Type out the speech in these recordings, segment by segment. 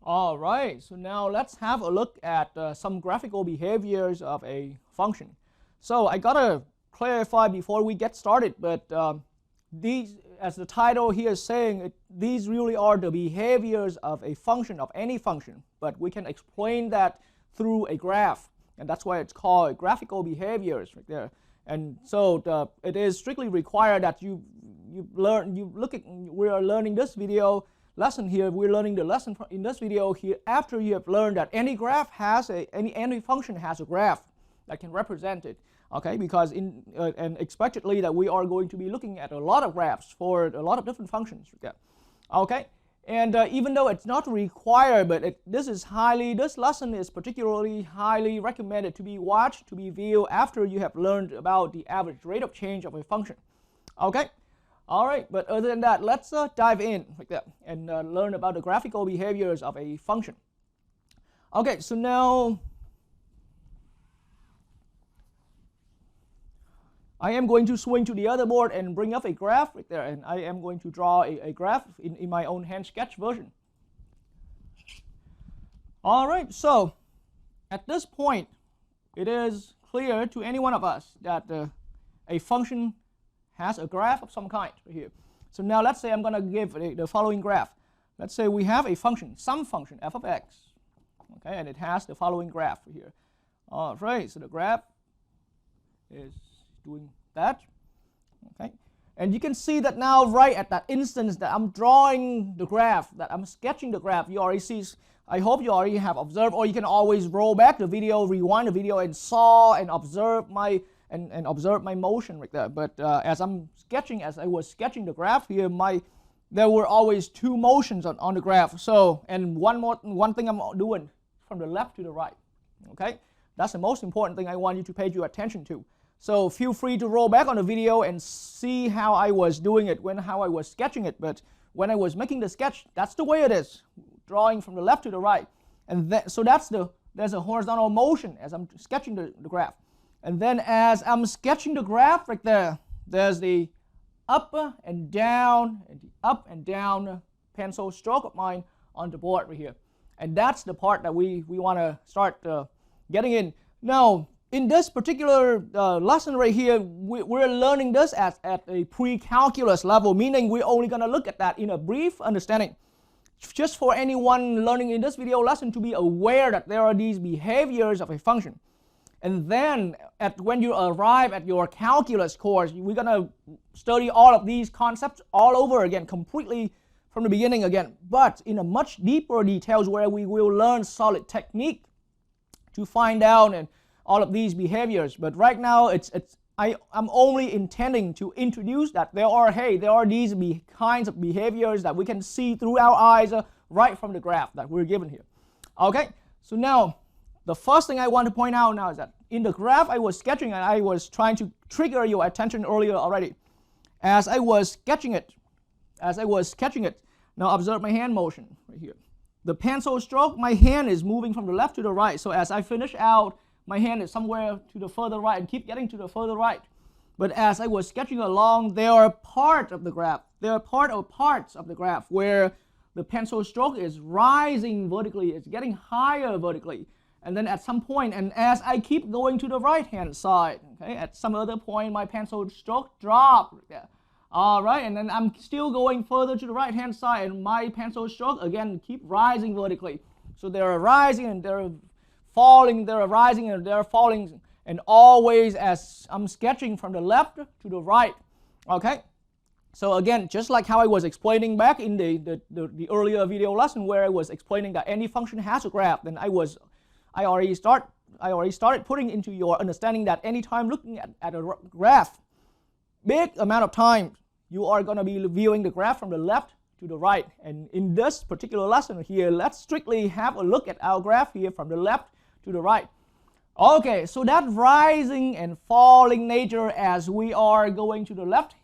All right, so now let's have a look at some graphical behaviors of a function. So I gotta clarify before we get started, but these, as the title here is saying, these really are the behaviors of a function, of any function, but we can explain that through a graph, and that's why it's called graphical behaviors right there. And so it is strictly required that we are learning this video lesson here. We're learning the lesson in this video here after you have learned that any graph has any function has a graph that can represent it. Okay, because and expectedly that we are going to be looking at a lot of graphs for a lot of different functions. Okay, and even though it's not required, but this lesson is particularly highly recommended to be watched, to be viewed after you have learned about the average rate of change of a function. Okay, all right, but other than that, let's dive in like that and learn about the graphical behaviors of a function. Okay, so now I am going to swing to the other board and bring up a graph right there, and I am going to draw a graph in my own hand sketch version. All right, so at this point, it is clear to any one of us that a function has a graph of some kind right here. So now let's say I'm going to give the following graph. Let's say we have a function, some function, f of x, okay, and it has the following graph right here. All right, so the graph is doing that, okay, and you can see that now right at that instance that I'm drawing the graph, that I'm sketching the graph, you already see. I hope you already have observed, or you can always roll back the video, rewind the video, and saw and observe my observe my motion right there. But as I was sketching the graph here, there were always two motions on the graph. So, and one thing I'm doing from the left to the right. Okay, that's the most important thing I want you to pay your attention to. So feel free to roll back on the video and see how I was doing it, how I was sketching it. But when I was making the sketch, that's the way it is, drawing from the left to the right. And so there's a horizontal motion as I'm sketching the graph. And then as I'm sketching the graph right there, there's the up and down, and the up and down pencil stroke of mine on the board right here. And that's the part that we want to start getting in. Now, in this particular lesson right here, we're learning this at a pre-calculus level, meaning we're only going to look at that in a brief understanding. Just for anyone learning in this video lesson to be aware that there are these behaviors of a function. And then when you arrive at your calculus course, we're going to study all of these concepts all over again, completely from the beginning again, but in a much deeper details where we will learn solid technique to find out and all of these behaviors. But right now I'm only intending to introduce that there are these kinds of behaviors that we can see through our eyes right from the graph that we're given here. Okay, so now the first thing I want to point out now is that in the graph I was sketching, and I was trying to trigger your attention earlier already. As I was sketching it, now observe my hand motion right here. The pencil stroke, my hand is moving from the left to the right. So as I finish out, my hand is somewhere to the further right and keep getting to the further right. But as I was sketching along, there are parts of the graph where the pencil stroke is rising vertically, it's getting higher vertically. And then at some point, and as I keep going to the right hand side, okay, at some other point my pencil stroke drops. All right, and then I'm still going further to the right hand side, and my pencil stroke again keep rising vertically. So they're rising and they're falling, they're rising and they're falling, and always as I'm sketching from the left to the right. Okay, so again, just like how I was explaining back in the earlier video lesson where I was explaining that any function has a graph, then I already started putting into your understanding that anytime looking at a graph, big amount of time you are going to be viewing the graph from the left to the right. And in this particular lesson here, let's strictly have a look at our graph here from the left to the right. Okay, so that rising and falling nature as we are going to the left,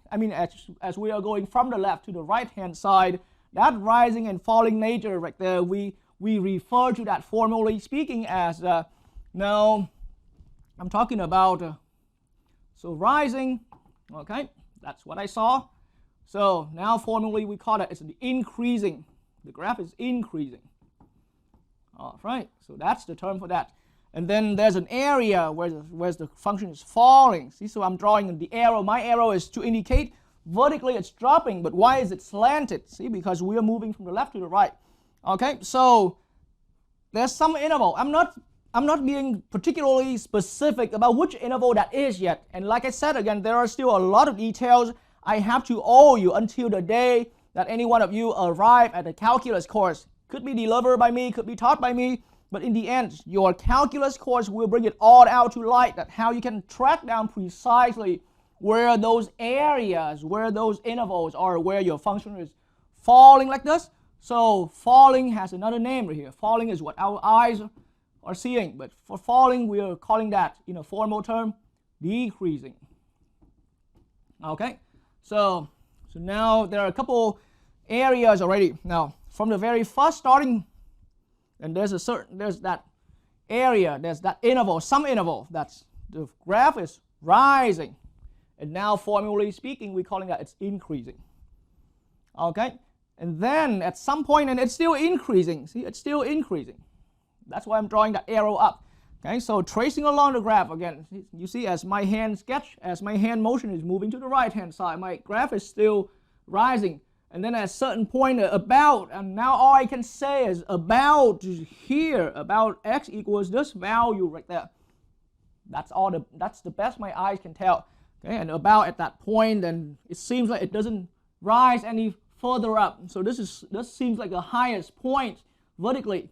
as we are going from the left to the right hand side, that rising and falling nature right there, we refer to that formally speaking as, now I'm talking about, so rising, okay, that's what I saw. So now formally we call it, it's increasing, the graph is increasing. All right, so that's the term for that. And then there's an area where the function is falling. See, so I'm drawing the arrow. My arrow is to indicate vertically it's dropping, but why is it slanted? See, because we are moving from the left to the right. Okay, so there's some interval. I'm not being particularly specific about which interval that is yet. And like I said again, there are still a lot of details I have to owe you until the day that any one of you arrive at a calculus course. Could be delivered by me, could be taught by me, but in the end, your calculus course will bring it all out to light, that how you can track down precisely where those areas, where those intervals are, where your function is falling like this. So falling has another name right here. Falling is what our eyes are seeing, but for falling, we are calling that, in a formal term, decreasing. Okay, so now there are a couple areas already. Now, from the very first starting, and there's that area, there's that interval, some interval, that's the graph is rising, and now formally speaking, we're calling that it's increasing. Okay, and then at some point, and it's still increasing. See, it's still increasing. That's why I'm drawing that arrow up. Okay, so tracing along the graph again, you see as my hand sketch, as my hand motion is moving to the right hand side, my graph is still rising. And then at a certain point about, and now all I can say is about here, about x equals this value right there. That's the best my eyes can tell. Okay, and about at that point, then it seems like it doesn't rise any further up. So this seems like the highest point vertically.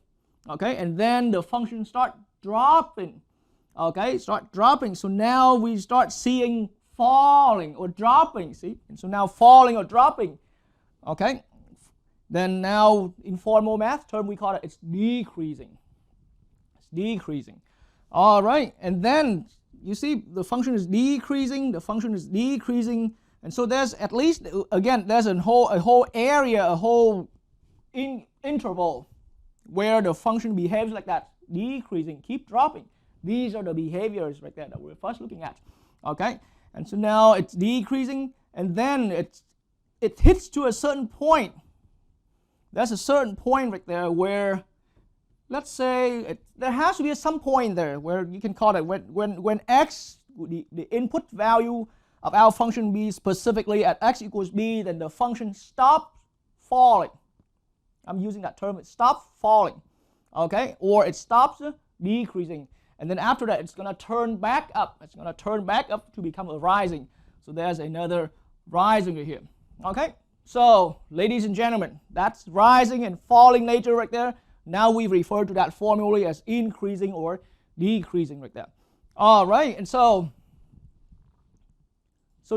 Okay, and then the function start dropping. Okay, start dropping. So now we start seeing falling or dropping. See, and so now falling or dropping. Okay, then now in formal math term we call it's decreasing. It's decreasing. All right, and then you see the function is decreasing. The function is decreasing, and so there's at least again there's a whole area, a whole interval where the function behaves like that, decreasing, keep dropping. These are the behaviors right there that we're first looking at. Okay, and so now it's decreasing, and then it hits to a certain point. There's a certain point right there where, let's say, there has to be some point there where you can call it when x, the input value of our function b specifically at x equals b, then the function stops falling. I'm using that term, it stops falling, okay? Or it stops decreasing. And then after that, it's going to turn back up. It's going to turn back up to become a rising. So there's another rising right here. Okay, so ladies and gentlemen, that's rising and falling nature right there. Now we refer to that formally as increasing or decreasing right there. All right, and so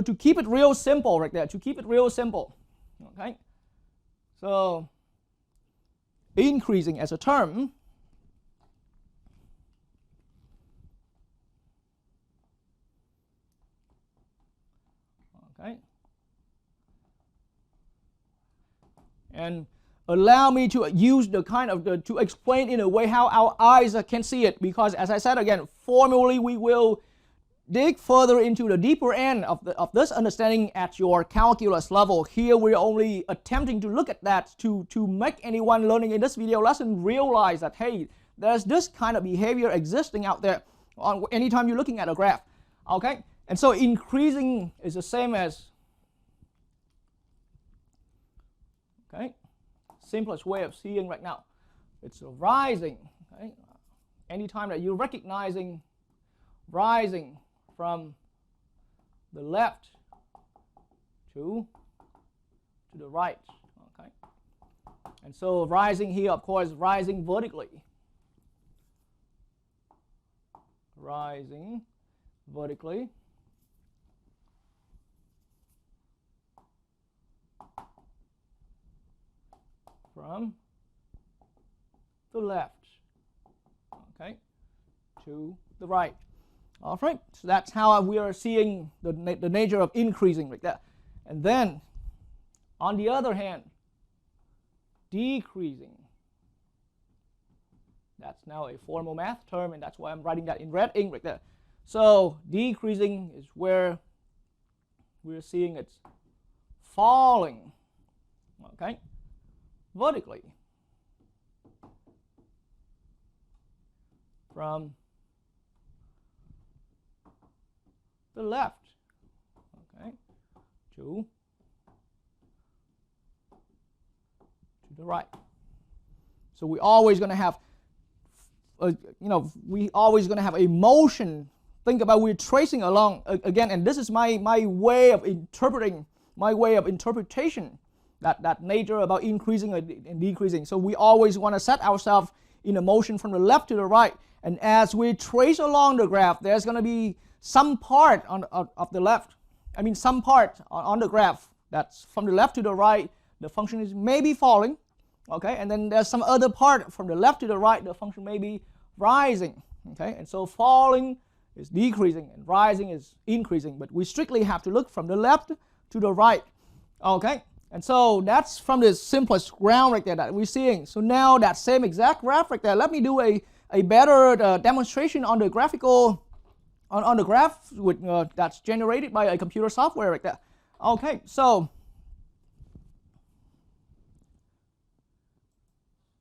to keep it real simple right there, to keep it real simple, okay, so increasing as a term, okay, and allow me to use the kind of to explain in a way how our eyes can see it, because as I said again, formally we will dig further into the deeper end of this understanding at your calculus level. Here we're only attempting to look at that to make anyone learning in this video lesson realize that, hey, there's this kind of behavior existing out there on anytime you're looking at a graph. Okay, and so increasing is the same as, okay, simplest way of seeing right now, it's a rising. Okay, anytime that you're recognizing rising from the left to the right, okay, and so rising here, of course, rising vertically, rising vertically, from the left, okay, to the right. All right, so that's how we are seeing the nature of increasing like that. And then, on the other hand, decreasing. That's now a formal math term, and that's why I'm writing that in red ink right there. So decreasing is where we're seeing it's falling, okay, vertically. from the left, okay, to the right. So we're always going to have, we always going to have a motion. Think about we're tracing along again, and this is my way of interpreting, my way of interpretation, that nature about increasing and decreasing. So we always want to set ourselves in a motion from the left to the right, and as we trace along the graph, there's going to be some part of the left, some part on the graph that's from the left to the right, the function is maybe falling, okay, and then there's some other part from the left to the right, the function may be rising, okay, and so falling is decreasing and rising is increasing, but we strictly have to look from the left to the right, okay, and so that's from the simplest ground right there that we're seeing. So now that same exact graph right there, let me do a better demonstration on the graphical, on the graph with, that's generated by a computer software right there. Okay, so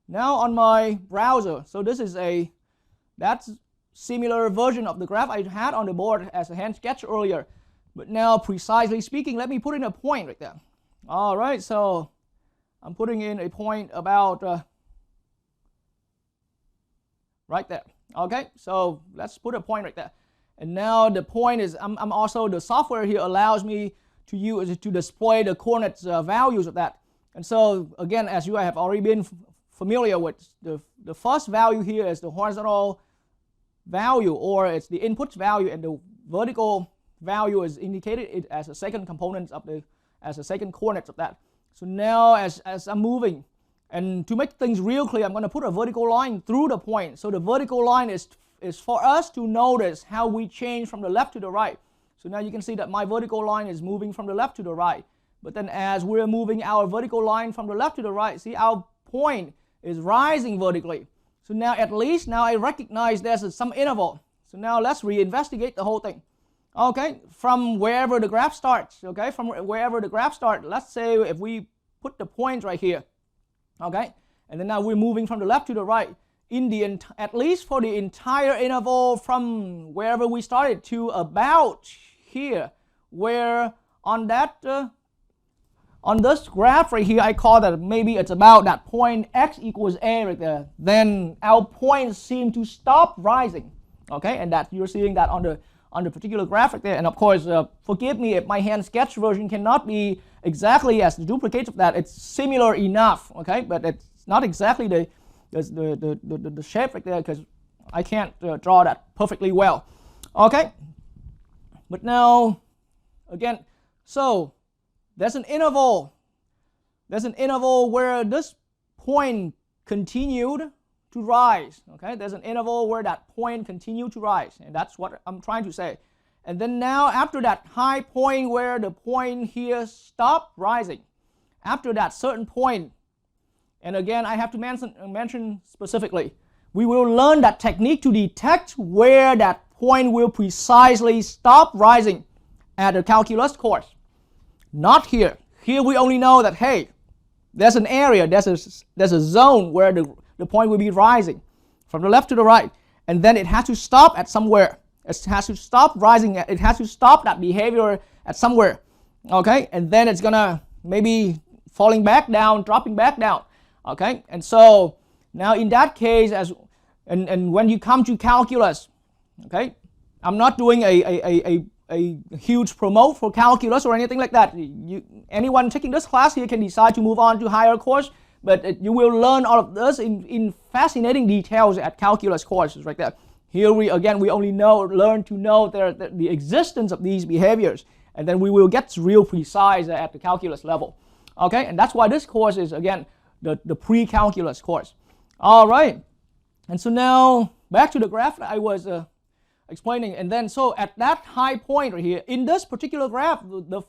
now on my browser, so this is that's similar version of the graph I had on the board as a hand sketch earlier, but now precisely speaking, let me put in a point right there. All right, so I'm putting in a point about right there. Okay, so let's put a point right there. And now the point is, I'm also, the software here allows me to use to display the coordinates values of that. And so again, as you have already been familiar with, the first value here is the horizontal value, or it's the input value, and the vertical value is indicated as a second component of as a second coordinates of that. So now as I'm moving, and to make things real clear, I'm going to put a vertical line through the point. So the vertical line is for us to notice how we change from the left to the right. So now you can see that my vertical line is moving from the left to the right. But then as we're moving our vertical line from the left to the right, see our point is rising vertically. So now at least now I recognize there's some interval. So now let's reinvestigate the whole thing. Okay, from wherever the graph starts, okay, from wherever the graph starts, let's say if we put the point right here, okay, and then now we're moving from the left to the right, at least for the entire interval from wherever we started to about here, where on that, on this graph right here, I call that maybe it's about that point x equals a right there, then our points seem to stop rising, okay, and that you're seeing that on the particular graphic there. And of course, forgive me if my hand sketch version cannot be exactly as the duplicate of that. It's similar enough, okay, but it's not exactly the shape right there because I can't draw that perfectly well, okay. But now, again, so there's an interval. There's an interval where this point continued to rise, okay? There's an interval where that point continued to rise, and that's what I'm trying to say. And then now after that high point where the point here stopped rising, after that certain point, and again I have to mention specifically, we will learn that technique to detect where that point will precisely stop rising at the calculus course. Not here. Here we only know that, hey, there's an area, there's a zone where the point will be rising from the left to the right, and then it has to stop at somewhere. It has to stop rising, it has to stop that behavior at somewhere, okay, and then it's gonna maybe falling back down, dropping back down, okay. And so now in that case, and when you come to calculus, okay, I'm not doing a huge promote for calculus or anything like that. Anyone taking this class here can decide to move on to higher course, but you will learn all of this in fascinating details at calculus courses right there. Here we only learn to know the existence of these behaviors, and then we will get real precise at the calculus level. Okay, and that's why this course is again the pre-calculus course. All right, and so now back to the graph that I was explaining, and then so at that high point right here in this particular graph,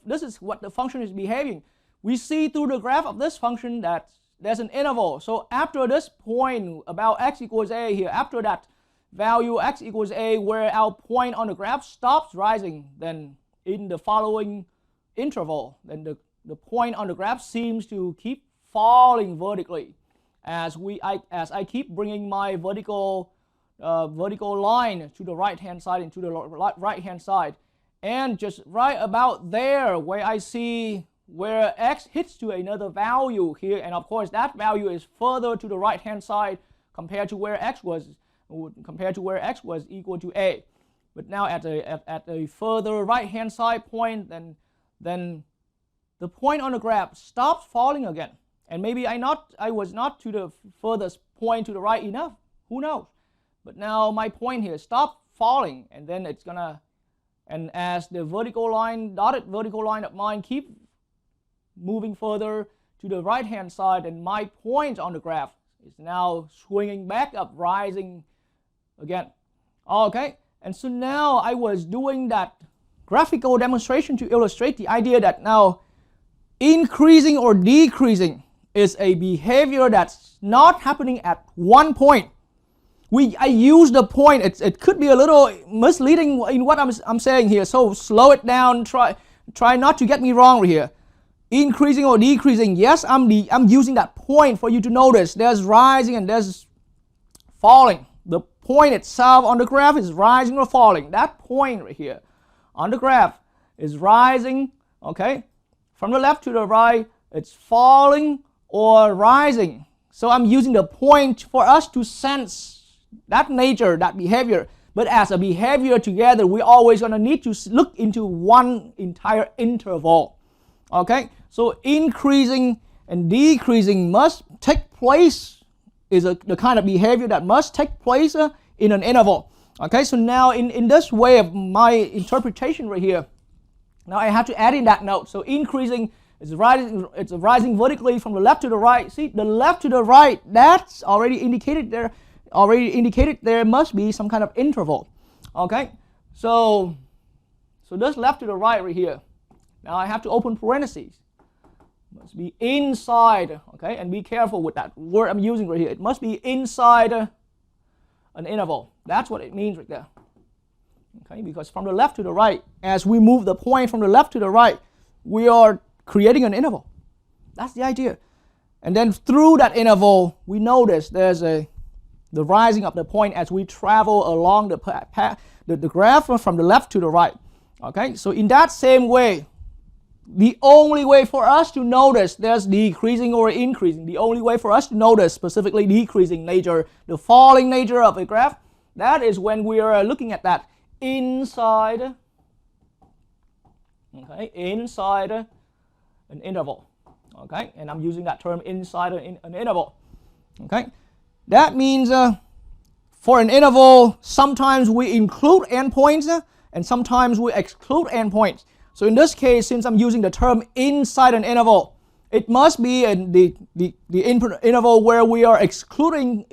this is what the function is behaving. We see through the graph of this function that there's an interval. So after this point about x equals a here, after that value x equals a where our point on the graph stops rising, then in the following interval, then the point on the graph seems to keep falling vertically as I keep bringing my vertical vertical line to the right hand side and to the right hand side, and just right about there where I see where x hits to another value here, and of course that value is further to the right hand side compared to where x was equal to a. But now at a further right hand side point, then the point on the graph stops falling again, and maybe I was not to the furthest point to the right enough, who knows, but now my point here stopped falling, and then it's gonna, and as the vertical line, dotted vertical line of mine keep moving further to the right hand side, and my point on the graph is now swinging back up, rising again. Okay, and so now I was doing that graphical demonstration to illustrate the idea that now increasing or decreasing is a behavior that's not happening at one point. I use the point. It could be a little misleading in what I'm saying here, so slow it down. Try not to get me wrong here. Increasing or decreasing, yes, I'm using that point for you to notice. There's rising and there's falling. The point itself on the graph is rising or falling. That point right here on the graph is rising, okay? From the left to the right, it's falling or rising. So I'm using the point for us to sense that nature, that behavior. But as a behavior together, we're always going to need to look into one entire interval. Okay, so increasing and decreasing must take place, is the kind of behavior that must take place in an interval. Okay, so now in this way of my interpretation right here, now I have to add in that note. So increasing is rising, it's rising vertically from the left to the right. See, the left to the right, that's already indicated there. There must be some kind of interval. Okay, so this left to the right here. Now I have to open parentheses. It must be inside, okay? And be careful with that word I'm using right here. It must be inside an interval. That's what it means right there. Okay, because from the left to the right, as we move the point from the left to the right, we are creating an interval. That's the idea. And then through that interval, we notice there's the rising of the point as we travel along the graph from the left to the right. Okay, so in that same way, the only way for us to notice there's decreasing or increasing, the only way for us to notice specifically decreasing nature, the falling nature of a graph, that is when we are looking at that inside, okay, inside an interval. Okay, and I'm using that term inside an interval. Okay, that means for an interval, sometimes we include endpoints and sometimes we exclude endpoints. So in this case, since I'm using the term inside an interval, it must be the interval where we are excluding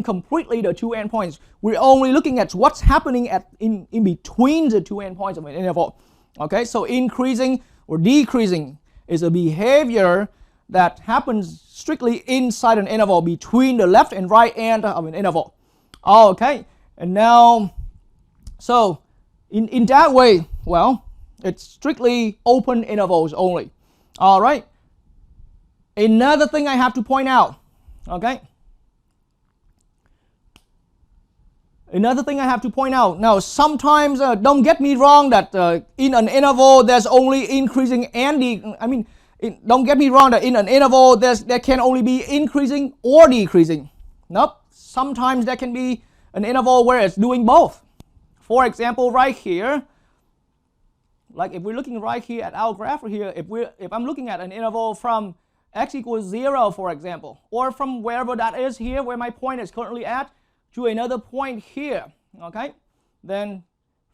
completely the two endpoints. We're only looking at what's happening in between the two endpoints of an interval. Okay, so increasing or decreasing is a behavior that happens strictly inside an interval between the left and right end of an interval. Okay, and now, so in that way, well, it's strictly open intervals only. All right. Another thing I have to point out, okay? Another thing I have to point out. Now, sometimes, don't get me wrong that in an interval there's only increasing and don't get me wrong that in an interval there can only be increasing or decreasing. Nope. Sometimes there can be an interval where it's doing both. For example, right here, like if we're looking right here at our graph here, if I'm looking at an interval from x equals 0, for example, or from wherever that is here, where my point is currently at, to another point here, okay? Then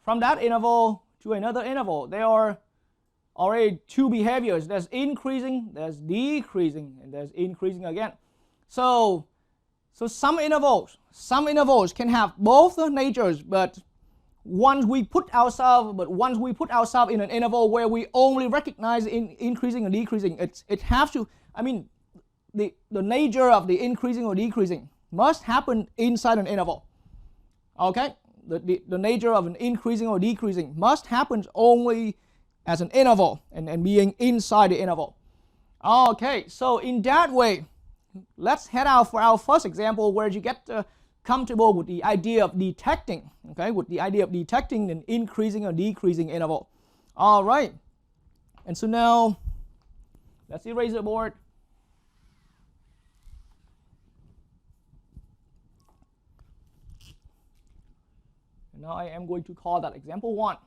from that interval to another interval, there are already two behaviors. There's increasing, there's decreasing, and there's increasing again. So some intervals can have both the natures, but once we put ourselves in an interval where we only recognize increasing and decreasing, it has to, the nature of the increasing or decreasing must happen inside an interval. Okay? The nature of an increasing or decreasing must happen only as an interval and being inside the interval. Okay, so in that way, let's head out for our first example where you get comfortable with the idea of detecting, okay, with the idea of detecting an increasing or decreasing interval. All right, and so now let's erase the board. And now I am going to call that example 1.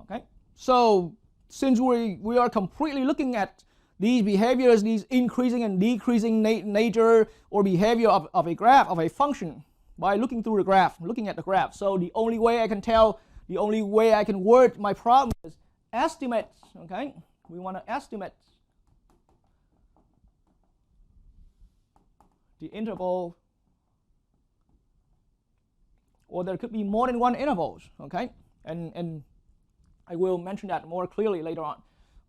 Okay, so since we are completely looking at these behaviors, these increasing and decreasing nature or behavior of a graph, of a function, by looking through the graph, looking at the graph. So the only way I can word my problem is estimate, okay? We want to estimate the interval, or there could be more than one intervals, okay? And I will mention that more clearly later on.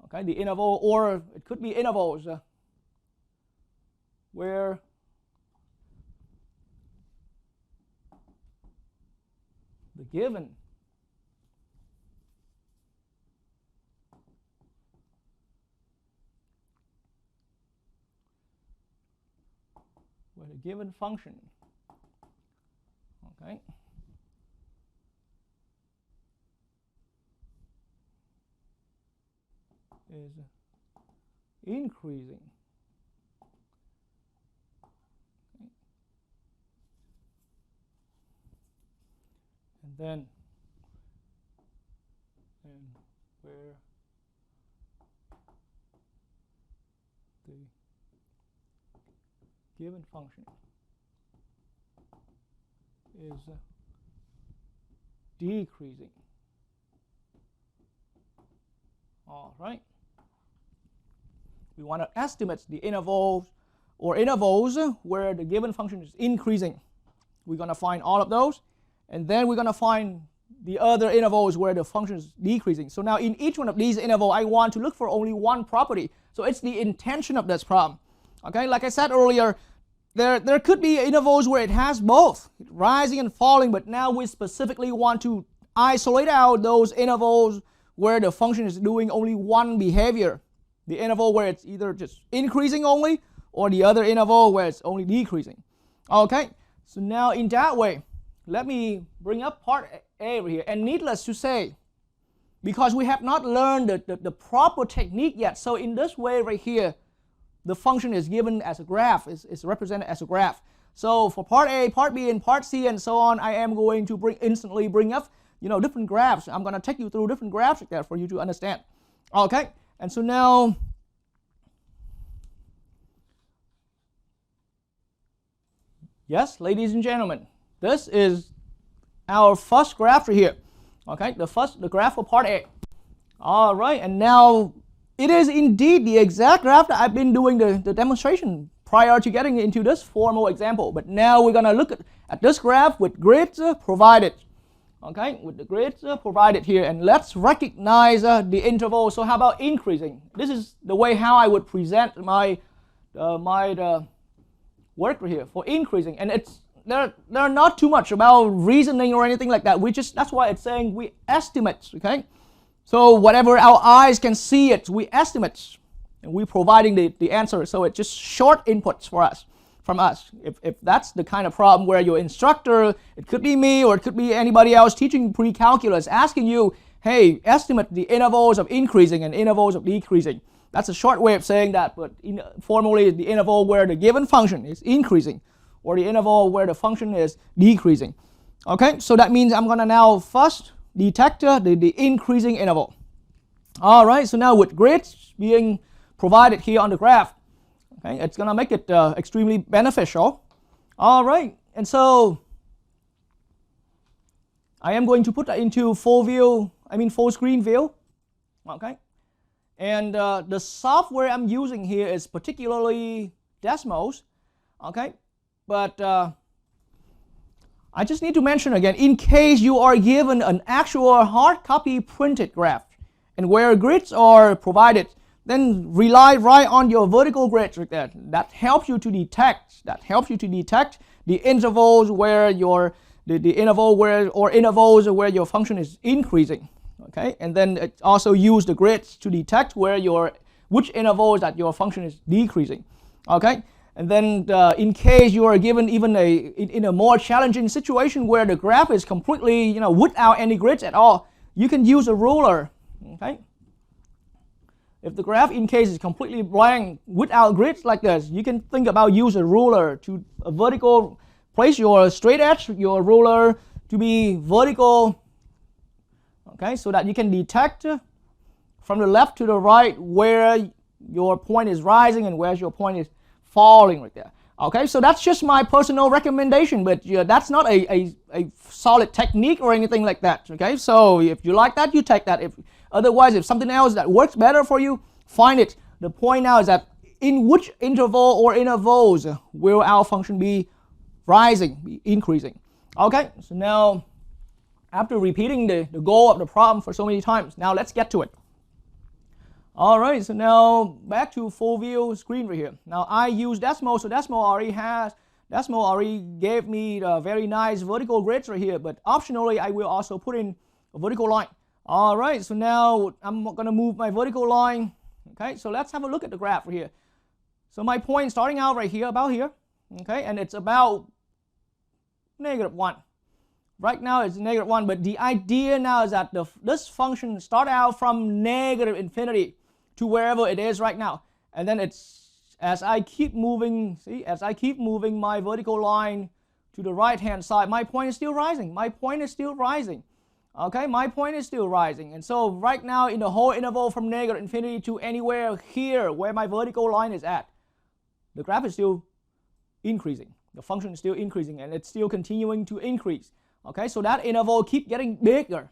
Okay, the interval, or it could be intervals where the given function, okay, is increasing. Okay. And then where the given function is decreasing. All right. We want to estimate the intervals or intervals where the given function is increasing. We're going to find all of those, and then we're going to find the other intervals where the function is decreasing. So now in each one of these intervals, I want to look for only one property. So it's the intention of this problem. Okay, like I said earlier, there could be intervals where it has both, rising and falling, but now we specifically want to isolate out those intervals where the function is doing only one behavior. The interval where it's either just increasing only, or the other interval where it's only decreasing. Okay, so now in that way, let me bring up part A over here. And needless to say, because we have not learned the proper technique yet, so in this way right here, the function is given as a graph, is represented as a graph. So for part A, part B, and part C, and so on, I am going to instantly bring up different graphs. I'm going to take you through different graphs there for you to understand. Okay, and so now yes, ladies and gentlemen, this is our first graph right here. Okay, the graph for part A. All right, and now it is indeed the exact graph that I've been doing the demonstration prior to getting into this formal example. But now we're going to look at this graph with grids provided. Okay, with the grids provided here, and let's recognize the interval. So how about increasing? This is the way how I would present my work right here for increasing, and it's there not too much about reasoning or anything like that. That's why it's saying we estimate. Okay, so whatever our eyes can see it, we estimate, and we're providing the answer. So it's just short inputs from us. If that's the kind of problem where your instructor, it could be me or it could be anybody else teaching pre-calculus, asking you, hey, estimate the intervals of increasing and intervals of decreasing. That's a short way of saying that, but formally the interval where the given function is increasing, or the interval where the function is decreasing. Okay, so that means I'm going to now first detect the increasing interval. All right, so now with grids being provided here on the graph, okay, it's going to make it extremely beneficial. All right, and so I am going to put that into full screen view. Okay, and the software I'm using here is particularly Desmos. Okay, but I just need to mention again, in case you are given an actual hard copy printed graph and where grids are provided, then rely right on your vertical grids right there. That helps you to detect. The intervals where intervals where your function is increasing. Okay, and then it also use the grids to detect which intervals that your function is decreasing. Okay, And then in case you are given even in a more challenging situation where the graph is completely, without any grids at all, you can use a ruler. Okay. If the graph in case is completely blank without grids like this, you can think about use a ruler to a vertical, place your straight edge, your ruler to be vertical, okay, so that you can detect from the left to the right where your point is rising and where your point is falling right there. Okay, so that's just my personal recommendation, but that's not a solid technique or anything like that. Okay, so if you like that, you take that. Otherwise, if something else that works better for you, find it. The point now is that in which interval or intervals will our function be rising, be increasing. Okay, so now after repeating the goal of the problem for so many times, now let's get to it. All right, so now back to full view screen right here. Now I use Desmo, so Desmo already gave me the very nice vertical grids right here, but optionally I will also put in a vertical line. All right, so now I'm going to move my vertical line. Okay, so let's have a look at the graph right here. So my point starting out right here, about here, okay, and it's about -1. Right now it's -1, but the idea now is that this function start out from -infinity to wherever it is right now, and then it's as I keep moving, as I keep moving my vertical line to the right hand side, my point is still rising. My point is still rising. Okay, my point is still rising, and so right now in the whole interval from -infinity to anywhere here where my vertical line is at, the graph is still increasing. The function is still increasing, and it's still continuing to increase. Okay, so that interval keep getting bigger.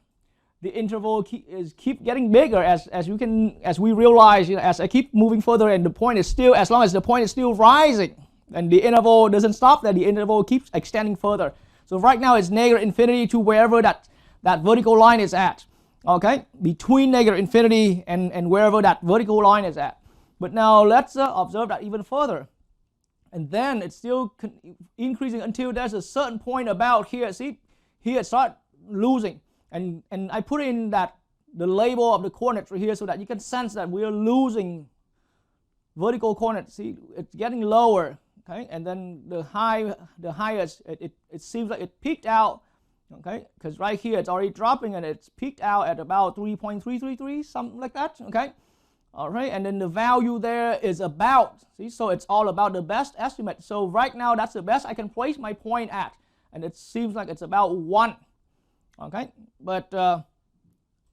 The interval keep getting bigger as we realize, as I keep moving further, and the point is still, as long as the point is still rising, and the interval doesn't stop there, the interval keeps extending further. So right now it's -infinity to wherever that vertical line is at. Okay, between -infinity and wherever that vertical line is at. But now let's observe that even further. And then it's still increasing until there's a certain point about here. See, here it starts losing. And I put in the label of the coordinates right here so that you can sense that we're losing vertical coordinates. See, it's getting lower. Okay, and then the highest, it seems like it peaked out. Okay, because right here it's already dropping and it's peaked out at about 3.333, something like that. Okay. All right, and then the value there is about, see, so it's all about the best estimate. So right now that's the best I can place my point at, and it seems like it's about 1. Okay, but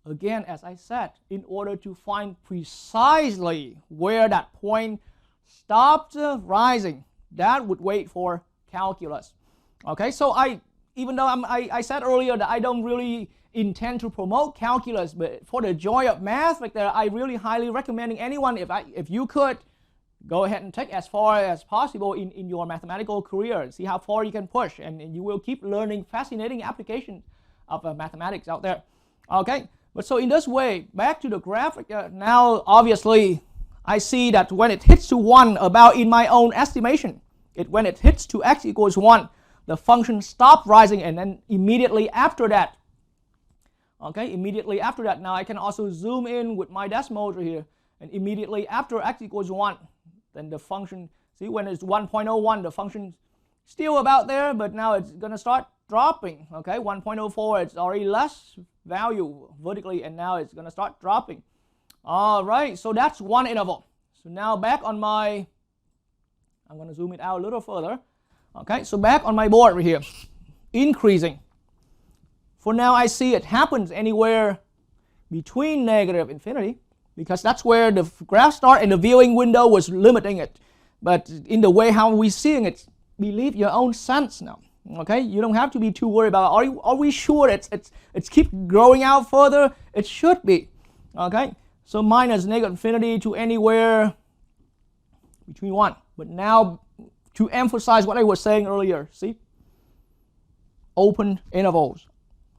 again, as I said, in order to find precisely where that point stopped rising, that would wait for calculus. Okay, so even though I said earlier that I don't really intend to promote calculus, but for the joy of math right there, I really highly recommending anyone, if you could, go ahead and take as far as possible in your mathematical career and see how far you can push, and you will keep learning fascinating applications of mathematics out there. Okay, but so in this way, back to the graph, now obviously I see that when it hits to 1, about in my own estimation, when it hits to x equals 1, the function stopped rising, and then immediately after that, okay, immediately after that, now I can also zoom in with my decimals right here, and immediately after x equals 1, then the function, see, when it's 1.01, the function still about there, but now it's going to start dropping. Okay, 1.04, it's already less value vertically, and now it's going to start dropping. All right, so that's one interval. So now back on my, I'm going to zoom it out a little further. Okay, so back on my board right here, increasing. For now, I see it happens anywhere between -infinity, because that's where the graph start and the viewing window was limiting it. But in the way how we're seeing it, believe your own sense now. Okay, you don't have to be too worried about it. Are we sure it's keep growing out further? It should be. Okay, so minus -infinity to anywhere between 1. But now, to emphasize what I was saying earlier, see, open intervals.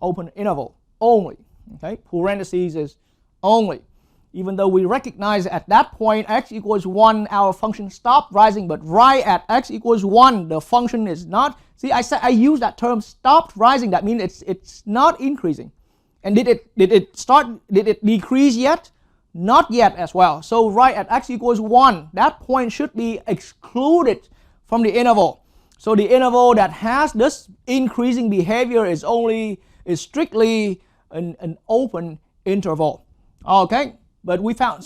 Open interval only. Okay, parentheses is only. Even though we recognize at that point x equals 1, our function stopped rising, but right at x equals 1, the function is not. See, I said I use that term stopped rising. That means it's not increasing. And did it decrease yet? Not yet as well. So right at x equals 1, that point should be excluded from the interval. So the interval that has this increasing behavior is strictly an open interval. Okay, but we found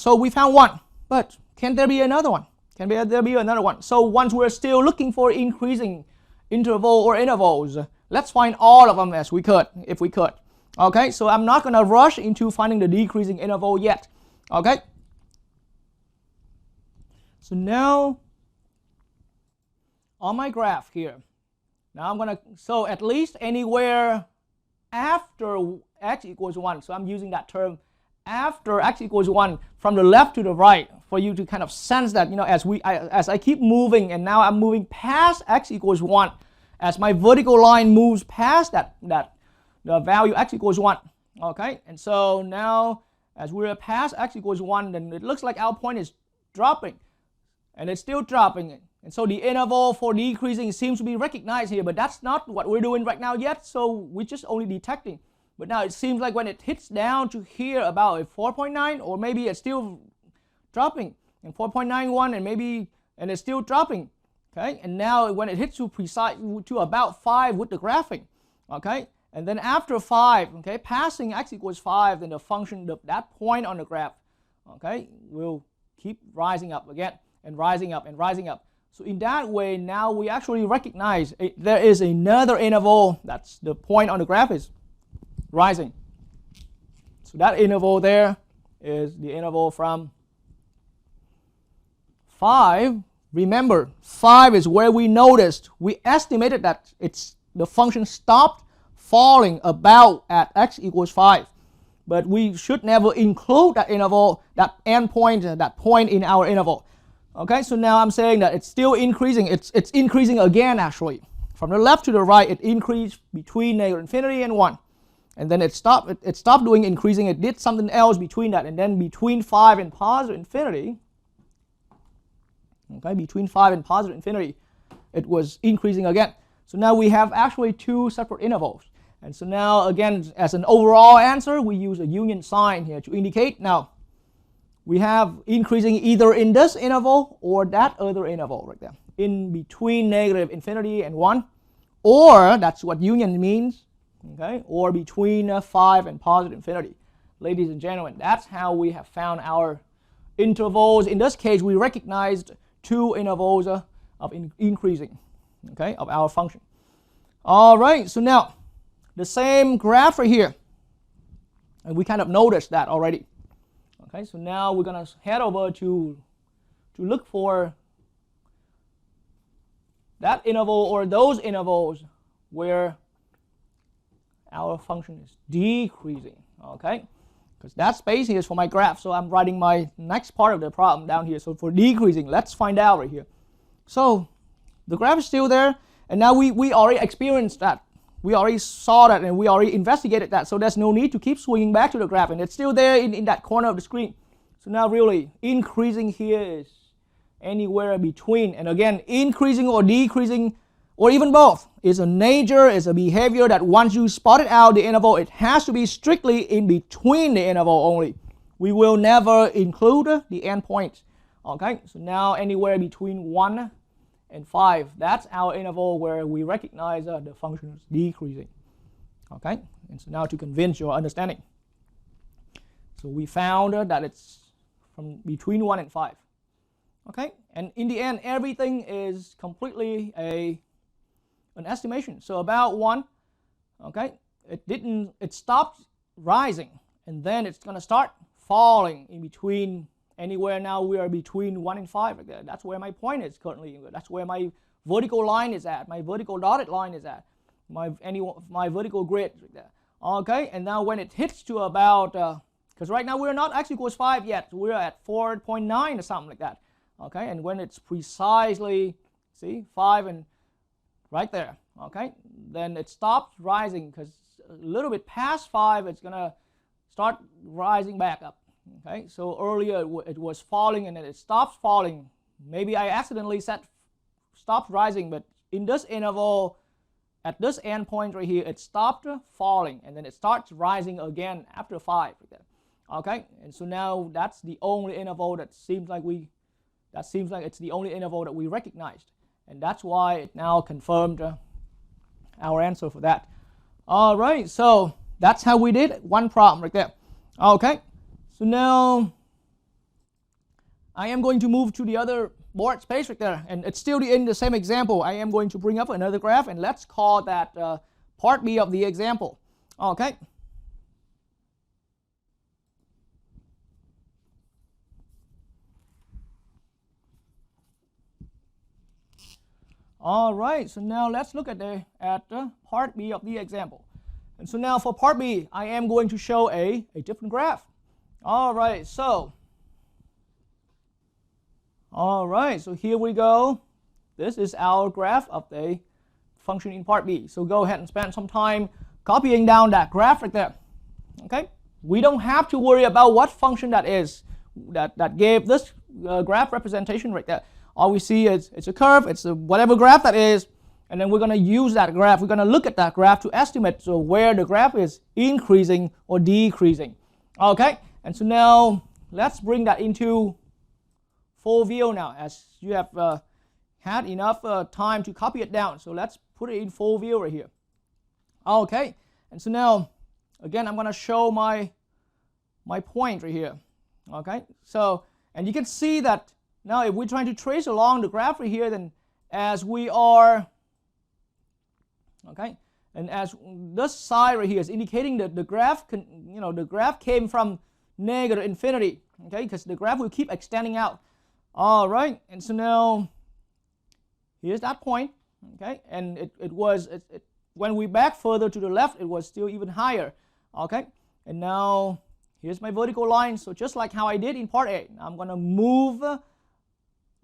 one. But can there be another one? Can there be another one? So once we're still looking for increasing interval or intervals, let's find all of them if we could. Okay, so I'm not going to rush into finding the decreasing interval yet. Okay, so now on my graph here, now I'm going to, so at least anywhere after x equals 1, so I'm using that term after x equals 1 from the left to the right for you to kind of sense that, as I keep moving, and now I'm moving past x equals 1, as my vertical line moves past the value x equals 1. Okay, and so now as we're past x equals 1, then it looks like our point is dropping, and it's still dropping. And so the interval for decreasing seems to be recognized here, but that's not what we're doing right now yet, so we're just only detecting. But now it seems like when it hits down to here about a 4.9, or maybe it's still dropping, and 4.91, and it's still dropping. Okay, and now when it hits to about 5 with the graphing, okay, and then after 5, okay, passing x equals 5, then the function, that point on the graph, okay, will keep rising up again, and rising up and rising up. So in that way, now we actually recognize there is another interval, that's the point on the graph is rising. So that interval there is the interval from 5. Remember, 5 is where we estimated that the function stopped falling about at x equals 5. But we should never include that interval, that endpoint, that point in our interval. Okay, so now I'm saying that it's still increasing. It's increasing again, actually. From the left to the right, it increased between negative infinity and 1. And then it stopped doing increasing. It did something else between that. And then between 5 and positive infinity, okay, between 5 and positive infinity, it was increasing again. So now we have actually 2 separate intervals. And so now, again, as an overall answer, we use a union sign here to indicate. Now, we have increasing either in this interval or that other interval right there, in between negative infinity and 1, or that's what union means, okay, or between 5 and positive infinity. Ladies and gentlemen, that's how we have found our intervals. In this case, we recognized 2 intervals of increasing, okay, of our function. All right, so now the same graph right here, and we kind of noticed that already. Okay, so now we're going to head over to look for that interval or those intervals where our function is decreasing. Okay, because that space here is for my graph, so I'm writing my next part of the problem down here. So for decreasing, let's find out right here. So the graph is still there, and now we already experienced that. We already saw that, and we already investigated that, so there's no need to keep swinging back to the graph, and it's still there in that corner of the screen. So now really, increasing here is anywhere between, and again, increasing or decreasing, or even both, is a nature, is a behavior that once you spotted out the interval, it has to be strictly in between the interval only. We will never include the endpoints. Okay, so now anywhere between 1 and 5, that's our interval where we recognize the function is decreasing. Okay, and so now to convince your understanding. So we found that it's from between 1 and 5. Okay, and in the end, everything is completely an estimation. So about 1, okay, it stopped rising, and then it's going to start falling in between. Anywhere now we are between 1 and 5. That's where my point is currently. That's where my vertical line is at. My vertical dotted line is at. My vertical grid. Okay, and now when it hits to about, because right now we're not x equals 5 yet. We're at 4.9 or something like that. Okay, and when it's precisely, see, 5 and right there. Okay, then it stops rising because a little bit past 5, it's going to start rising back up. Okay, so earlier it was falling and then it stops falling. Maybe I accidentally said stopped rising, but in this interval, at this endpoint right here, it stopped falling and then it starts rising again after 5. Okay, and so now that's the only interval that seems like it's the only interval that we recognized. and that's why it now confirmed our answer for that. All right, so that's how we did one problem right there. Okay, so now I am going to move to the other board space right there, and it's still in the same example. I am going to bring up another graph, and let's call that part B of the example. Okay. All right, so now let's look at the part B of the example. And so now for part B, I am going to show a different graph. All right, so here we go. This is our graph of the function in part B. So go ahead and spend some time copying down that graph right there. Okay, we don't have to worry about what function that is that gave this graph representation right there. All we see is it's a curve, it's a whatever graph that is, and then we're going to use that graph. We're going to look at that graph to estimate so where the graph is increasing or decreasing. Okay, and so now let's bring that into full view now, as you have had enough time to copy it down. So let's put it in full view right here. Okay, and so now again I'm going to show my point right here. Okay, so and you can see that now if we're trying to trace along the graph right here, then as we are, okay, and as this side right here is indicating that the graph the graph came from negative infinity, okay, because the graph will keep extending out. All right, and so now here's that point, okay, and it when we back further to the left, it was still even higher, okay, and now here's my vertical line. So just like how I did in part A, I'm going to move.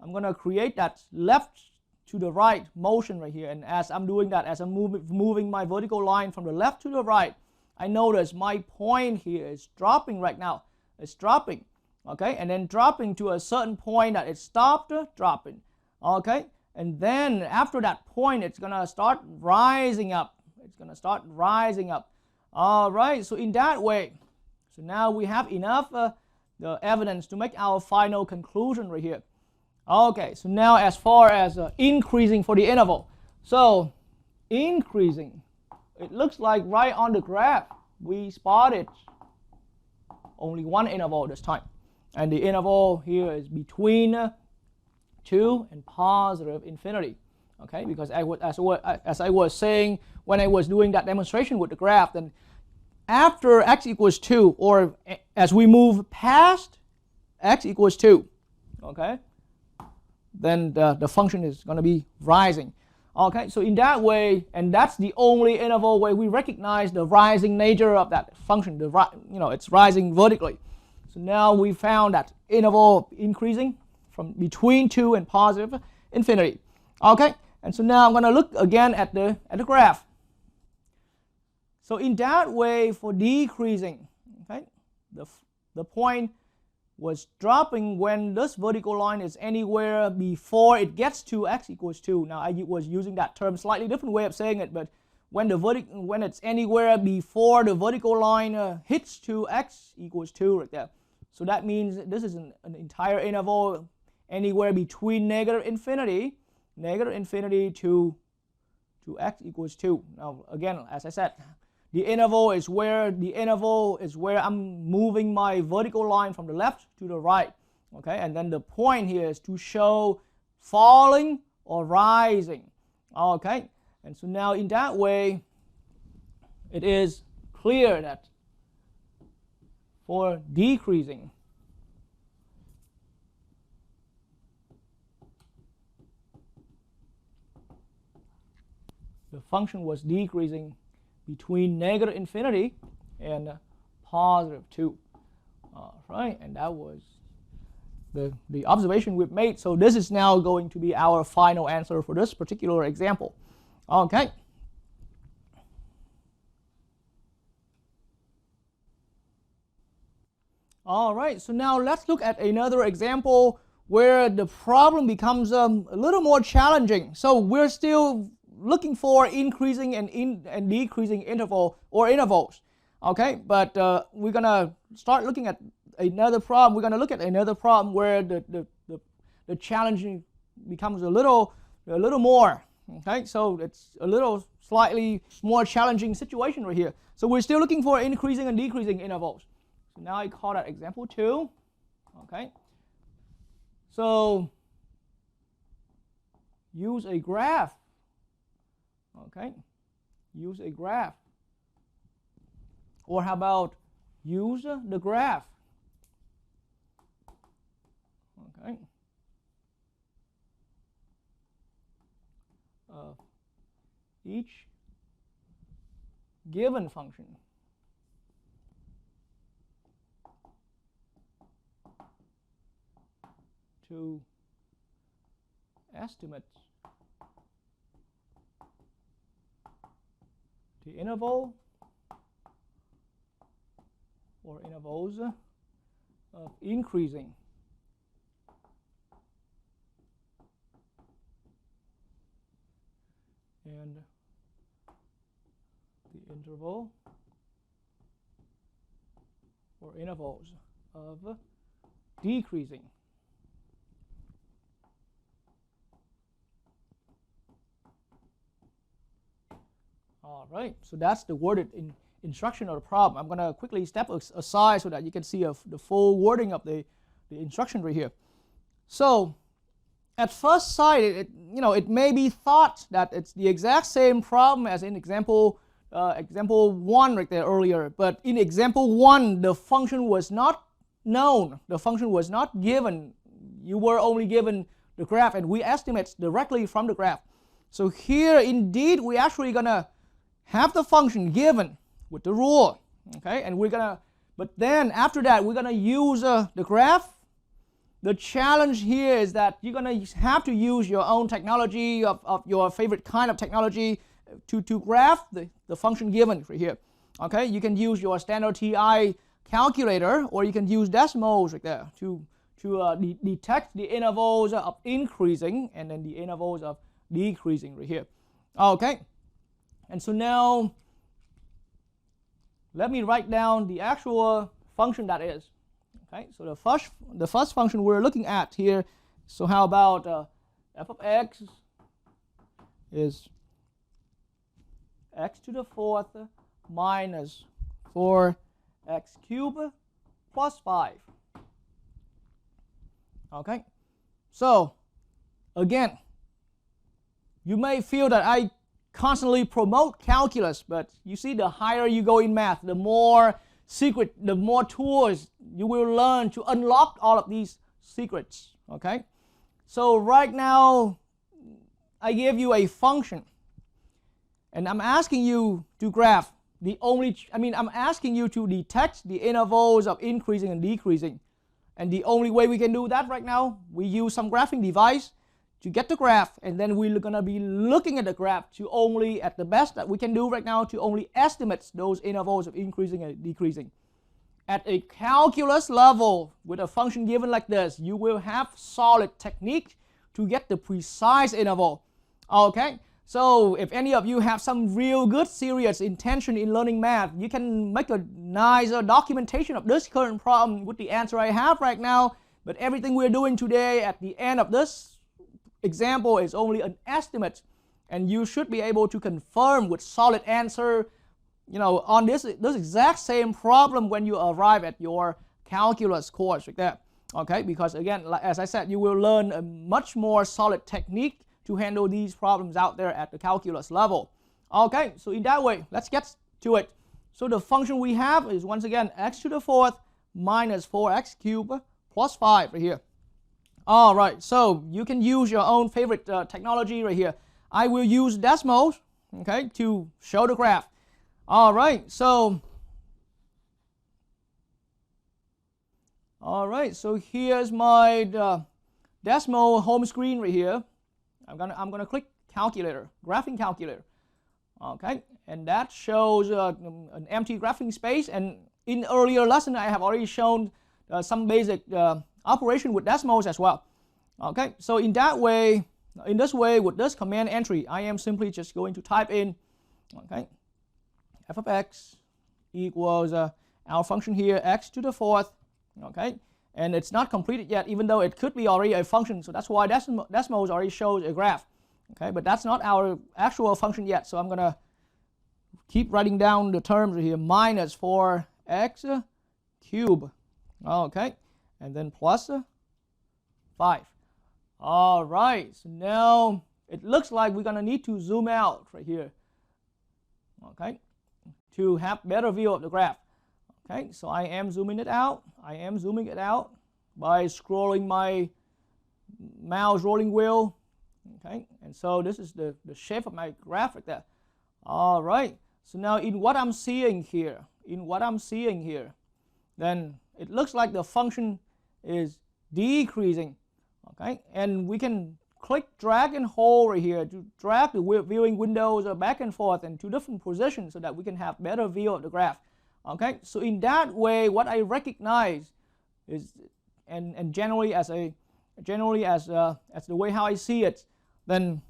I'm going to create that left to the right motion right here, and as I'm doing that, as I'm moving my vertical line from the left to the right, I notice my point here is dropping right now. It's dropping, okay, and then dropping to a certain point that it stopped dropping, okay, and then after that point, it's going to start rising up. It's going to start rising up. All right, so in that way, so now we have enough the evidence to make our final conclusion right here. Okay, so now as far as increasing for the interval, so increasing, it looks like right on the graph we spotted only one interval this time, and the interval here is between 2 and positive infinity. Okay, because as I was saying when I was doing that demonstration with the graph, then after x equals 2, or as we move past x equals 2, okay, then the function is going to be rising. Okay, so in that way, and that's the only interval where we recognize the rising nature of that function. It's rising vertically. So now we found that interval increasing from between 2 and positive infinity. Okay, and so now I'm going to look again at the graph. So in that way, for decreasing, okay, the point was dropping when this vertical line is anywhere before it gets to x equals 2. Now I was using that term, slightly different way of saying it, but when it's anywhere before the vertical line hits to x equals 2 right there. So that means this is an entire interval anywhere between negative infinity to x equals 2. Now again, as I said, the interval is where I'm moving my vertical line from the left to the right. Okay, and then the point here is to show falling or rising. Okay, and so now in that way, it is clear that for decreasing, the function was decreasing between negative infinity and positive 2. All right, and that was the observation we've made. So this is now going to be our final answer for this particular example. Okay. All right, so now let's look at another example where the problem becomes a little more challenging. So we're still looking for increasing and decreasing intervals, okay? But we're gonna start looking at another problem. We're gonna look at another problem where the challenging becomes a little a little more. Okay, so it's a little slightly more challenging situation right here. So we're still looking for increasing and decreasing intervals. So now I call that example 2. Okay, so use a graph. Okay, use a graph. Or how about use the graph? Okay. Each given function to estimate the interval or intervals of increasing and the interval or intervals of decreasing. All right, so that's the worded instruction of the problem. I'm going to quickly step aside so that you can see the full wording of the instruction right here. So at first sight, it may be thought that it's the exact same problem as in example 1 right there earlier. But in example 1, the function was not known. The function was not given. You were only given the graph, and we estimate directly from the graph. So here, indeed, we're actually going to have the function given with the rule. Okay, and but then after that, we're going to use the graph. The challenge here is that you're going to have to use your own technology of your favorite kind of technology to graph the function given right here. Okay, you can use your standard TI calculator, or you can use decimals right there to detect the intervals of increasing and then the intervals of decreasing right here. Okay, and so now let me write down the actual function that is. Okay, so the first function we're looking at here. So how about f of x is x to the 4th minus 4x cubed plus 5. Okay, so again, you may feel that I constantly promote calculus, but you see, the higher you go in math, the more tools you will learn to unlock all of these secrets. Okay, so right now I give you a function, and I'm asking you to graph I'm asking you to detect the intervals of increasing and decreasing. And the only way we can do that right now, we use some graphing device to get the graph, and then we're going to be looking at the graph to only, at the best that we can do right now, to only estimate those intervals of increasing and decreasing. At a calculus level, with a function given like this, you will have solid technique to get the precise interval. Okay, so if any of you have some real good serious intention in learning math, you can make a nice documentation of this current problem with the answer I have right now. But everything we're doing today at the end of this example is only an estimate, and you should be able to confirm with solid answer, on this exact same problem when you arrive at your calculus course like that. Okay, because again, as I said, you will learn a much more solid technique to handle these problems out there at the calculus level. Okay, so in that way, let's get to it. So the function we have is, once again, x to the 4th minus 4x cubed plus 5 right here. All right, so you can use your own favorite technology right here. I will use decimals, okay, to show the graph. All right, so here's my decimal home screen right here. I'm gonna click calculator, graphing calculator. Okay, and that shows an empty graphing space. And in earlier lesson, I have already shown some basic operation with decimals as well. Okay, so in this way, with this command entry, I am simply just going to type in, okay, f of x equals our function here, x to the 4th. Okay, and it's not completed yet, even though it could be already a function. So that's why decimals already shows a graph. Okay, but that's not our actual function yet, so I'm going to keep writing down the terms here, minus 4x cubed. Okay, and then plus 5. All right, so now it looks like we're going to need to zoom out right here, okay, to have better view of the graph. Okay, so I am zooming it out. I am zooming it out by scrolling my mouse rolling wheel. Okay, and so this is the shape of my graph right there. All right, so now in what I'm seeing here, then it looks like the function is decreasing. Okay, and we can click, drag, and hold right here to drag the viewing windows back and forth in 2 different positions so that we can have better view of the graph. Okay, so in that way, what I recognize is, and generally as the way how I see it, then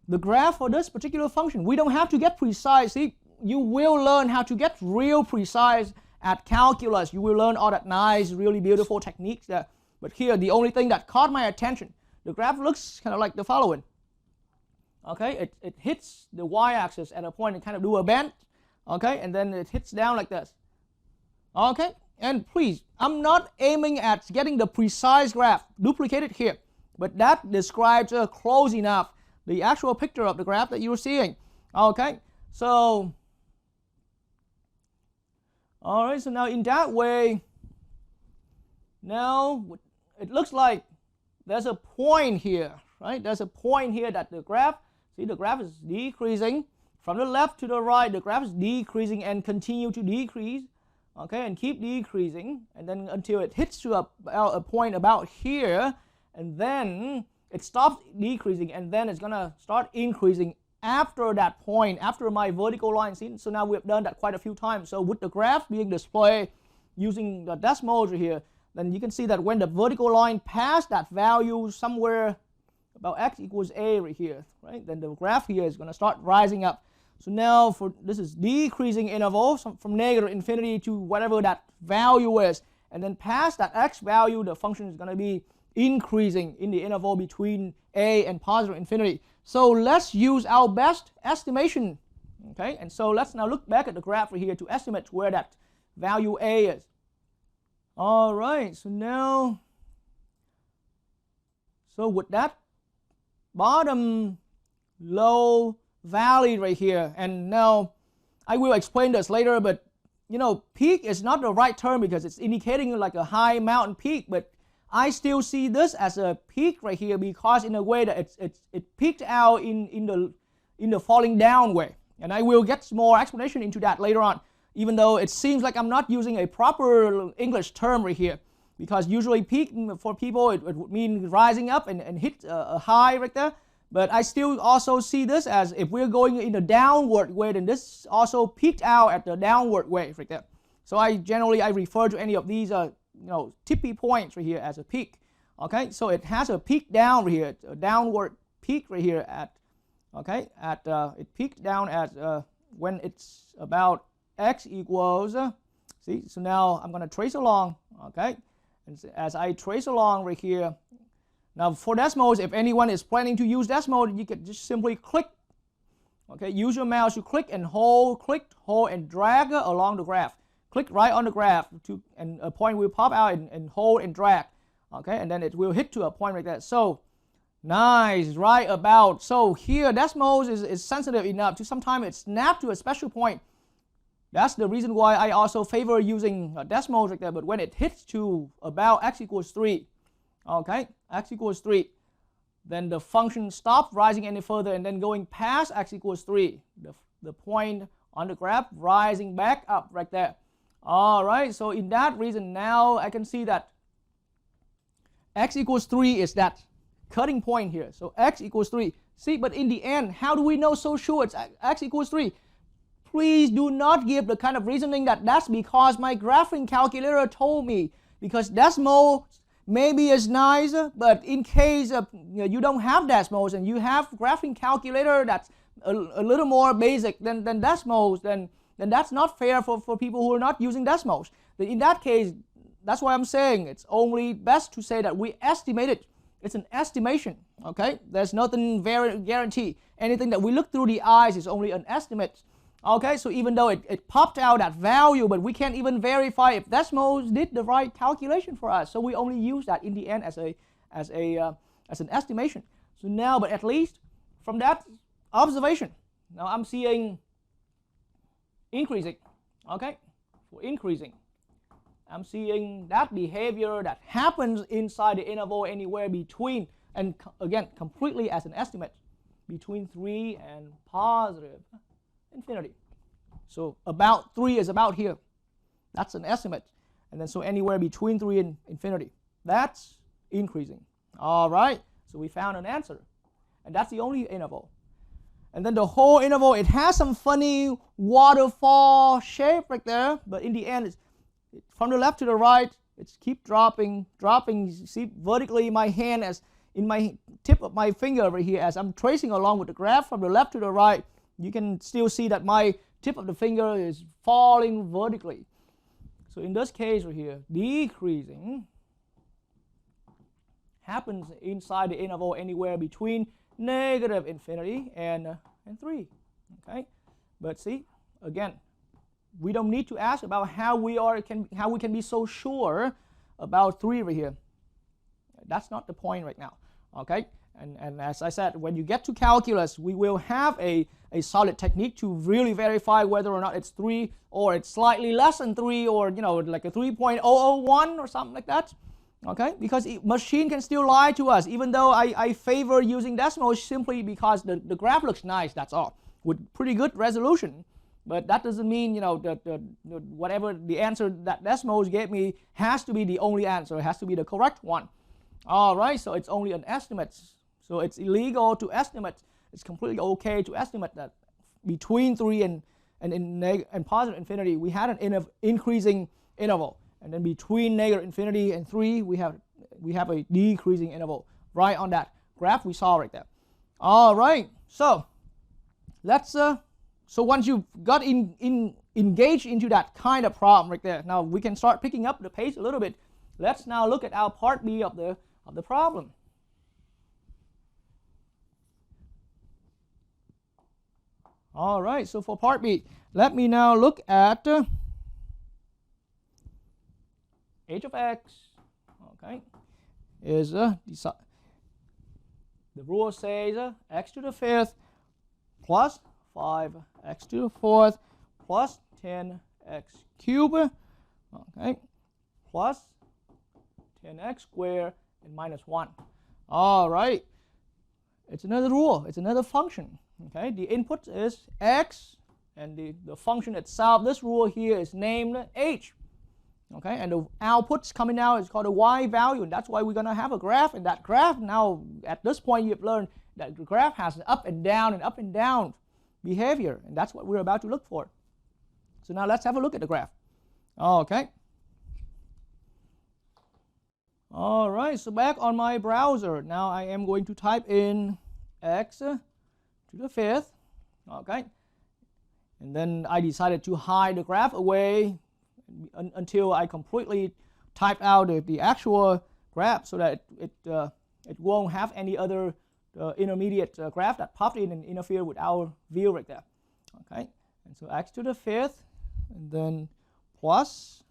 the graph for this particular function, we don't have to get precise. See, you will learn how to get real precise at calculus. You will learn all that nice, really beautiful techniques there. But here, the only thing that caught my attention, the graph looks kind of like the following. Okay, it hits the y-axis at a point and kind of do a bend. Okay, and then it hits down like this. Okay, and please, I'm not aiming at getting the precise graph duplicated here, but that describes close enough the actual picture of the graph that you're seeing. Okay, so all right, so now in that way, now it looks like there's a point here, right? There's a point here that the graph, see, the graph is decreasing from the left to the right. The graph is decreasing and continue to decrease, okay, and keep decreasing, and then until it hits to a point about here, and then it stops decreasing, and then it's gonna start increasing after that point, after my vertical line. See, so now we've done that quite a few times. So with the graph being displayed using the decimals here, then you can see that when the vertical line passed that value somewhere about x equals a right here, right, then the graph here is going to start rising up. So now for this is decreasing interval from negative infinity to whatever that value is, and then past that x value, the function is going to be increasing in the interval between a and positive infinity. So let's use our best estimation. Okay, and so let's now look back at the graph right here to estimate where that value a is. All right, so now, so with that bottom low valley right here, and now I will explain this later, but you know, peak is not the right term because it's indicating like a high mountain peak, but I still see this as a peak right here because in a way that it peaked out in the falling down way, and I will get more explanation into that later on. Even though it seems like I'm not using a proper English term right here, because usually peak for people it would mean rising up and hit a high right there. But I still also see this as if we're going in a downward way, then this also peaked out at the downward way right there. So I refer to any of these tippy points right here as a peak. Okay, so it has a peak down right here, a downward peak right here at it peaked down at when it's about x equals, see, so now I'm going to trace along, okay, and as I trace along right here, now for decimals, if anyone is planning to use decimal, you can just simply click, okay, use your mouse to click and hold, and drag along the graph. Click right on the graph and a point will pop out and hold and drag, okay, and then it will hit to a point like that. So nice, right about, so here decimals is sensitive enough to sometimes it snap to a special point. That's the reason why I also favor using decimals like that. But when it hits to about x equals 3, okay, x equals 3, then the function stops rising any further and then going past x equals 3, the point on the graph rising back up right there. All right, so in that reason now I can see that x equals 3 is that cutting point here. So x equals 3. See, but in the end, how do we know so sure it's x equals 3? Please do not give the kind of reasoning that that's because my graphing calculator told me, because decimal maybe is nice, but in case you don't have decimals and you have graphing calculator that's a little more basic than decimals, then that's not fair for people who are not using decimals. In that case, that's why I'm saying it's only best to say that we estimated It's an estimation, okay? There's nothing very guaranteed. Anything that we look through the eyes is only an estimate, okay? So even though it popped out that value, but we can't even verify if Desmos did the right calculation for us. So we only use that in the end as an estimation. So now, but at least from that observation, now I'm seeing increasing, okay? For increasing, I'm seeing that behavior that happens inside the interval anywhere between, and again, completely as an estimate, between 3 and positive infinity. So about 3 is about here. That's an estimate. And then so anywhere between 3 and infinity. That's increasing. All right, so we found an answer. And that's the only interval. And then the whole interval, it has some funny waterfall shape right there, but in the end, it's from the left to the right, it's keep dropping. You see vertically my hand as in my tip of my finger over here as I'm tracing along with the graph from the left to the right. You can still see that my tip of the finger is falling vertically. So in this case right here, decreasing happens inside the interval anywhere between negative infinity and 3. Okay, but see again, we don't need to ask about how we can be so sure about 3 right here. That's not the point right now. Okay, and as I said, when you get to calculus, we will have a solid technique to really verify whether or not it's 3 or it's slightly less than 3 or like a 3.001 or something like that. Okay, because machine can still lie to us, even though I favor using Desmos simply because the graph looks nice, that's all, with pretty good resolution. But that doesn't mean, that whatever the answer that Desmos gave me has to be the only answer. It has to be the correct one. All right, so it's only an estimate. So it's illegal to estimate. It's completely okay to estimate that between 3 and positive infinity, we had an increasing interval. And then between negative infinity and 3, we have a decreasing interval right on that graph we saw right there. All right, so let's so once you've got engaged into that kind of problem right there, now we can start picking up the pace a little bit. Let's now look at our part B of the problem. All right, so for part B, let me now look at h of x, okay, is the rule says x to the 5th plus 5x to the 4th plus 10x cubed, okay, plus 10x squared and minus 1. All right, it's another rule, it's another function. Okay, the input is x, and the function itself, this rule here is named h. Okay, and the outputs coming out is called a y value, and that's why we're going to have a graph. And that graph, now at this point you've learned that the graph has an up and down behavior, and that's what we're about to look for. So now let's have a look at the graph. Okay. All right, so back on my browser, now I am going to type in x to the 5th, okay, and then I decided to hide the graph away until I completely typed out the actual graph so that it won't have any other intermediate graph that popped in and interfere with our view right there. Okay, and so x to the 5th, and then plus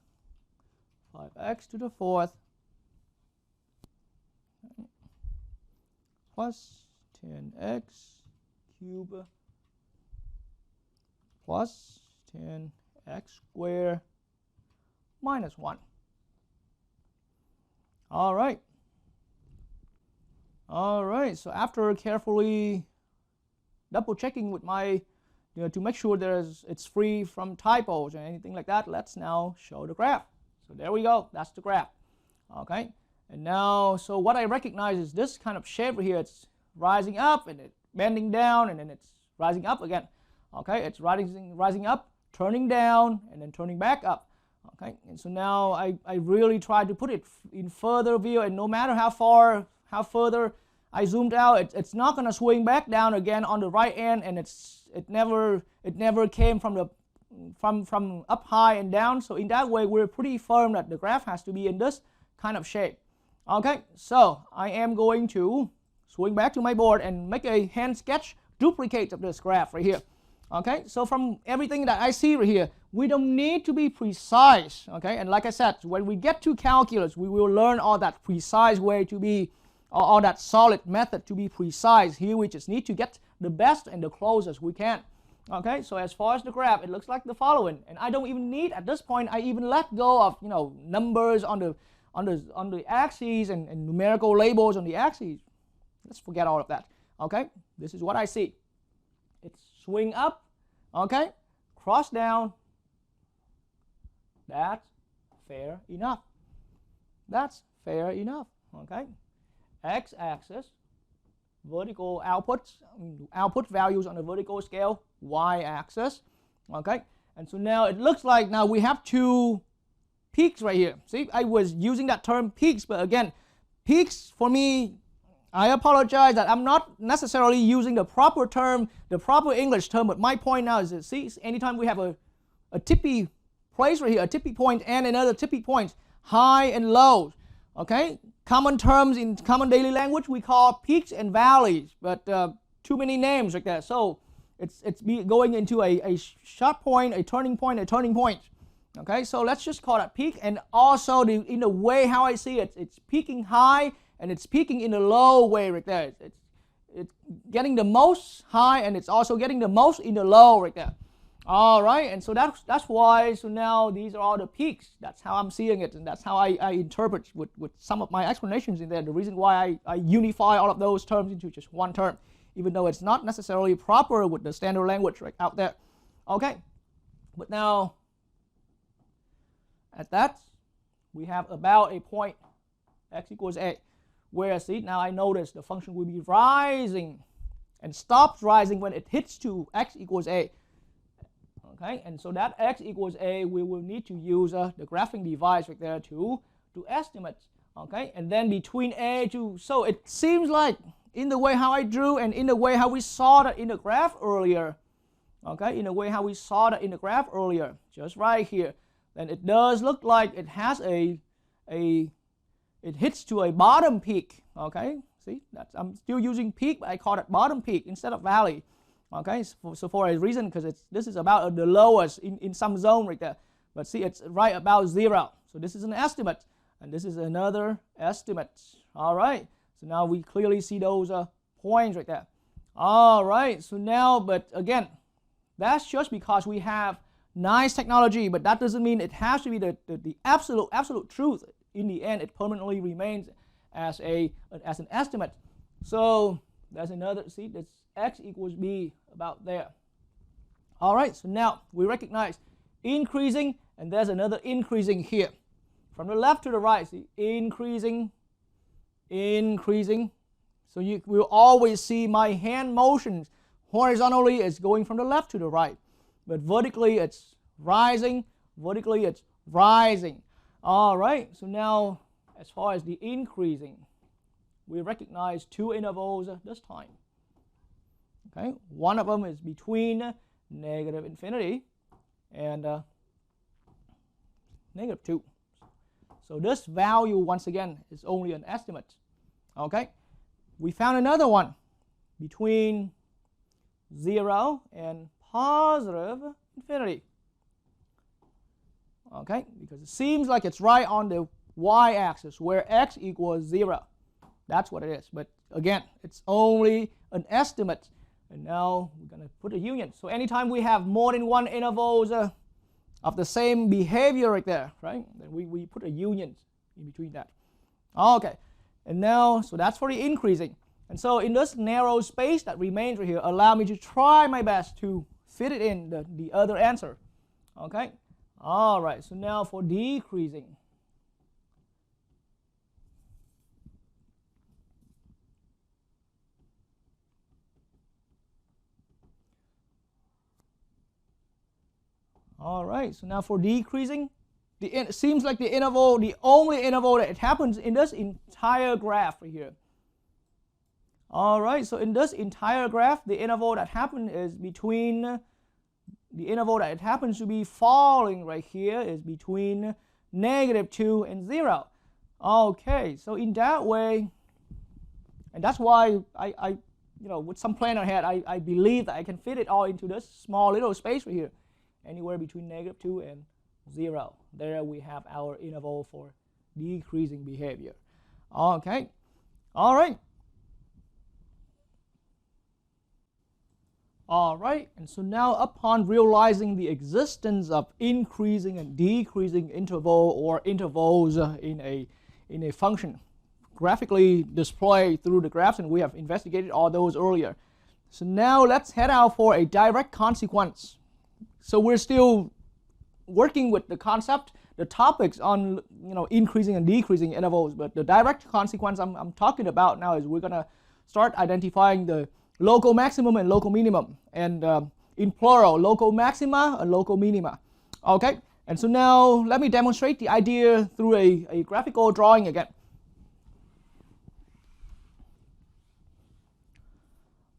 5x to the 4th, plus 10x cubed plus 10x squared minus 1. All right, so after carefully double checking with my, to make sure it's free from typos or anything like that, let's now show the graph. So there we go, that's the graph. Okay, and now, so what I recognize is this kind of shape here. It's rising up and it's bending down, and then it's rising up again. Okay, it's rising up, turning down, and then turning back up. Okay, and so now I really tried to put it in further view, and no matter how further I zoomed out, it's not going to swing back down again on the right end, and it never came from up high and down. So in that way, we're pretty firm that the graph has to be in this kind of shape. Okay, so I am going to swing back to my board and make a hand sketch duplicate of this graph right here. Okay, so from everything that I see right here, we don't need to be precise. Okay, and like I said, when we get to calculus, we will learn all that precise way to be, all that solid method to be precise. Here we just need to get the best and the closest we can. Okay, so as far as the graph, it looks like the following, and I don't even need at this point. I even let go of numbers on the axes and numerical labels on the axes. Let's forget all of that. Okay, this is what I see. It's swing up, okay, cross down. That's fair enough. That's fair enough. Okay, x-axis, vertical outputs, output values on the vertical scale, y-axis. Okay, and so now it looks like now we have two peaks right here. See, I was using that term peaks, but again, peaks for me, I apologize that I'm not necessarily using the proper term, the proper English term, but my point now is that, see, anytime we have a tippy place right here, a tippy point and another tippy point, high and low, okay? Common terms in common daily language we call peaks and valleys, but too many names like that. So it's going into a sharp point, a turning point, a turning point. Okay, so let's just call that peak, and also in the way how I see it, it's peaking high and it's peaking in the low way right there. It's getting the most high and it's also getting the most in the low right there. All right, and so that's why, so now these are all the peaks. That's how I'm seeing it, and that's how I interpret with some of my explanations in there. The reason why I unify all of those terms into just one term, even though it's not necessarily proper with the standard language right out there. Okay, but now at that, we have about a point x equals a, where, see, now I notice the function will be rising and stops rising when it hits to x equals a. Okay, and so that x equals a, we will need to use the graphing device right there to estimate. Okay, and then between a to, so it seems like in the way how I drew and in the way how we saw that in the graph earlier, okay, in the way how we saw that in the graph earlier, just right here, then it does look like it has it hits to a bottom peak. Okay, see, I'm still using peak, but I call it bottom peak instead of valley. Okay, so for a reason, because this is about the lowest in some zone right there, but see, it's right about 0. So this is an estimate, and this is another estimate. All right, so now we clearly see those points right there. All right, so now, but again, that's just because we have nice technology, but that doesn't mean it has to be the absolute truth. In the end, it permanently remains as an estimate. So there's another, see, that's x equals b about there. All right, so now we recognize increasing, and there's another increasing here. From the left to the right, see, increasing. So you will always see my hand motions horizontally is going from the left to the right, but vertically it's rising, vertically it's rising. All right, so now as far as the increasing, we recognize two intervals this time. Okay, one of them is between negative infinity and negative 2. So this value, once again, is only an estimate. Okay, we found another one between 0 and positive infinity. Okay, because it seems like it's right on the y-axis where x equals 0. That's what it is. But again, it's only an estimate. And now we're going to put a union. So anytime we have more than one intervals of the same behavior right there, right, then we put a union in between that. Okay, and now, so that's for the increasing. And so in this narrow space that remains right here, allow me to try my best to fit it in the other answer. Okay, all right, so now for decreasing. All right, so now for decreasing, it seems like the interval, the only interval that it happens in this entire graph right here. All right, so in this entire graph, the interval that happens is between, the interval that it happens to be falling right here is between negative 2 and 0. Okay, so in that way, and that's why I with some plan ahead, I believe that I can fit it all into this small little space right here, anywhere between -2 and 0. There we have our interval for decreasing behavior. Okay, all right. All right, and so now upon realizing the existence of increasing and decreasing interval or intervals in a function, graphically displayed through the graphs, and we have investigated all those earlier. So now let's head out for a direct consequence. So we're still working with the concept, the topics on increasing and decreasing intervals, but the direct consequence I'm talking about now is we're gonna start identifying the local maximum and local minimum, and in plural, local maxima and local minima. Okay, and so now let me demonstrate the idea through a graphical drawing again.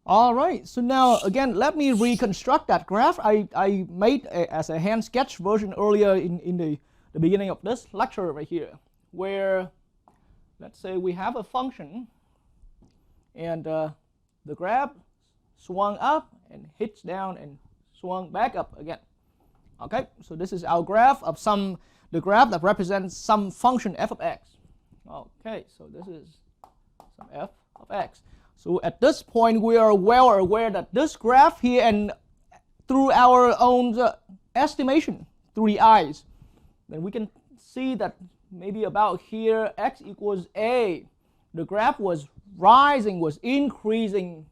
All right, so now again, let me reconstruct that graph I made as a hand sketch version earlier in the beginning of this lecture right here, where let's say we have a function and the graph swung up and hits down and swung back up again. Okay, so this is our graph of the graph that represents some function f of x. Okay, so this is some f of x. So at this point, we are well aware that this graph here, and through our own estimation through the eyes, then we can see that maybe about here, x equals a, the graph was rising, was increasing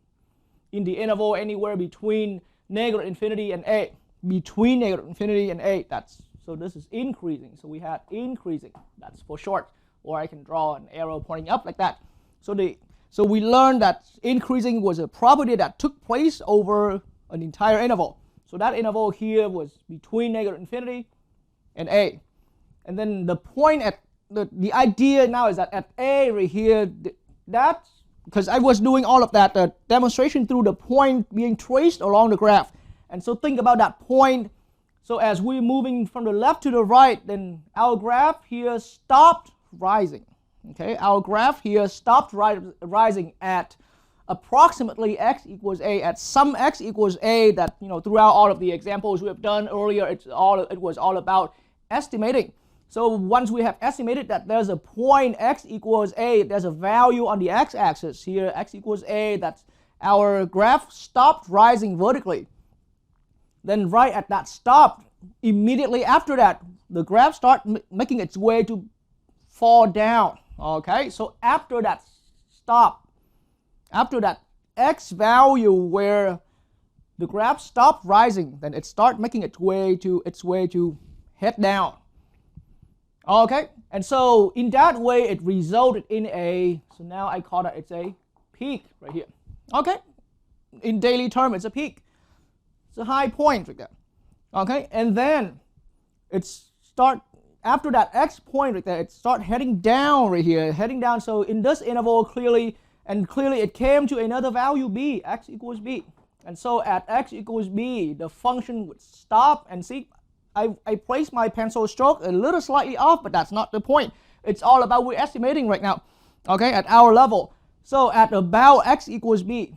in the interval anywhere between -infinity and a. Between -infinity and a, so this is increasing. So we had increasing, that's for short, or I can draw an arrow pointing up like that. So we learned that increasing was a property that took place over an entire interval. So that interval here was between -infinity and a. And then the point at the idea now is that at a right here, that's because I was doing all of that demonstration through the point being traced along the graph. And so think about that point. So as we're moving from the left to the right, then our graph here stopped rising. Okay, our graph here stopped rising at approximately x equals a, at some x equals a that, throughout all of the examples we have done earlier, it was all about estimating. So once we have estimated that there's a point x equals a, there's a value on the x-axis here, x equals a, that's our graph stopped rising vertically. Then right at that stop, immediately after that, the graph starts making its way to fall down. Okay, so after that stop, after that x value where the graph stopped rising, then it starts making its way to head down. Okay, and so in that way it resulted in so now I call that it's a peak right here. Okay, in daily term it's a peak. It's a high point right there. Okay, and then after that x point right there, it starts heading down right here, heading down. So in this interval, clearly it came to another value b, x equals b. And so at x equals b, the function would stop. And see, I placed my pencil stroke a little slightly off, but that's not the point. It's all about we're estimating right now, okay, at our level. So at about x equals b,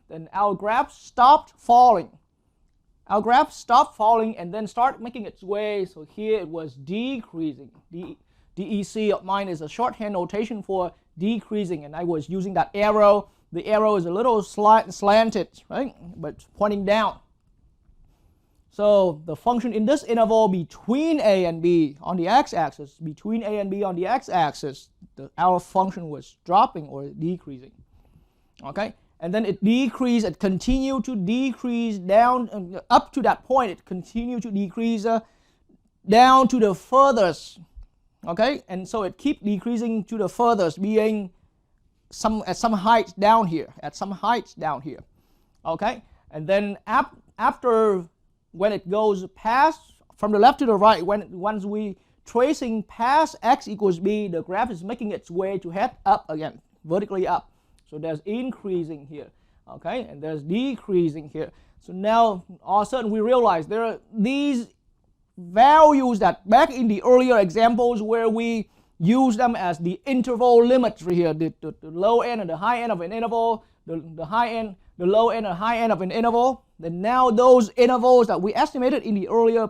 then our graph stopped falling. Our graph stopped falling and then start making its way. So here it was decreasing. DEC of mine is a shorthand notation for decreasing, and I was using that arrow. The arrow is a little slanted, right? But pointing down. So the function in this interval between a and b on the x-axis, our function was dropping or decreasing. Okay? And then it decreased, it continued to decrease down, up to that point, it continued to decrease down to the furthest. Okay? And so it keeps decreasing to the furthest, being at some height down here, Okay? And then after, when it goes past, from the left to the right, once we tracing past x equals b, the graph is making its way to head up again, vertically up. So there's increasing here, okay, and there's decreasing here. So now all of a sudden we realize there are these values that back in the earlier examples where we use them as the interval limits right here, the low end and the high end of an interval, the high end, the low end and high end of an interval, then now those intervals that we estimated in the earlier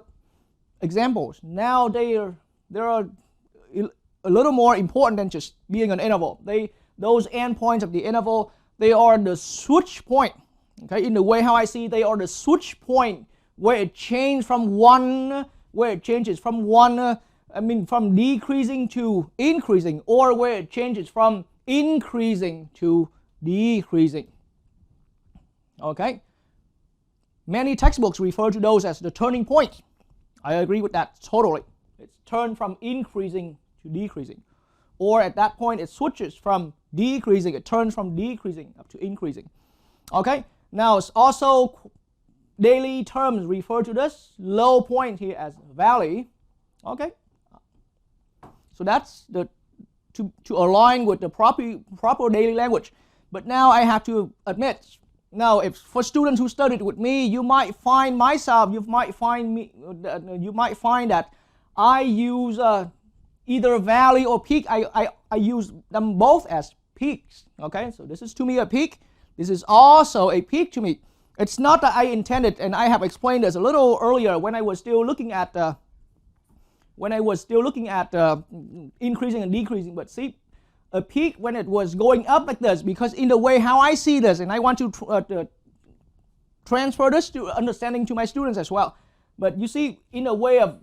examples, now they are a little more important than just being an interval. Those endpoints of the interval, they are the switch point. Okay, in the way how I see, they are the switch point where it changes from one, from decreasing to increasing, or where it changes from increasing to decreasing. Okay, many textbooks refer to those as the turning point. I agree with that totally. It's turned from increasing to decreasing, or at that point it switches from decreasing, it turns from decreasing up to increasing. Okay, now it's also daily terms refer to this low point here as valley. Okay, so that's to align with the proper daily language. But now I have to admit, now if for students who studied with me, you might find that I use either valley or peak. I use them both as peaks. Okay, so this is to me a peak. This is also a peak to me. It's not that I intended, and I have explained this a little earlier when I was still looking at increasing and decreasing. But see, a peak when it was going up like this, because in the way how I see this, and I want to transfer this to understanding to my students as well. But you see, in a way of,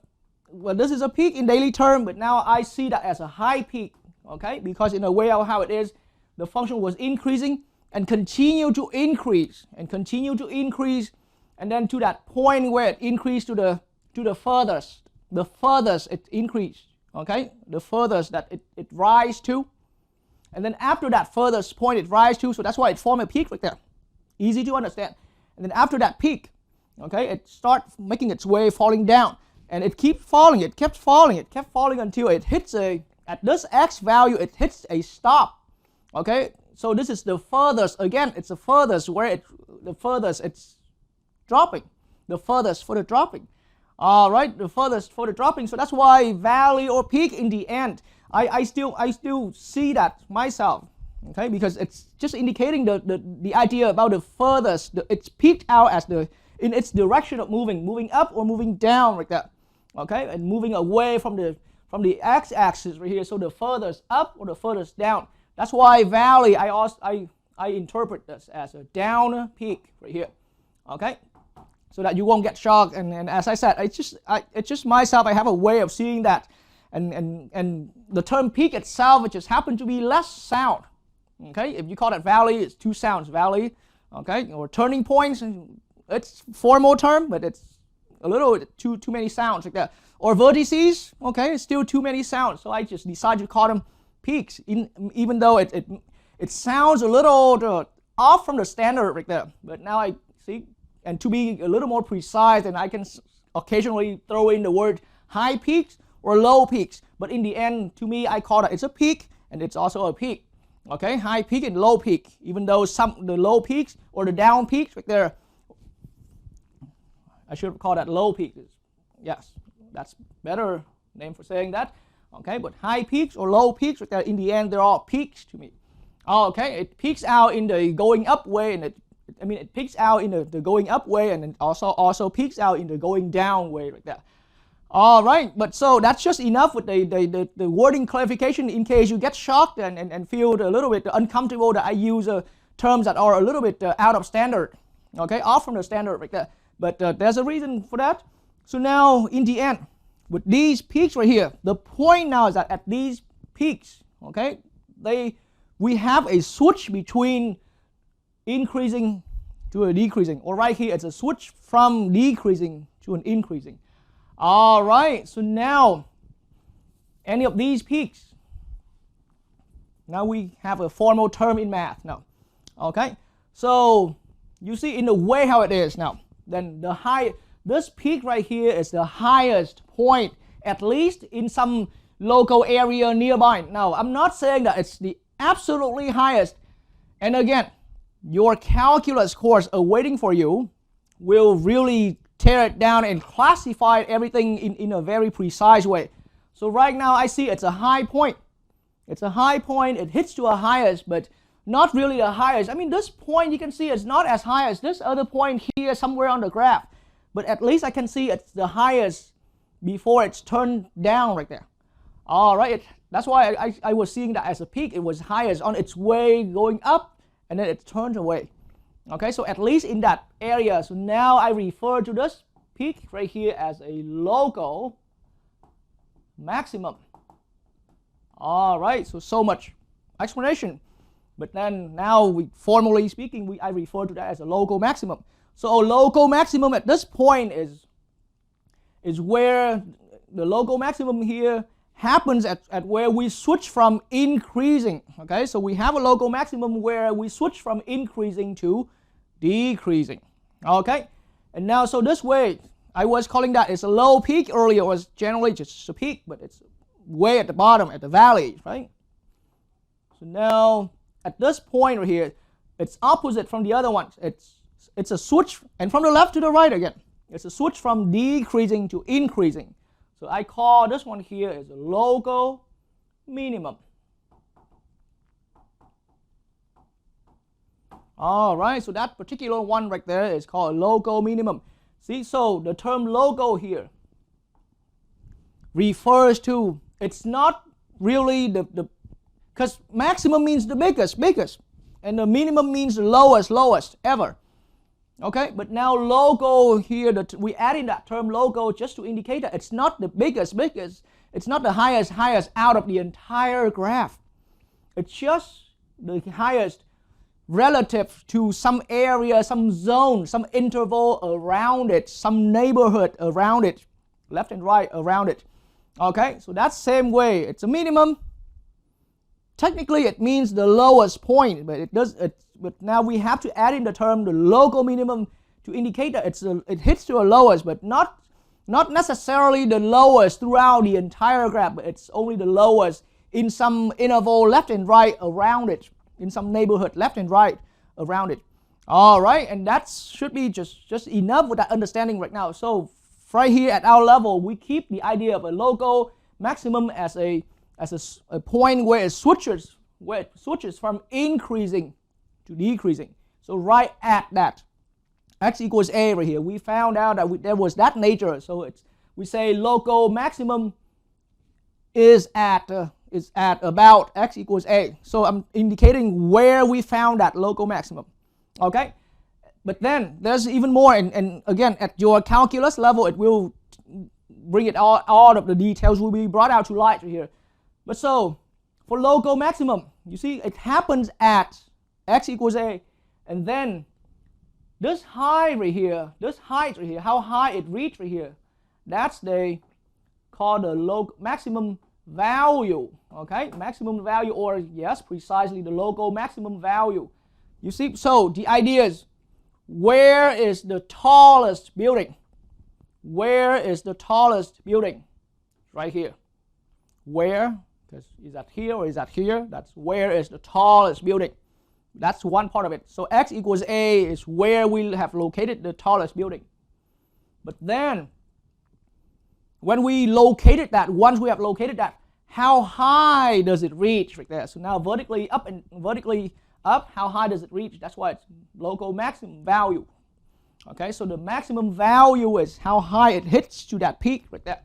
well, this is a peak in daily term, but now I see that as a high peak. Okay, because in a way of how it is, the function was increasing and continue to increase, and then to that point where it increased to the furthest it increased. Okay, the furthest that it rise to, and then after that furthest point it rise to, so that's why it formed a peak right there. Easy to understand. And then after that peak, okay, it starts making its way falling down, and it kept falling until it hits at this x value, it hits a stop. Okay, so this is the furthest, again, it's the furthest where the furthest it's dropping, the furthest for the dropping. All right, the furthest for the dropping. So that's why valley or peak in the end, I still see that myself. Okay, because it's just indicating the idea about the furthest. It's peaked out as in its direction of moving up or moving down like that. Okay, and moving away from the x-axis right here. So the furthest up or the furthest down. That's why valley, I interpret this as a down peak right here. Okay, so that you won't get shocked. And as I said, it's just myself. I have a way of seeing that, and the term peak itself, it just happened to be less sound. Okay, if you call it valley, it's two sounds, valley. Okay, or turning points, it's formal term, but it's a little too many sounds like that. Or vertices, okay, it's still too many sounds. So I just decided to call them peaks, even though it sounds a little off from the standard right there. But now I see, and to be a little more precise, and I can occasionally throw in the word high peaks or low peaks. But in the end, to me, I call it, it's a peak and it's also a peak. Okay, high peak and low peak. Even though the low peaks or the down peaks right there, I should call that low peaks. Yes, that's better name for saying that. Okay, but high peaks or low peaks, right there, in the end, they're all peaks to me. Okay, it peaks out in the going up way, and it peaks out in the going up way, and it also peaks out in the going down way, like that. All right, but so that's just enough with the wording clarification in case you get shocked and feel a little bit uncomfortable that I use terms that are a little bit out of standard. Okay, off from the standard, like that. But there's a reason for that. So now, in the end, with these peaks right here, the point now is that at these peaks, okay, we have a switch between increasing to a decreasing. Or right here, it's a switch from decreasing to an increasing. All right, so now, any of these peaks, now we have a formal term in math now. Okay, so you see in the way how it is now, then this peak right here is the highest point, at least in some local area nearby. Now, I'm not saying that it's the absolutely highest. And again, your calculus course awaiting for you will really tear it down and classify everything in a very precise way. So right now I see it's a high point. It's a high point, it hits to a highest, but not really a highest. I mean, this point you can see it's not as high as this other point here somewhere on the graph, but at least I can see it's the highest before it's turned down right there. All right, that's why I was seeing that as a peak. It was highest on its way going up, and then it turns away. Okay, so at least in that area. So now I refer to this peak right here as a local maximum. All right, so much explanation. But then now, formally speaking, I refer to that as a local maximum. So a local maximum at this point is where the local maximum here happens at where we switch from increasing. Okay, so we have a local maximum where we switch from increasing to decreasing. Okay, and now so this way, I was calling that it's a low peak earlier. It was generally just a peak, but it's way at the bottom, at the valley, right? So now at this point right here, it's opposite from the other ones. It's a switch, and from the left to the right again. It's a switch from decreasing to increasing. So I call this one here is a local minimum. All right, so that particular one right there is called a local minimum. See, so the term local here refers to, it's not really because maximum means the biggest, and the minimum means the lowest ever. Okay, but now local here, we add in that term local just to indicate that it's not the biggest, it's not the highest out of the entire graph. It's just the highest relative to some area, some zone, some interval around it, some neighborhood around it, left and right around it. Okay, so that's the same way. It's a minimum. Technically, it means the lowest point, but but now we have to add in the term the local minimum to indicate that it hits to a lowest, but not necessarily the lowest throughout the entire graph, but it's only the lowest in some interval left and right around it, in some neighborhood left and right around it. All right, and that should be just enough with that understanding right now. So right here at our level, we keep the idea of a local maximum as a point where it switches from increasing to decreasing. So right at that x equals a right here, we found out that there was that nature. So we say local maximum is at about x equals a. So I'm indicating where we found that local maximum. Okay, but then there's even more, and again at your calculus level, it will bring it all of the details will be brought out to light right here. But so for local maximum, you see it happens at x equals a, and then this height right here, how high it reached right here, that's called the maximum value. Okay, maximum value, or yes, precisely the local maximum value. You see, so the idea is, where is the tallest building? Where is the tallest building? Right here. Where? Because is that here or is that here? That's where is the tallest building. That's one part of it. So x equals a is where we have located the tallest building. But then, when we located that, once we have located that, how high does it reach right there? So now vertically up and vertically up, how high does it reach? That's why it's local maximum value. Okay, so the maximum value is how high it hits to that peak right there.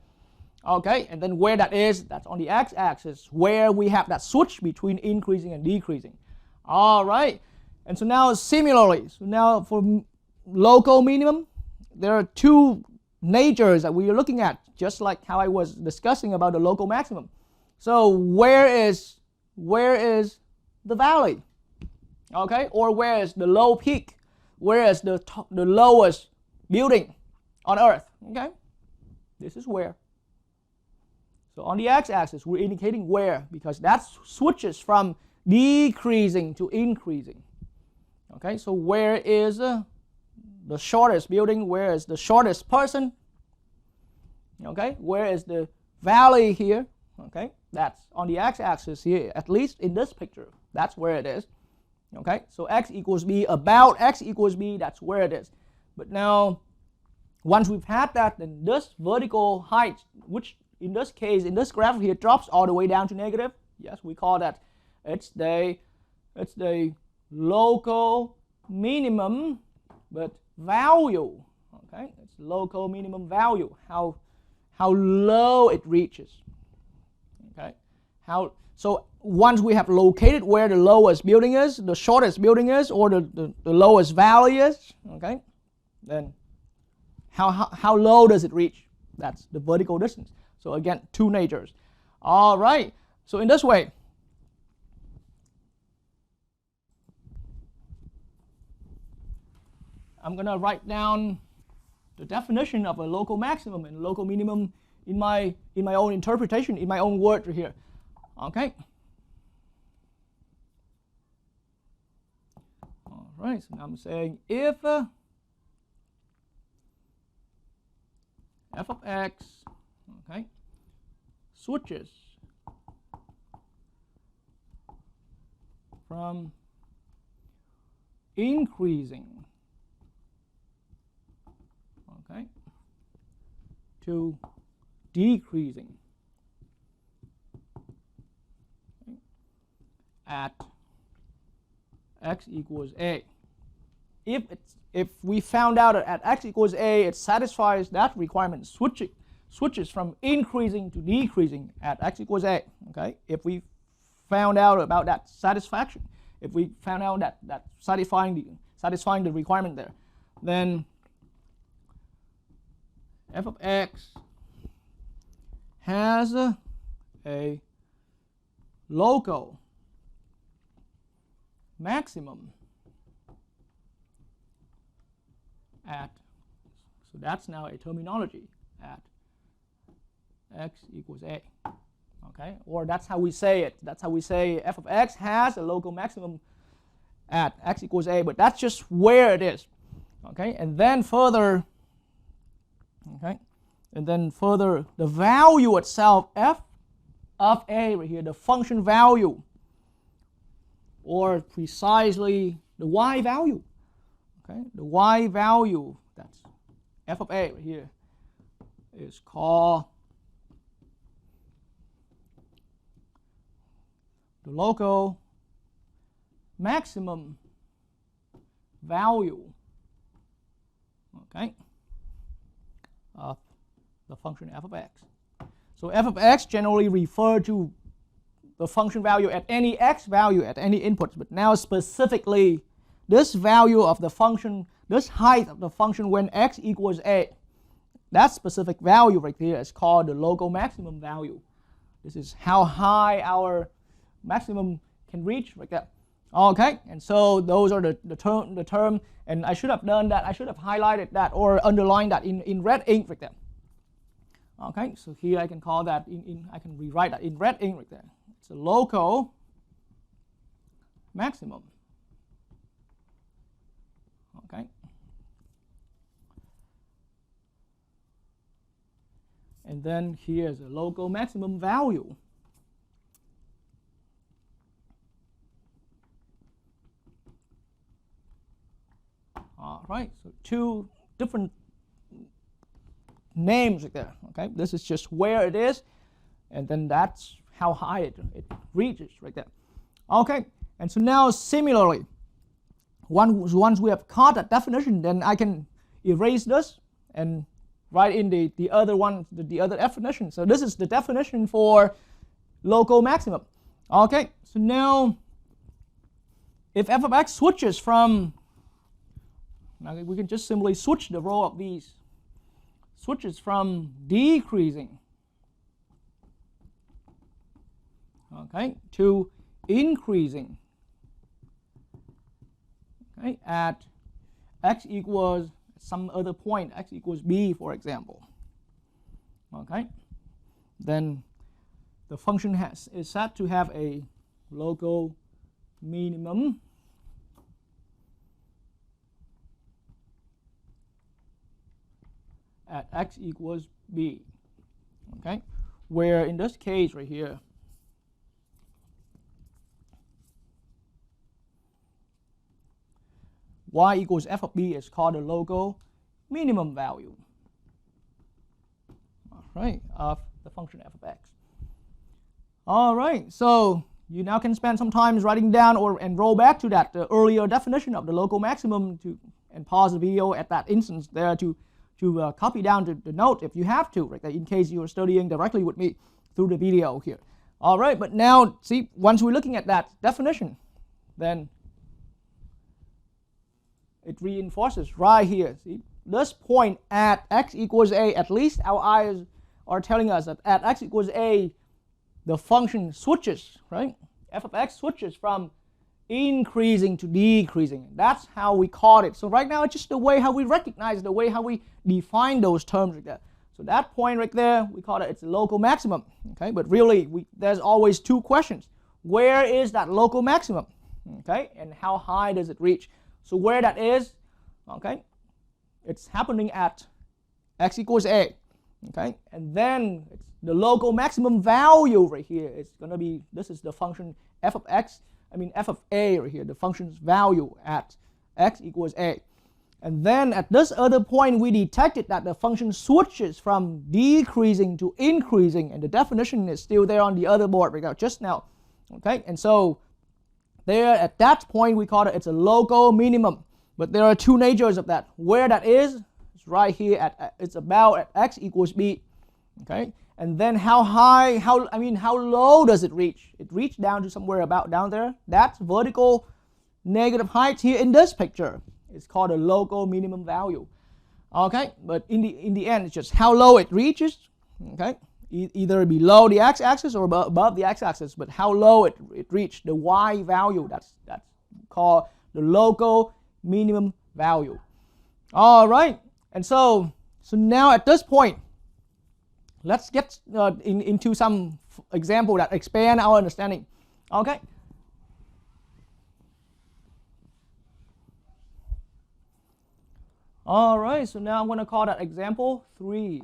Okay, and then where that is, that's on the x-axis, where we have that switch between increasing and decreasing. All right, and so now similarly, so now for local minimum, there are two natures that we are looking at, just like how I was discussing about the local maximum. So where is the valley? Okay, or where is the low peak? Where is the lowest building on Earth? Okay, this is where. So on the x-axis, we're indicating where, because that switches from decreasing to increasing. Okay, so where is the shortest building? Where is the shortest person? Okay, where is the valley here? Okay, that's on the x-axis here, at least in this picture. That's where it is. Okay, so x equals b, about x equals b, that's where it is. But now, Once we've had that, then this vertical height, which in this case, in this graph here, drops all the way down to negative. Yes, we call that it's the local minimum, but value. Okay, it's local minimum value. How low it reaches. Okay, so once we have located where the lowest building is, the shortest building is, or the lowest valley is, okay, then how low does it reach? That's the vertical distance. So again, two natures. All right. So in this way, I'm going to write down the definition of a local maximum and local minimum in my own interpretation, in my own words here. Okay. All right. So now I'm saying if f of x, okay, switches from increasing, okay, to decreasing, okay, at x equals a. If we found out that at x equals a, it satisfies that requirement, switches from increasing to decreasing at x equals a. Okay, if we found out about that satisfaction, if we found out that satisfying the requirement there, then f of x has a local maximum at, so that's now a terminology, at x equals a. Okay, or that's how we say it. That's how we say f of x has a local maximum at x equals a, but that's just where it is. Okay, and then further, okay, and then further, the value itself, f of a right here, the function value, or precisely the y value. Okay, the y value, that's f of a right here, is called the local maximum value, okay, of the function f of x. So f of x generally refer to the function value at any x value at any input, but now specifically this value of the function, this height of the function when x equals a, that specific value right here is called the local maximum value. This is how high our maximum can reach right there. Okay, and so those are the term, and I should have done that, I should have highlighted that or underlined that in red ink right there. Okay, so here I can call that I can rewrite that in red ink right there. It's a local maximum. Okay. And then here's a local maximum value. All right, so two different names right there. Okay, this is just where it is, and then that's how high it reaches right there. Okay, and so now similarly, once we have caught that definition, then I can erase this and write in the other one, the other definition. So this is the definition for local maximum. Okay, so now if f of x switches from, now we can just simply switch the row of these, switches from decreasing, okay, to increasing, okay, at x equals some other point, x equals b, for example. Okay, then the function is said to have a local minimum at x equals b. Okay, where in this case right here, y equals f of b is called the local minimum value. right, of the function f of x. All right, so you now can spend some time writing down and roll back to that earlier definition of the local maximum and pause the video at that instance there to copy down the note if you have to, right, in case you are studying directly with me through the video here. All right, but now, see, once we're looking at that definition, then it reinforces right here. See, this point at x equals a, at least our eyes are telling us that at x equals a, the function switches, right? F of x switches from increasing to decreasing. That's how we call it. So right now it's just the way how we recognize, the way how we define those terms right there. So that point right there, we call it its local maximum. Okay, but really there's always two questions. Where is that local maximum? Okay, and how high does it reach? So where that is, okay, it's happening at x equals a. Okay, and then it's the local maximum value right here is going to be, this is the function f of x, f of a right here, the function's value at x equals a. And then at this other point, we detected that the function switches from decreasing to increasing, and the definition is still there on the other board we got just now. Okay, and so there at that point, we call it it's a local minimum. But there are two natures of that. Where that is right here at it's about at x equals b. Okay, and then how high, how low does it reach? It reached down to somewhere about down there. That's vertical negative height here in this picture. It's called a local minimum value. Okay, but in the end, it's just how low it reaches. Okay, either below the x-axis or above the x-axis. But how low it reached, the y value, that's called the local minimum value. All right, and so now at this point, let's get into some example that expand our understanding. Okay. All right, so now I'm going to call that example 3.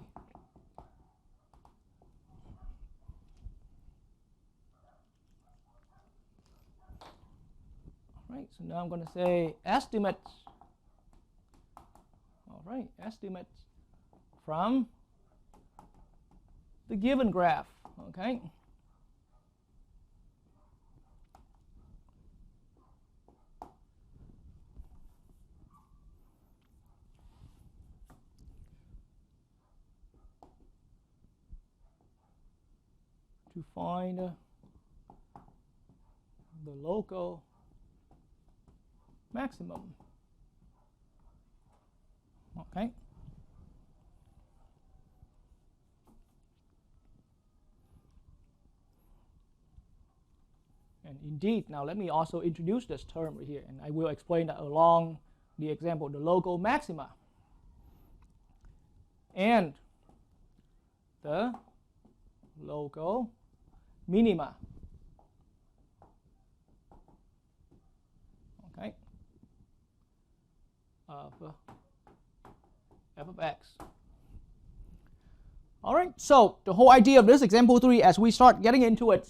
All right, so now I'm going to say estimates. All right, estimates from the given graph. Okay. To find the local maximum. Okay. And indeed, now let me also introduce this term right here, and I will explain that along the example, the local maxima and the local minima. Okay, of f of x. All right, so the whole idea of this example 3, as we start getting into it,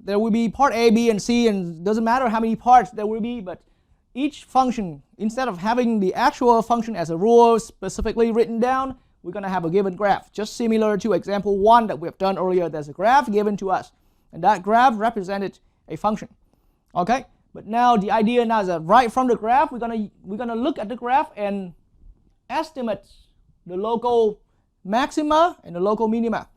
there will be part A, B, and C, and it doesn't matter how many parts there will be, but each function, instead of having the actual function as a rule specifically written down, we're going to have a given graph, just similar to example 1 that we have done earlier. There's a graph given to us, and that graph represented a function. Okay, but now the idea now is that right from the graph, we're gonna look at the graph and estimate the local maxima and the local minima.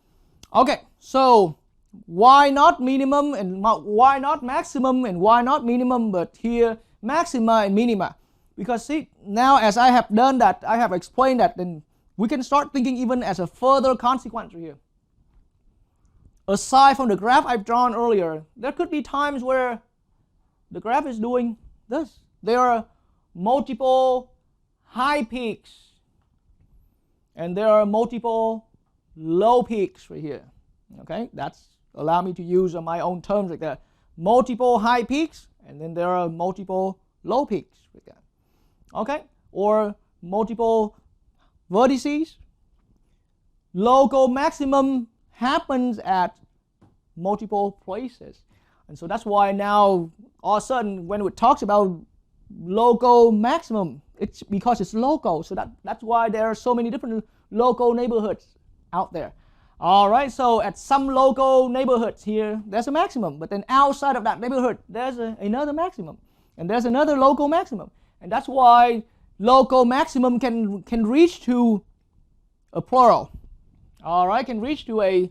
Okay, so why not minimum and why not maximum and why not minimum, but here maxima and minima? Because see, now as I have done that, I have explained that, then we can start thinking even as a further consequence here. Aside from the graph I've drawn earlier, there could be times where the graph is doing this. There are multiple high peaks and there are multiple low peaks right here. Okay, that's allow me to use my own terms like that. Multiple high peaks and then there are multiple low peaks right there. Okay, or multiple vertices. Local maximum happens at multiple places, and so that's why now all of a sudden when it talks about local maximum, it's because it's local. So that's why there are so many different local neighborhoods out there. All right, so at some local neighborhoods here, there's a maximum, but then outside of that neighborhood, there's another maximum, and there's another local maximum, and that's why local maximum can reach to a plural. All right, can reach to a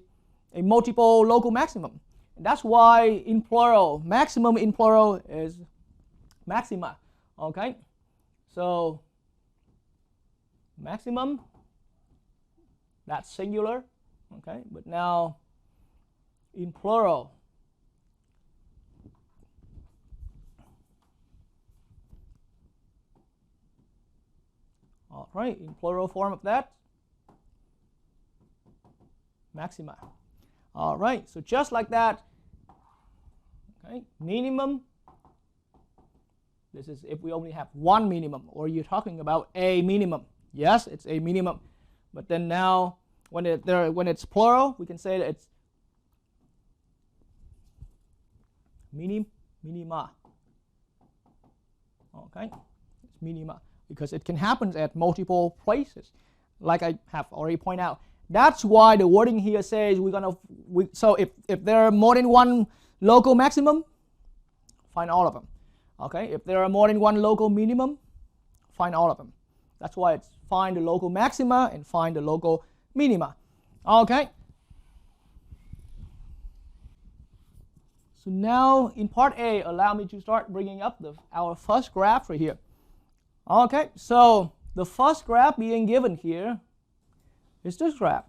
multiple local maximum, and that's why in plural, maximum in plural is maxima. Okay, so maximum, that's singular. Okay, but now in plural, all right, in plural form of that, maxima. All right, so just like that, okay, minimum, this is if we only have one minimum, or you're talking about a minimum. Yes, it's a minimum, but then now when it's plural, we can say that it's minima. Okay, it's minima because it can happen at multiple places, like I have already pointed out. That's why the wording here says so if there are more than one local maximum, find all of them. Okay, if there are more than one local minimum, find all of them. That's why it's find the local maxima and find the local minima. Okay. So now in part A, allow me to start bringing up our first graph right here. Okay, so the first graph being given here is this graph.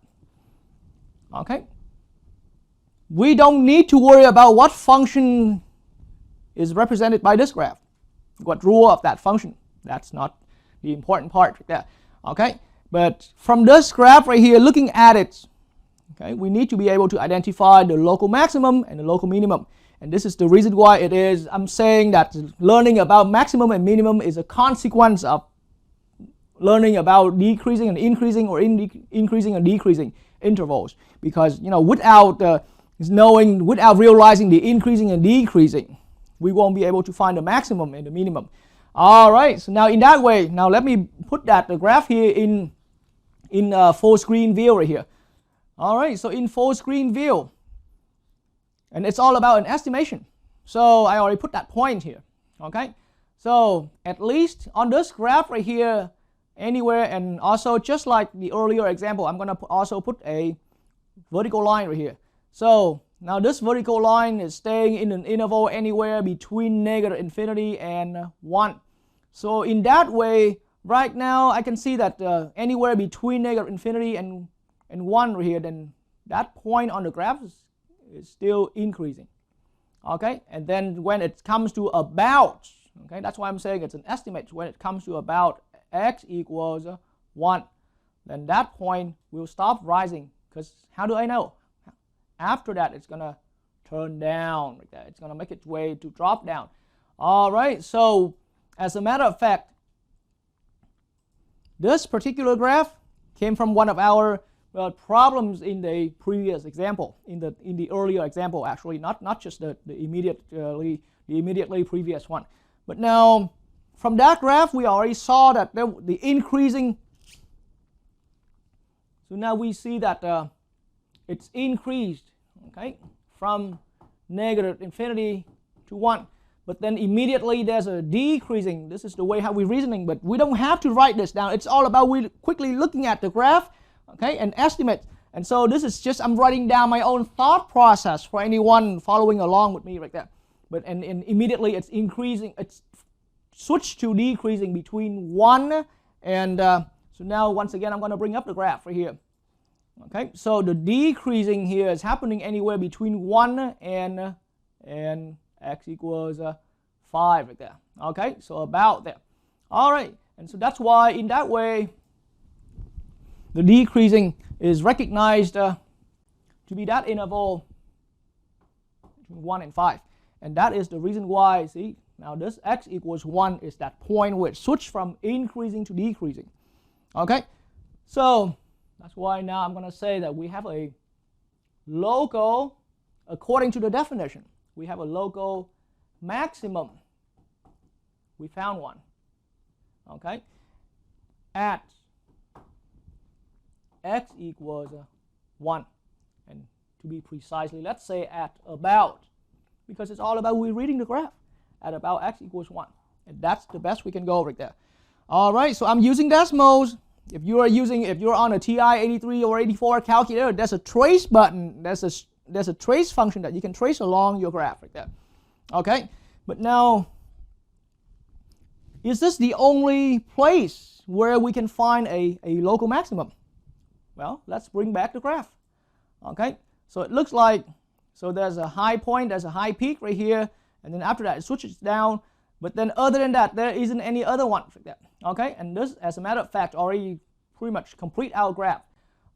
Okay. We don't need to worry about what function is represented by this graph, what rule of that function. That's not the important part right there. Okay. But from this graph right here, looking at it, okay, we need to be able to identify the local maximum and the local minimum. And this is the reason why I'm saying that learning about maximum and minimum is a consequence of learning about decreasing and increasing, or increasing and decreasing intervals. Because without realizing the increasing and decreasing, we won't be able to find the maximum and the minimum. All right, so now in that way, now let me put the graph here in full screen view right here. All right, so in full screen view, and it's all about an estimation. So I already put that point here. Okay, so at least on this graph right here, anywhere, and also just like the earlier example, I'm going to also put a vertical line right here. So now this vertical line is staying in an interval anywhere between negative infinity and 1. So in that way, right now I can see that anywhere between negative infinity and 1 right here, then that point on the graph is still increasing. Okay, and then when it comes to about, okay, that's why I'm saying it's an estimate. When it comes to about x equals 1, then that point will stop rising. Because how do I know? After that, it's going to turn down like that. It's going to make its way to drop down. All right, so as a matter of fact, this particular graph came from one of our problems in the previous example, in the earlier example actually, not just the immediately previous one. But now from that graph we already saw that the increasing. So now we see that it's increased, okay, from negative infinity to 1. But then immediately there's a decreasing. This is the way how we're reasoning, but we don't have to write this down. It's all about we quickly looking at the graph, okay, and estimate. And so this is just, I'm writing down my own thought process for anyone following along with me right there. But and immediately it's increasing, it's switched to decreasing between 1 and, so now once again I'm going to bring up the graph right here. Okay, so the decreasing here is happening anywhere between 1 and x equals 5 right there. Okay, so about there. All right, and so that's why in that way the decreasing is recognized to be that interval between 1 and 5. And that is the reason why, see, now this x equals 1 is that point where it switched from increasing to decreasing. Okay, so that's why now I'm going to say that we have a local, according to the definition, we have a local maximum. We found one. Okay, at x equals 1. And to be precisely, let's say at about, because it's all about we're reading the graph, at about x equals 1. And that's the best we can go right there. All right, so I'm using decimals. If you're on a TI 83 or 84 calculator, there's a trace button. There's a trace function that you can trace along your graph right there. Okay, but now, is this the only place where we can find a local maximum? Well, let's bring back the graph. Okay, so it looks like, so there's a high point, there's a high peak right here, and then after that it switches down. But then other than that, there isn't any other one like that. Okay, and this, as a matter of fact, already pretty much complete our graph.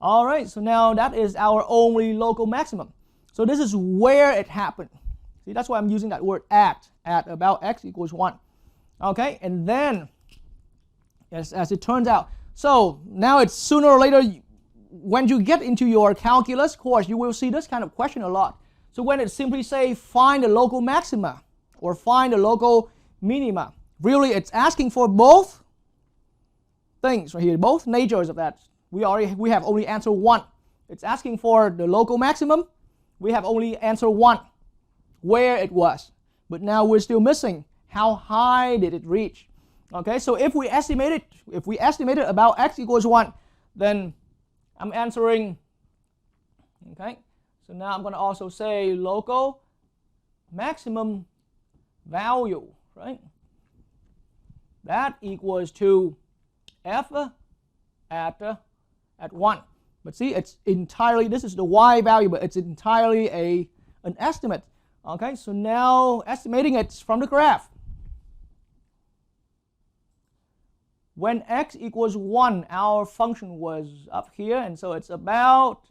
All right, so now that is our only local maximum. So this is where it happened. See, that's why I'm using that word at about x equals 1. Okay, and then, as it turns out, so now it's sooner or later, when you get into your calculus course, you will see this kind of question a lot. So when it simply say find the local maxima or find the local minima, really it's asking for both things right here, both natures of that. We have only answer 1. It's asking for the local maximum. We have only answer 1, where it was. But now we're still missing how high did it reach. Okay, so if we estimate it about x equals 1, then I'm answering. Okay, so now I'm going to also say local maximum value, right? That equals to f at 1. But see, it's entirely, this is the y value, but it's entirely an estimate. Okay, so now estimating it from the graph. When x equals 1, our function was up here, and so it's about,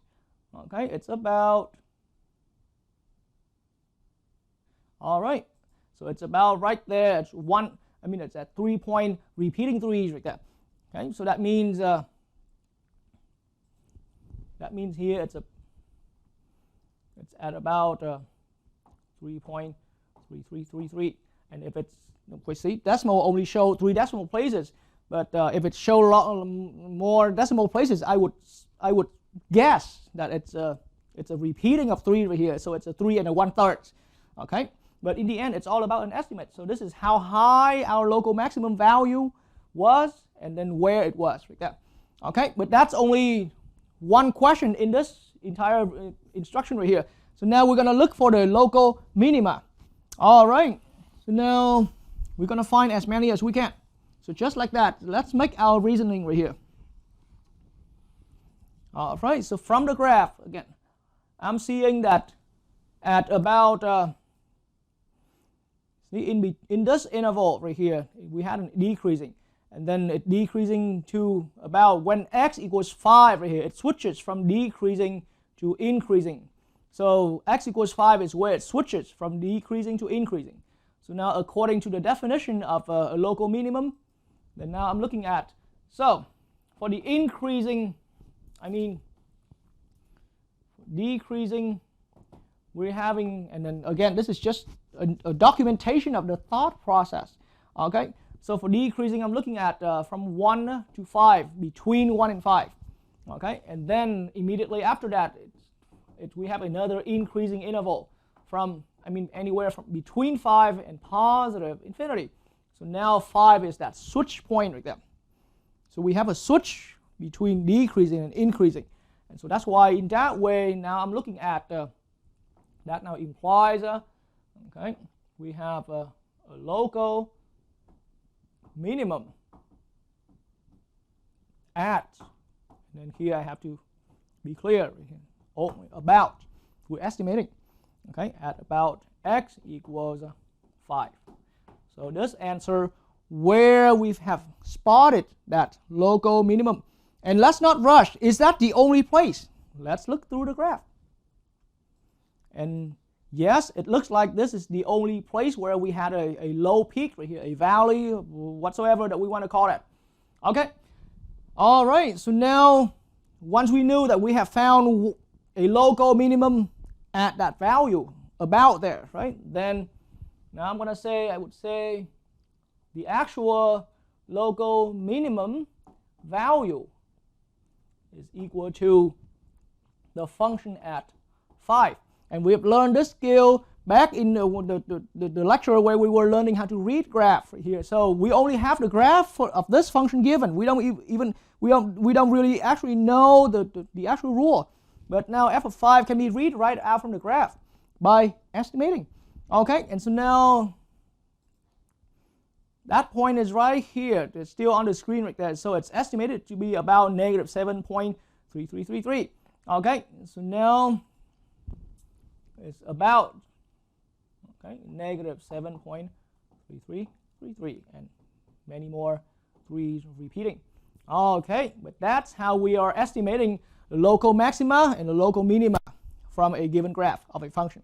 okay, it's about, all right, so it's about right there. It's 1, I mean, it's at 3 point repeating 3's right there. Okay, so that means here it's at about 3.3333, and if it's, we see decimal only show 3 decimal places, but if it show a lot more decimal places, I would guess that it's a repeating of 3 right here, so it's a 3 and a 1/3. Okay, but in the end it's all about an estimate. So this is how high our local maximum value was, and then where it was right there. Okay, but that's only one question in this entire instruction right here. So now we're going to look for the local minima. All right, so now we're going to find as many as we can. So just like that, let's make our reasoning right here. All right, so from the graph, again, I'm seeing that at about, in this interval right here, we had an decreasing. And then it decreasing to about when x equals 5 right here, it switches from decreasing to increasing. So x equals 5 is where it switches from decreasing to increasing. So now according to the definition of a local minimum, then now I'm looking at, so for the increasing, I mean decreasing, we're having, and then again, this is just a documentation of the thought process. Okay, so for decreasing, I'm looking at from 1 to 5, between 1 and 5. Okay, and then immediately after that, we have another increasing interval from, I mean, anywhere from between 5 and positive infinity. So now 5 is that switch point right there. So we have a switch between decreasing and increasing. And so that's why in that way, now I'm looking at, that now implies, okay, we have a local minimum at, and then here I have to be clear, about, we're estimating, okay, at about x equals 5. So this answer where we have spotted that local minimum. And let's not rush. Is that the only place? Let's look through the graph. And yes, it looks like this is the only place where we had a low peak right here, a valley, whatsoever that we want to call it. Okay. All right. So now, once we knew that we have found a local minimum at that value, about there, right? Then now I'm going to say, I would say the actual local minimum value is equal to the function at 5. And we have learned this skill back in the lecture where we were learning how to read graph here. So we only have the graph of this function given. We don't really actually know the actual rule. But now f of 5 can be read right out from the graph by estimating. Okay, and so now that point is right here. It's still on the screen right there. So it's estimated to be about negative 7.3333. Okay, so now it's about negative 7.3333, and many more 3's repeating. Okay, but that's how we are estimating the local maxima and the local minima from a given graph of a function.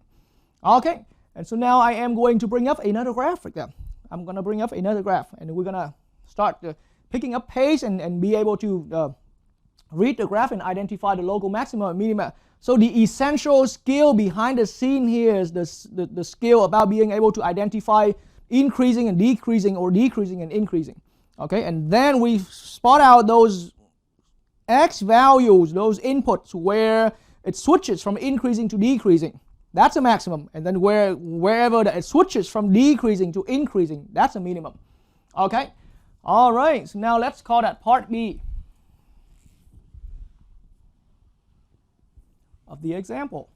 Okay, and so now I am going to bring up another graph right there. I'm going to bring up another graph, and we're going to start picking up pace and be able to read the graph and identify the local maxima and minima. So the essential skill behind the scene here is the skill about being able to identify increasing and decreasing, or decreasing and increasing. Okay, and then we spot out those x values, those inputs where it switches from increasing to decreasing. That's a maximum. And then wherever it switches from decreasing to increasing, that's a minimum. Okay, all right, so now let's call that part B of the example.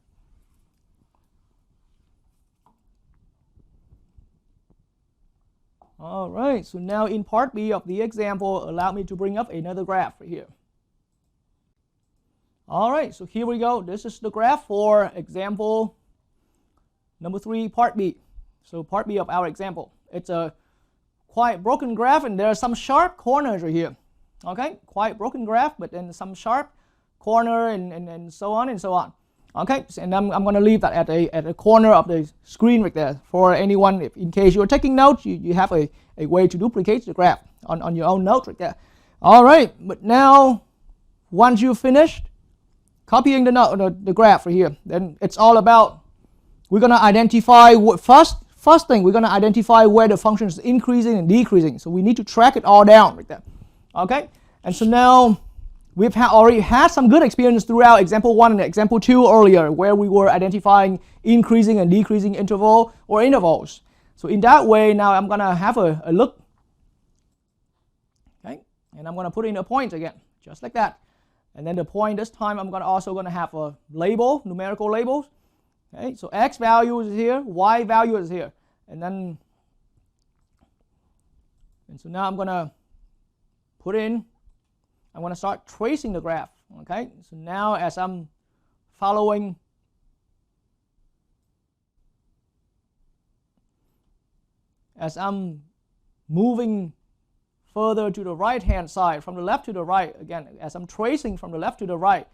All right, so now in part B of the example, allow me to bring up another graph right here. All right, so here we go. This is the graph for example number 3, part B. So part B of our example. It's a quite broken graph, and there are some sharp corners right here. Okay, quite broken graph, but then some sharp corner and so on and so on. Okay, and I'm going to leave that at a corner of the screen right there for anyone, if in case you're taking notes, you have a way to duplicate the graph on your own notes right there. All right, but now once you've finished copying the graph right here, then it's all about, we're going to identify first thing, we're going to identify where the function is increasing and decreasing. So we need to track it all down right there. Okay, and so now we've already had some good experience throughout example 1 and example 2 earlier, where we were identifying increasing and decreasing interval or intervals. So in that way, now I'm going to have a look. Okay, and I'm going to put in a point again, just like that. And then the point this time, I'm also going to have a label, numerical labels. Okay, so x value is here, y value is here, and so now I'm going to put in, I'm going to start tracing the graph. Okay, so now as I'm following, as I'm moving further to the right hand side, from the left to the right, again, as I'm tracing from the left to the right,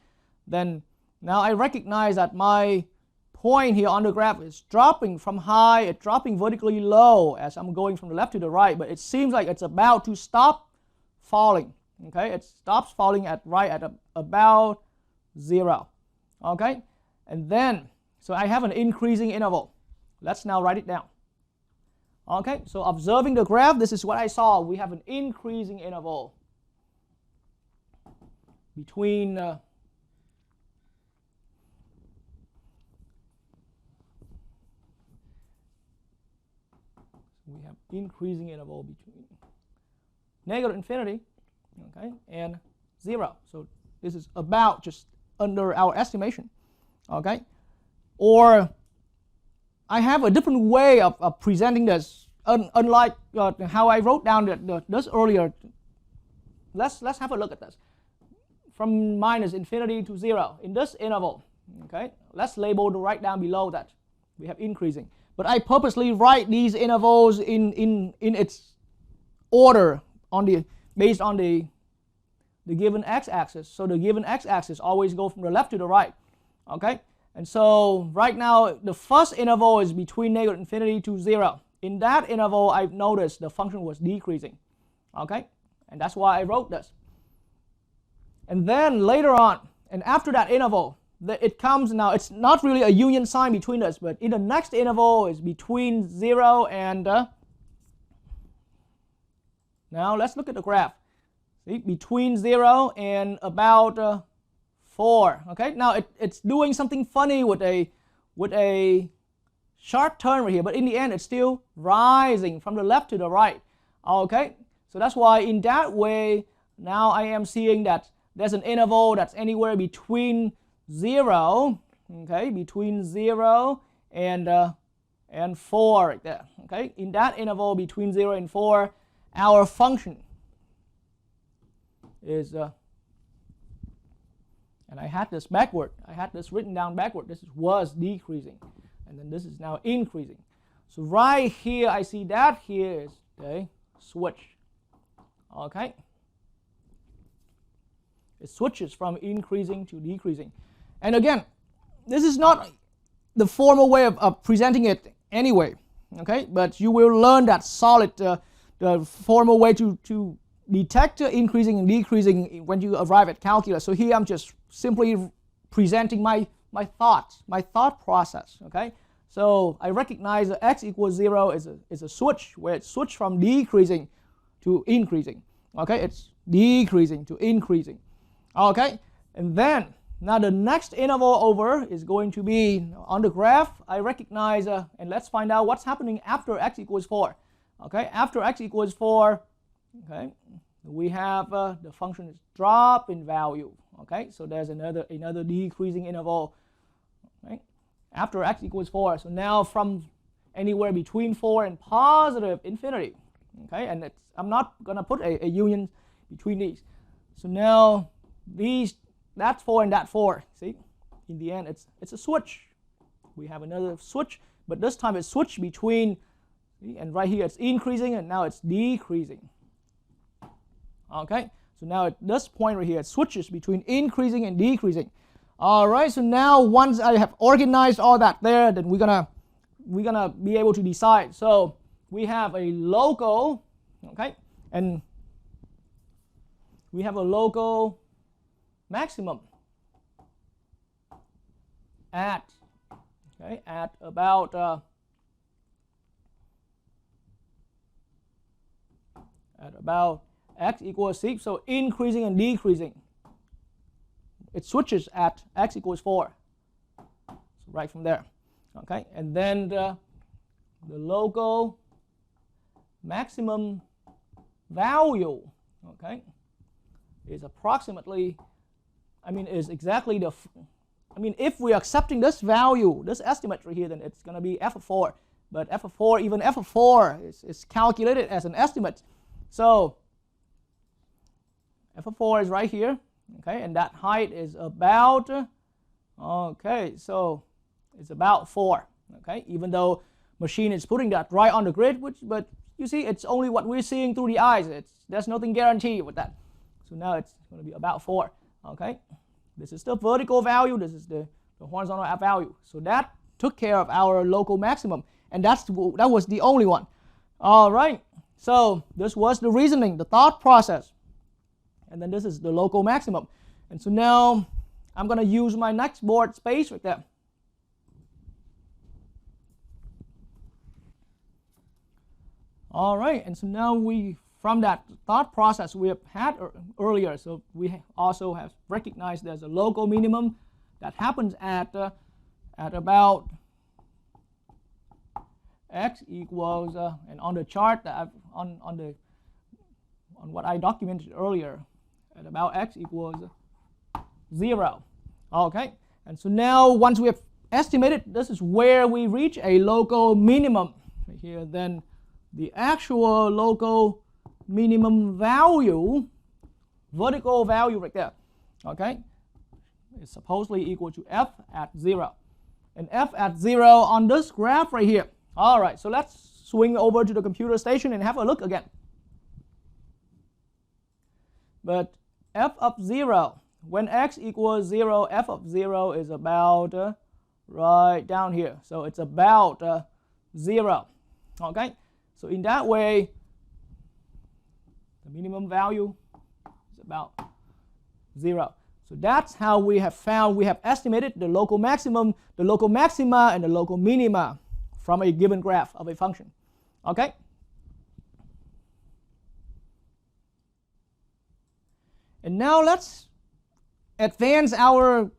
then now I recognize that my point here on the graph is dropping from high, it's dropping vertically low as I'm going from the left to the right, but it seems like it's about to stop falling. Okay, it stops falling at about 0. Okay, and then, so I have an increasing interval. Let's now write it down. Okay, so observing the graph, this is what I saw. We have an increasing interval between we have increasing interval between negative infinity, okay, and 0. So this is about just under our estimation. Okay, or I have a different way of presenting this, unlike how I wrote down this earlier. Let's have a look at this. From minus infinity to 0 in this interval. Okay, let's label the right down below that. We have increasing, but I purposely write these intervals in its order based on the given x-axis. So the given x-axis always go from the left to the right. Okay. And so right now, the first interval is between negative infinity to 0. In that interval, I've noticed the function was decreasing. Okay, and that's why I wrote this. And then later on, and after that interval, it comes now, it's not really a union sign between us, but in the next interval is between 0 and, now let's look at the graph. See, between 0 and about 4. Okay, now it's doing something funny with a sharp turn right here, but in the end it's still rising from the left to the right. Okay, so that's why in that way now I am seeing that there's an interval that's anywhere between 0, okay, between 0 and 4 right there. Okay, in that interval between 0 and 4, our function is and I had this backward. I had this written down backward. This was decreasing, and then this is now increasing. So right here, I see that here is a switch. Okay, it switches from increasing to decreasing. And again, this is not the formal way of presenting it anyway. Okay, but you will learn that solid, the formal way to detect increasing and decreasing when you arrive at calculus. So here I'm just simply presenting my thought process. Okay, so I recognize that x equals 0 is a switch where it switched from decreasing to increasing. Okay, it's decreasing to increasing. Okay, and then now the next interval over is going to be on the graph. I recognize and let's find out what's happening after x equals 4. Okay, after x equals 4, okay, we have the function is drop in value. Okay, so there's another decreasing interval. Right, after x equals 4. So now from anywhere between 4 and positive infinity. Okay, and I'm not gonna put a union between these. So now that's 4 and that 4. See, in the end it's a switch. We have another switch, but this time it's switched between, and right here it's increasing and now it's decreasing. Okay, so now at this point right here it switches between increasing and decreasing. All right, so now once I have organized all that there, then we're gonna be able to decide. So we have a local, okay, and we have a local maximum at about x equals 6, so increasing and decreasing. It switches at x equals 4. So right from there. Okay, and then the local maximum value, okay, is approximately, is exactly if we're accepting this value, this estimate right here, then it's going to be f of 4. But f of 4, even f of 4 is calculated as an estimate. So f of 4 is right here, okay, and that height is about, okay, so it's about 4, okay, even though machine is putting that right on the grid, but you see it's only what we're seeing through the eyes. There's nothing guaranteed with that. So now it's going to be about 4, okay. This is the vertical value, this is the horizontal value. So that took care of our local maximum, and that was the only one. All right, so this was the reasoning, the thought process. And then this is the local maximum. And so now I'm going to use my next board space right there. All right, and so now from that thought process we have had earlier, so we also have recognized there's a local minimum that happens at about x equals, and on the chart that on what I documented earlier, at about x equals 0. Okay, and so now once we have estimated this is where we reach a local minimum right here, then the actual local minimum value, vertical value right there, okay, is supposedly equal to f at 0. And f at 0 on this graph right here. All right, so let's swing over to the computer station and have a look again. But f of 0, when x equals 0, f of 0 is about right down here. So it's about 0. Okay, so in that way, the minimum value is about 0. So that's how we have estimated the local maximum, the local maxima, and the local minima from a given graph of a function. Okay? And now let's advance our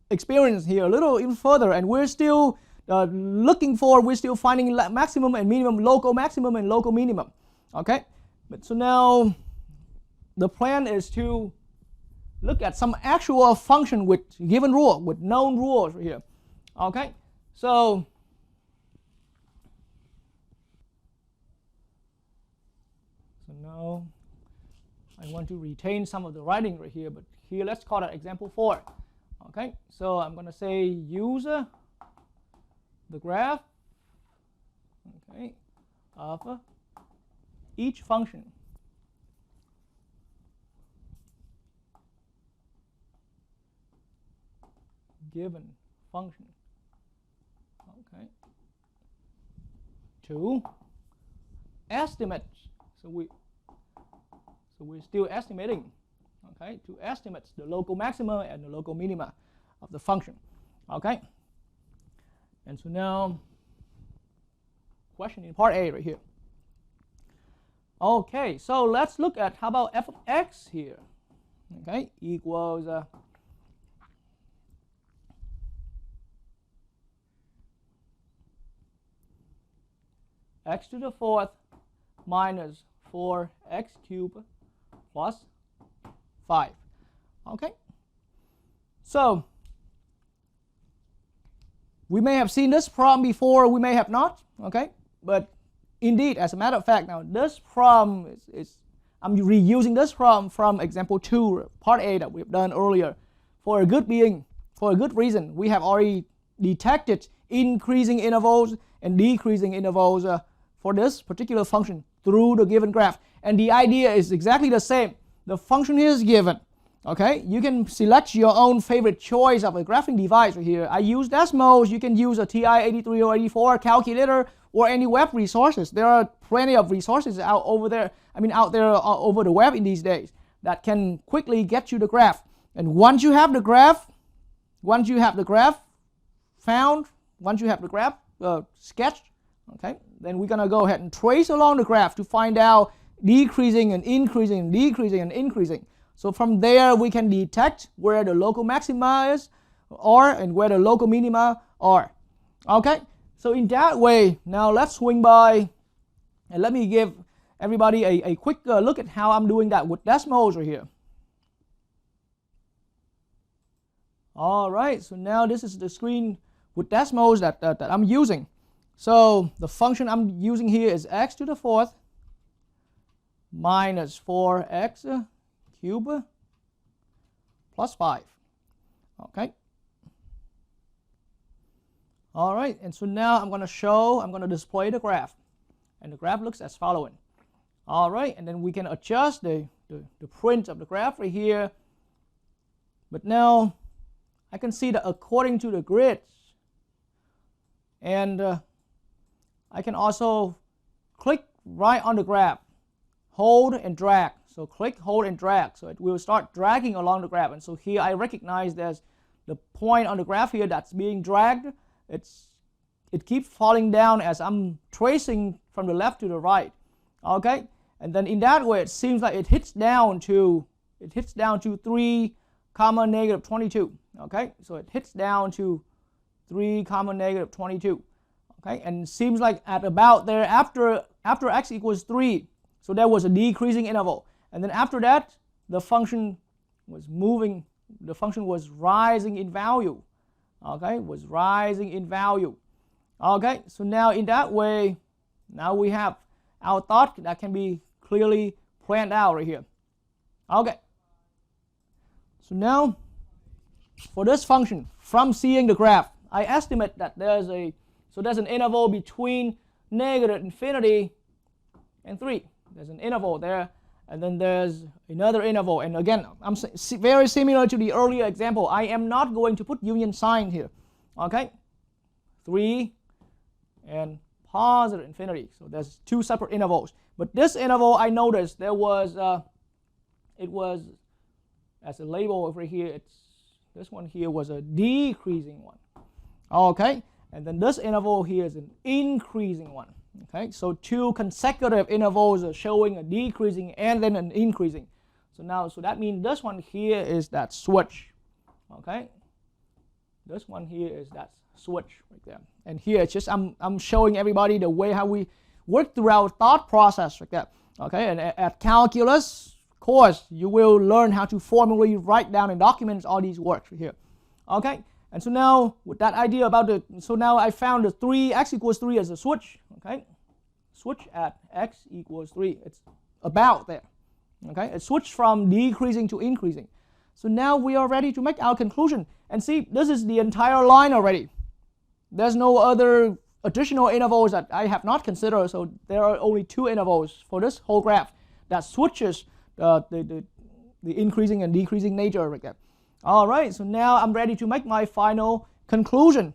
experience here a little even further, and we're still we're still finding maximum and minimum, local maximum and local minimum. Okay, but so now the plan is to look at some actual function with given rule, with known rules right here. Okay, so now I want to retain some of the writing right here, but here let's call that example 4. Okay, so I'm going to say use the graph, okay, of each function given function, okay, to estimate. So we're still estimating, okay, to estimate the local maxima and the local minima of the function. Okay, and so now question in part A right here. Okay, so let's look at how about f of x here. Okay, equals x to the 4th minus 4x cubed plus 5. Okay, so we may have seen this problem before, we may have not. Okay, but indeed, as a matter of fact, now this problem I'm reusing this problem from example 2, part A, that we've done earlier. For a good reason, we have already detected increasing intervals and decreasing intervals for this particular function through the given graph. And the idea is exactly the same. The function here is given. Okay, you can select your own favorite choice of a graphing device right here. I use Desmos. You can use a TI-83 or 84 calculator or any web resources. There are plenty of resources out there over the web in these days that can quickly get you the graph. And once you have the graph sketched, okay, then we're gonna go ahead and trace along the graph to find out decreasing and increasing and decreasing and increasing. So from there we can detect where the local maxima are and where the local minima are. Okay, so in that way, now let's swing by and let me give everybody a quick look at how I'm doing that with Desmos right here. All right, so now this is the screen with Desmos that I'm using. So the function I'm using here is x to the 4th minus 4x cubed plus 5. Okay. All right, and so now I'm going to display the graph. And the graph looks as following. All right, and then we can adjust the print of the graph right here. But now I can see that according to the grids, and I can also click right on the graph, hold and drag. So click, hold, and drag. So it will start dragging along the graph. And so here I recognize there's the point on the graph here that's being dragged. It keeps falling down as I'm tracing from the left to the right. Okay, and then in that way it seems like it hits down to 3, negative 22. Okay, so it hits down to 3, negative 22. Okay, and it seems like at about there after x equals 3, so there was a decreasing interval, and then after that the function was moving, the function was rising in value. Okay, was rising in value. Okay, so now in that way, now we have our thought that can be clearly planned out right here. Okay, so now for this function, from seeing the graph, I estimate that there's an interval between negative infinity and 3. There's an interval there, and then there's another interval. And again, I'm very similar to the earlier example. I am not going to put union sign here. Okay, 3 and positive infinity. So there's 2 separate intervals. But this interval, I noticed there was it was as a label over here. This one here was a decreasing one. Okay, and then this interval here is an increasing one. Okay, so 2 consecutive intervals are showing a decreasing and then an increasing. So that means this one here is that switch. Okay, this one here is that switch right there. And here it's just I'm showing everybody the way how we work through our thought process like that. Okay, and at calculus course you will learn how to formally write down and document all these works right here. Okay, and so now with that idea about so now I found the 3x equals 3 as a switch. Okay, switch at x equals 3. It's about there. Okay, it switched from decreasing to increasing. So now we are ready to make our conclusion. And see, this is the entire line already. There's no other additional intervals that I have not considered. So there are only 2 intervals for this whole graph that switches the increasing and decreasing nature right there. All right, so now I'm ready to make my final conclusion.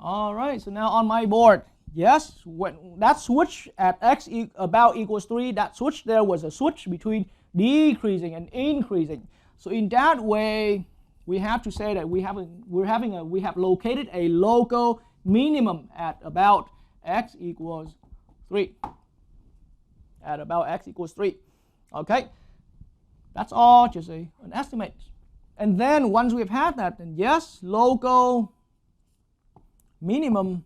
All right, so now on my board, yes, when that switch at x about equals 3, that switch there was a switch between decreasing and increasing. So in that way, we have to say that we have located a local minimum at about x equals 3. At about x equals 3. Okay, that's all just an estimate. And then once we've had that, then yes, local minimum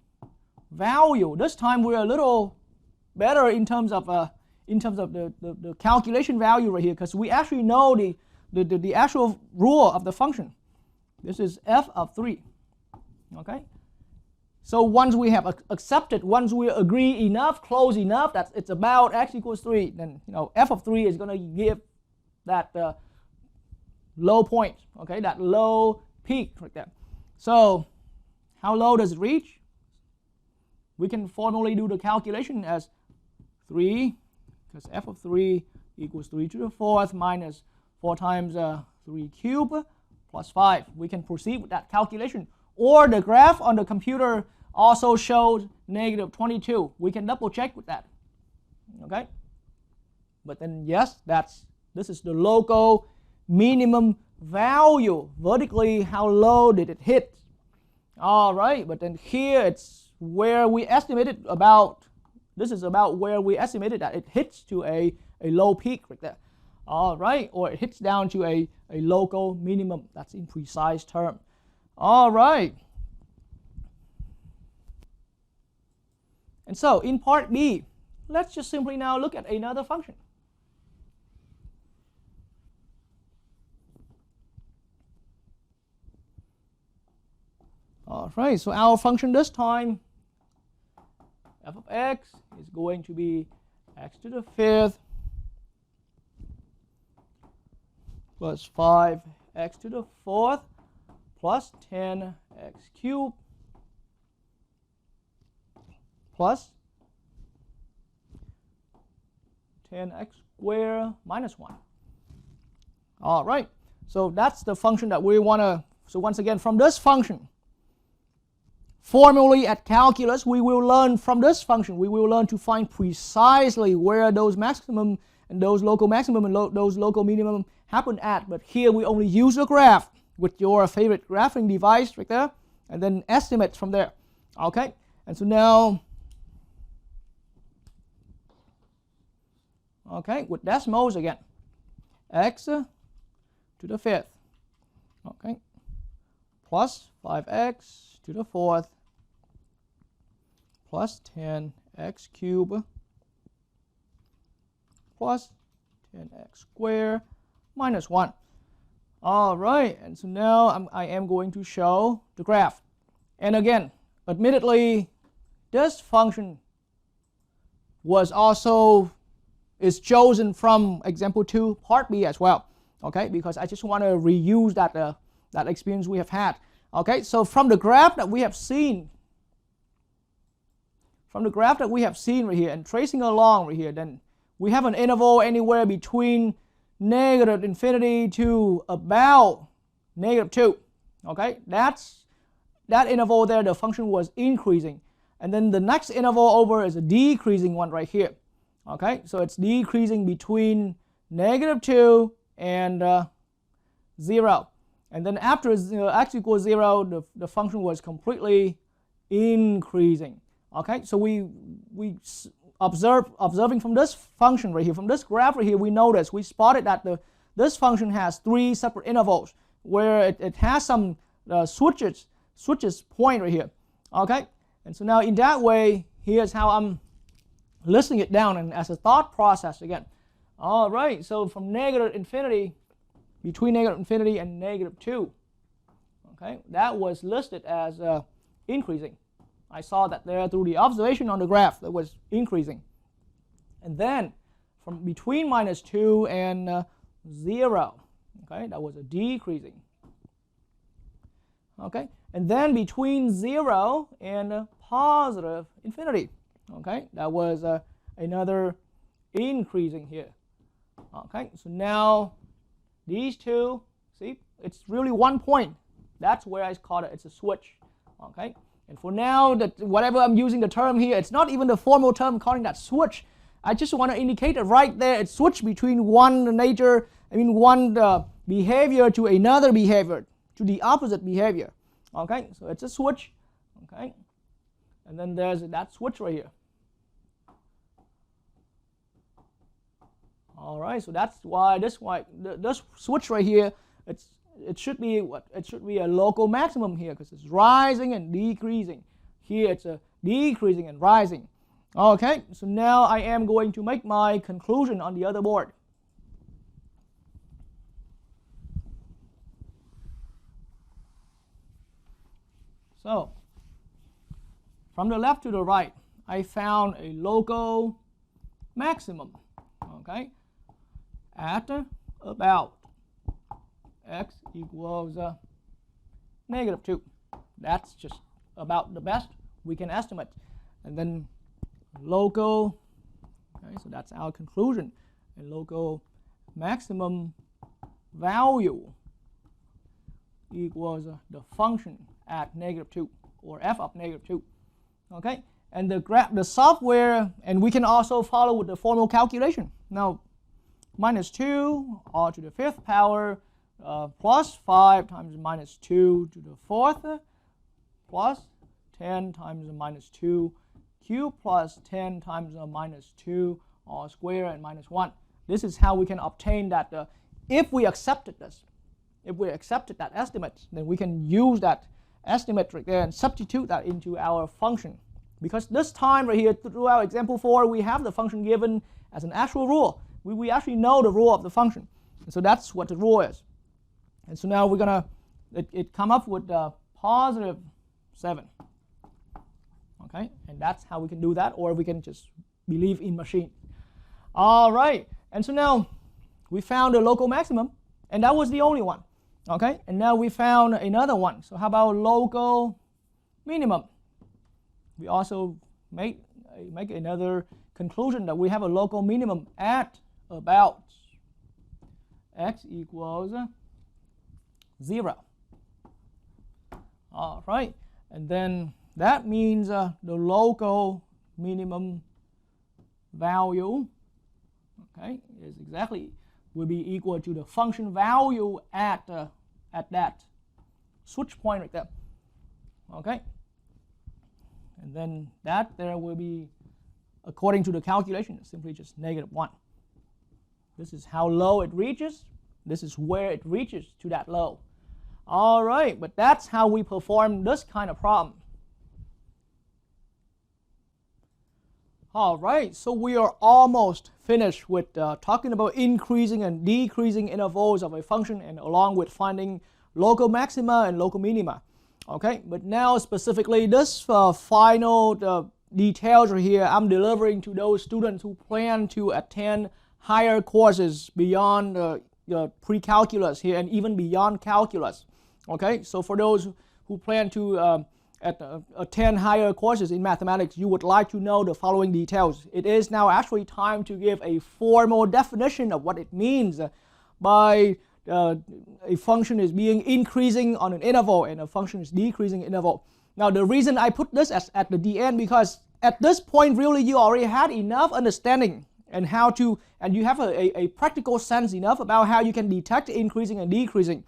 value. This time we're a little better in terms of the calculation value right here, because we actually know the actual rule of the function. This is f of 3. Okay. So once we have accepted, once we agree enough, close enough that it's about x equals 3, then f of 3 is going to give that low point. Okay, that low peak right there. So how low does it reach? We can formally do the calculation as 3, because f of 3 equals 3 to the 4th minus 4 times 3 cubed plus 5. We can proceed with that calculation. Or the graph on the computer also shows negative 22. We can double check with that. Okay? But then yes, this is the local minimum value. Vertically, how low did it hit? All right, but then here it's where we estimated about, this is about where we estimated that it hits to a low peak right there. All right, or it hits down to a local minimum. That's in precise term. All right. And so in part B, let's just simply now look at another function. All right, so our function this time, f of x is going to be x to the 5th plus 5x to the 4th plus 10x cubed plus 10x squared minus 1. All right, so that's the function that we want to, so once again, from this function, formally at calculus, we will learn from this function, we will learn to find precisely where those maximum and those local maximum and those local minimum happen at. But here we only use a graph with your favorite graphing device right there, and then estimate from there. Okay, and so now, okay, with decimals again, x to the 5th, okay, plus 5x to the 4th plus 10x cubed plus 10x squared minus 1. All right, and so now I am going to show the graph. And again, admittedly, this function is chosen from example 2, part B as well. Okay, because I just want to reuse that experience we have had. Okay, so from the graph that we have seen, right here, and tracing along right here, then we have an interval anywhere between negative infinity to about negative 2. Okay, that interval there, the function was increasing. And then the next interval over is a decreasing one right here. Okay, so it's decreasing between negative 2 and 0. And then after x equals 0, the function was completely increasing. Okay, so we observing from this function right here, from this graph right here, we spotted that this function has 3 separate intervals where it has some switches point right here. Okay, and so now in that way, here's how I'm listing it down and as a thought process again. All right, so from negative infinity, between negative infinity and negative 2, okay, that was listed as increasing. I saw that there through the observation on the graph that was increasing. And then from between minus 2 and 0, okay, that was a decreasing. Okay, and then between 0 and positive infinity, okay, that was another increasing here. Okay, so now these two, see, it's really one point. That's where I call it, it's a switch. Okay, and for now, that whatever I'm using the term here, it's not even the formal term calling that switch. I just want to indicate that right there, it's switch between one behavior to another behavior, to the opposite behavior. Okay, so it's a switch. Okay, and then there's that switch right here. All right, so that's why this switch right here, it should be what? It should be a local maximum here because it's rising and decreasing. Here it's a decreasing and rising. Okay, so now I am going to make my conclusion on the other board. So, from the left to the right, I found a local maximum, okay, at about x equals negative 2. That's just about the best we can estimate. And then local, okay, so that's our conclusion. A local maximum value equals the function at negative 2, or f of negative 2. Okay, and the software, and we can also follow with the formal calculation. Now, minus 2 all to the 5th power plus 5 times minus 2 to the 4th plus 10 times minus 2 cubed plus 10 times minus 2 all squared and minus 1. This is how we can obtain that. If we accepted this, if we accepted that estimate, then we can use that estimate right there and substitute that into our function. Because this time right here, through our example 4, we have the function given as an actual rule. We actually know the rule of the function. And so that's what the rule is. And so now we're going to, it come up with positive 7. Okay, and that's how we can do that, or we can just believe in machine. All right, and so now we found a local maximum, and that was the only one. Okay, and now we found another one. So how about local minimum? We also make another conclusion that we have a local minimum at about x equals 0. All right, and then that means the local minimum value, okay, is exactly will be equal to the function value at that switch point right there. Okay, and then that there will be, according to the calculation, simply just negative 1. This is how low it reaches. This is where it reaches to that low. All right, but that's how we perform this kind of problem. All right, so we are almost finished with talking about increasing and decreasing intervals of a function, and along with finding local maxima and local minima. Okay, but now specifically this final details right here I'm delivering to those students who plan to attend higher courses beyond the pre-calculus here and even beyond calculus. Okay, so for those who plan to attend higher courses in mathematics, you would like to know the following details. It is now actually time to give a formal definition of what it means by a function is being increasing on an interval and a function is decreasing interval. Now the reason I put this at the end, because at this point really you already had enough understanding and you have a practical sense enough about how you can detect increasing and decreasing.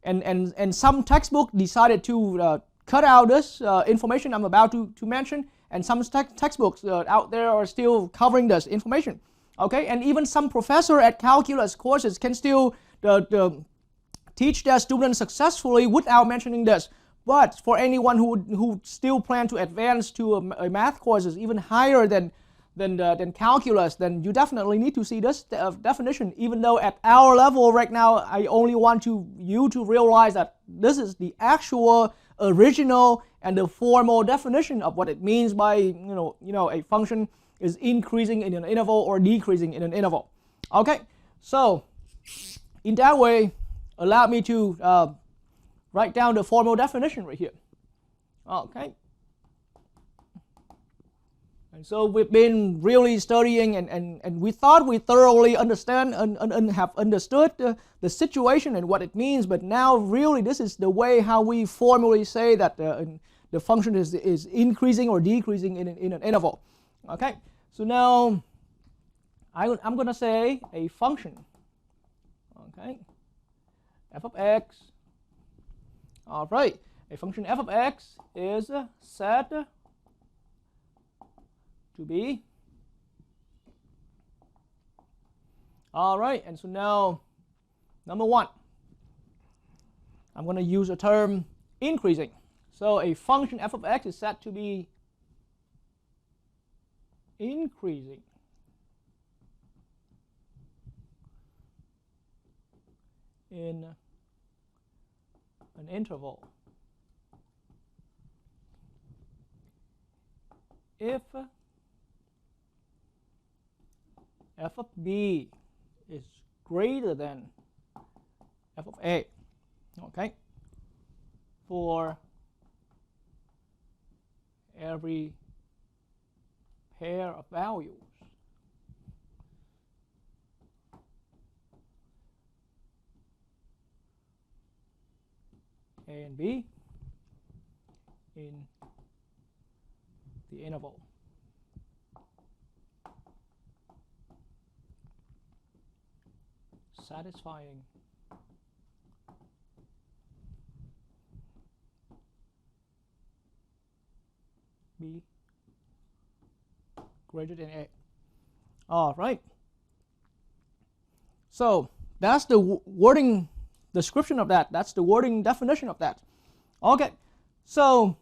And some textbook decided to cut out this information I'm about to mention and some textbooks out there are still covering this information. Okay, and even some professor at calculus courses can still teach their students successfully without mentioning this. But for anyone who still plan to advance to a math courses even higher than calculus, then you definitely need to see this definition. Even though at our level right now, I only want you to realize that this is the actual original and the formal definition of what it means by a function is increasing in an interval or decreasing in an interval. Okay, so in that way, allow me to write down the formal definition right here. Okay. And so we've been really studying and we thought we thoroughly understand and have understood the situation and what it means, but now really this is the way how we formally say that the function is increasing or decreasing in an interval. Okay, so now I'm going to say a function, okay, f of x. All right, a function f of x is said to be. All right, and so now number one, I'm going to use a term increasing. So a function f of x is said to be increasing in an interval if f of b is greater than f of a, okay, for every pair of values a and b in the interval. Satisfying b greater than a. All right. So that's the wording description of that. That's the wording definition of that. Okay. So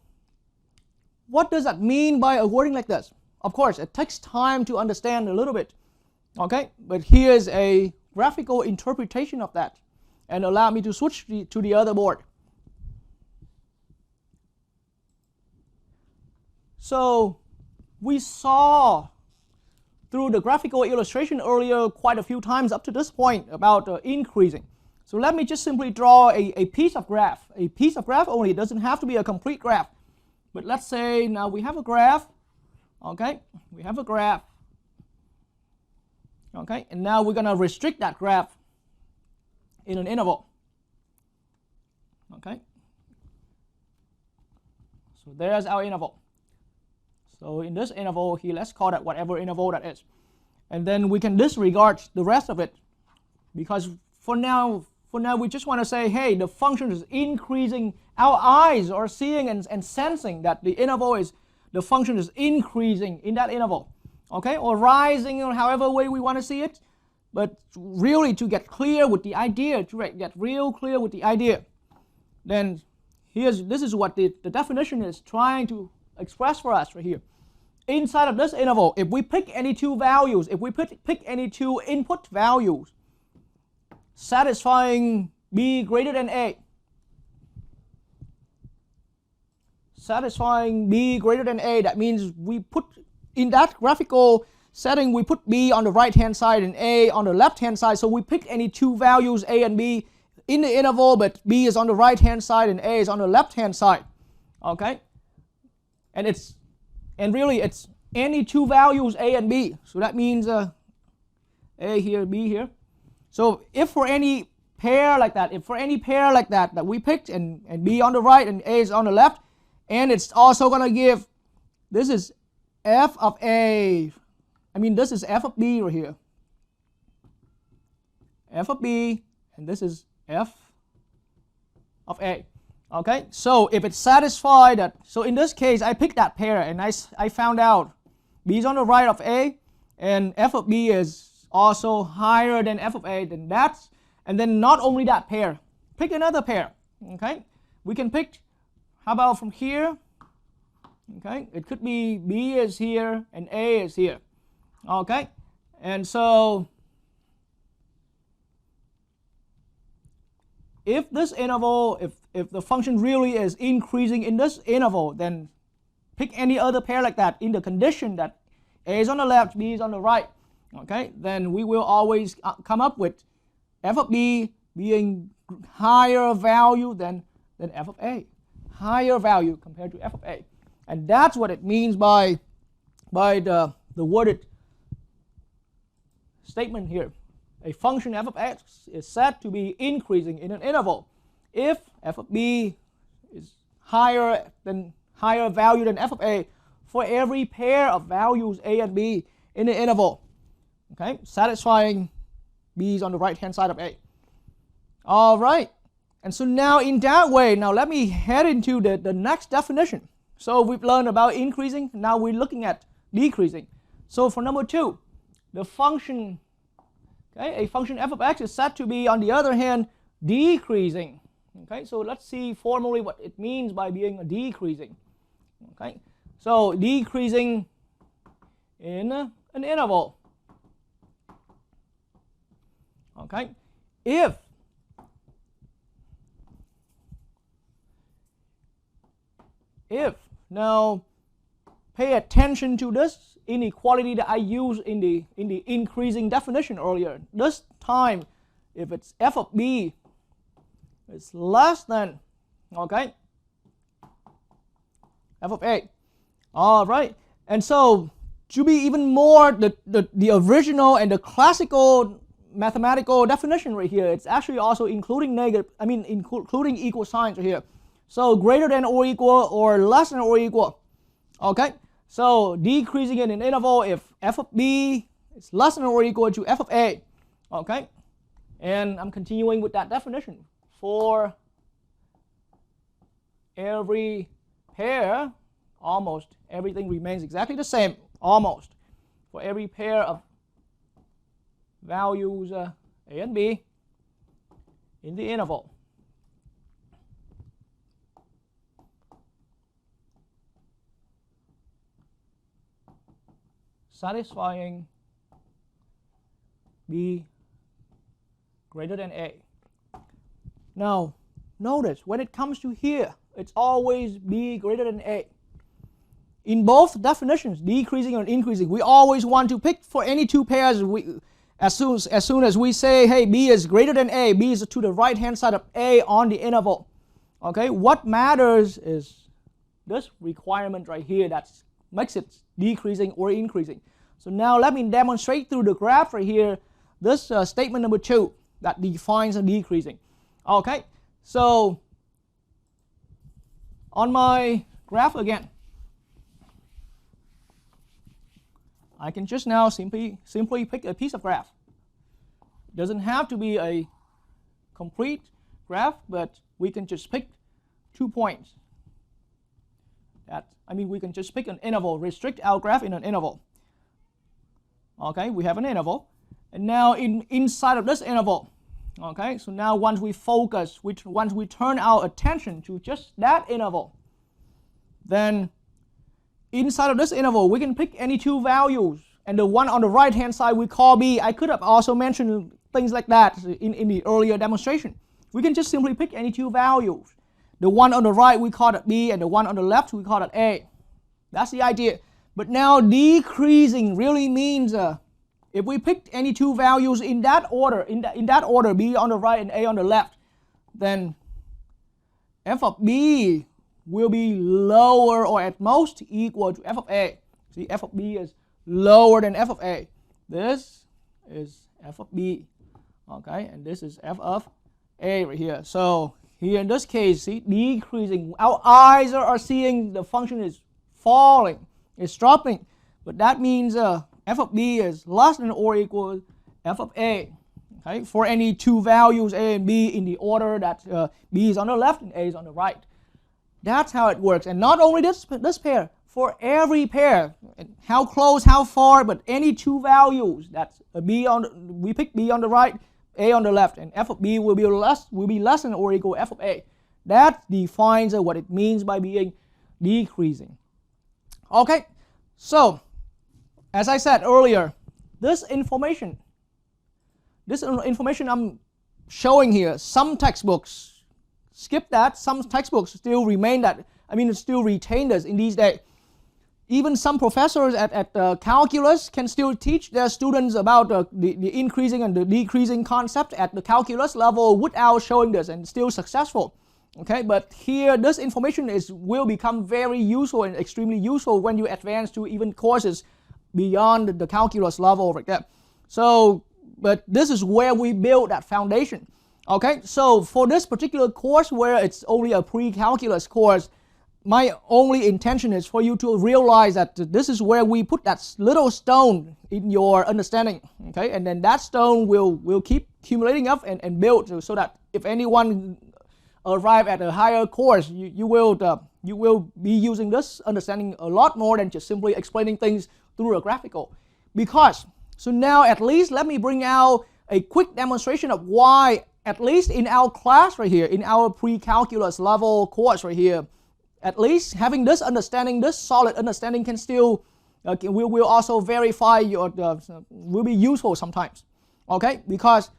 what does that mean by a wording like this? Of course, it takes time to understand a little bit. Okay, but here's a graphical interpretation of that, and allow me to switch to the other board. So we saw through the graphical illustration earlier quite a few times up to this point about increasing. So let me just simply draw a piece of graph. A piece of graph only. It doesn't have to be a complete graph. But let's say now we have a graph. Okay, we have a graph. Okay, and now we're going to restrict that graph in an interval. Okay, so there's our interval. So in this interval here, let's call that whatever interval that is. And then we can disregard the rest of it, because for now we just want to say, hey, the function is increasing. Our eyes are seeing and sensing that the function is increasing in that interval. Okay, or rising, or however way we want to see it. But really to get clear with the idea, to get real clear with the idea, then this is what the definition is trying to express for us right here. Inside of this interval, if we pick any two values, if we pick any two input values satisfying b greater than a, satisfying b greater than a, that means we put in that graphical setting, we put b on the right hand side and a on the left hand side. So we pick any two values a and b in the interval, but b is on the right hand side and a is on the left hand side. Okay, and really it's any two values a and b. So that means a here, b here. So if for any pair like that, that we picked and b on the right and a is on the left, and it's also gonna give, this is f of a, this is f of b right here. F of b, and this is f of a. Okay, so if it's satisfied that, so in this case I picked that pair and I found out b is on the right of a and f of b is also higher than f of a, then that's, and then not only that pair, pick another pair. Okay, we can pick, how about from here? Okay, it could be b is here and a is here. Okay, and so if this interval, if the function really is increasing in this interval, then pick any other pair like that in the condition that a is on the left, b is on the right. Okay, then we will always come up with f of b being higher value than f of a, higher value compared to f of a, and that's what it means by the worded statement here. A function f of x is said to be increasing in an interval if f of b is higher value than f of a for every pair of values a and b in the interval. Okay, satisfying b is on the right hand side of a. All right, and so now in that way, now let me head into the next definition. So we've learned about increasing, now we're looking at decreasing. So for number 2, the function, okay, a function f of x is said to be, on the other hand, decreasing. Okay, so let's see formally what it means by being a decreasing. Okay, so decreasing in an interval. Okay, if now pay attention to this inequality that I used in the increasing definition earlier. This time, if it's f of b is less than, okay, f of a. All right, and so to be even more the original and the classical mathematical definition right here, it's actually also including including equal signs right here. So greater than or equal or less than or equal. Okay, so decreasing in an interval if f of b is less than or equal to f of a. Okay, and I'm continuing with that definition. For every pair, almost everything remains exactly the same, almost. For every pair of values a and b in the interval, satisfying b greater than a. Now, notice when it comes to here, it's always b greater than a. In both definitions, decreasing and increasing, we always want to pick for any two pairs. As soon as we say, hey, b is greater than a, b is to the right hand side of a on the interval. Okay, what matters is this requirement right here that makes it decreasing or increasing. So now let me demonstrate through the graph right here this statement number 2 that defines a decreasing. Okay, so on my graph again, I can just now simply pick a piece of graph. It doesn't have to be a complete graph, but we can just pick 2 points. We can just pick an interval, restrict our graph in an interval. Okay, we have an interval, and now inside of this interval, okay, so now once we turn our attention to just that interval, then inside of this interval we can pick any two values, and the one on the right hand side we call b. I could have also mentioned things like that in the earlier demonstration. We can just simply pick any two values. The one on the right we call it b, and the one on the left we call it a. That's the idea. But now decreasing really means if we picked any two values in that order, b on the right and a on the left, then f of b will be lower or at most equal to f of a. See, f of b is lower than f of a. This is f of b, okay, and this is f of a right here. So here in this case, see, decreasing. Our eyes are seeing the function is falling, it's dropping, but that means f of b is less than or equal f of a. okay, for any two values A and B in the order that B is on the left and A is on the right. That's how it works. And not only this pair, for every pair, how close, how far, but any two values, that's we pick B on the right, A on the left, and f of B will be less than or equal to f of A. That defines what it means by being decreasing. Okay, so as I said earlier, this information I'm showing here, some textbooks skip that, some textbooks still remain that, still retain this in these days. Even some professors at calculus can still teach their students about the increasing and the decreasing concept at the calculus level without showing this, and still successful. Okay, but here this information will become very useful and extremely useful when you advance to even courses beyond the calculus level like that. So, but this is where we build that foundation. Okay, so for this particular course where it's only a pre-calculus course, my only intention is for you to realize that this is where we put that little stone in your understanding, okay? And then that stone will keep accumulating up and build, so that if anyone arrive at a higher course, you will be using this understanding a lot more than just simply explaining things through a graphical. Because, so now at least let me bring out a quick demonstration of why, at least in our class right here, in our pre-calculus level course right here, at least having this understanding, this solid understanding can still, will also verify your, will be useful sometimes, okay? Because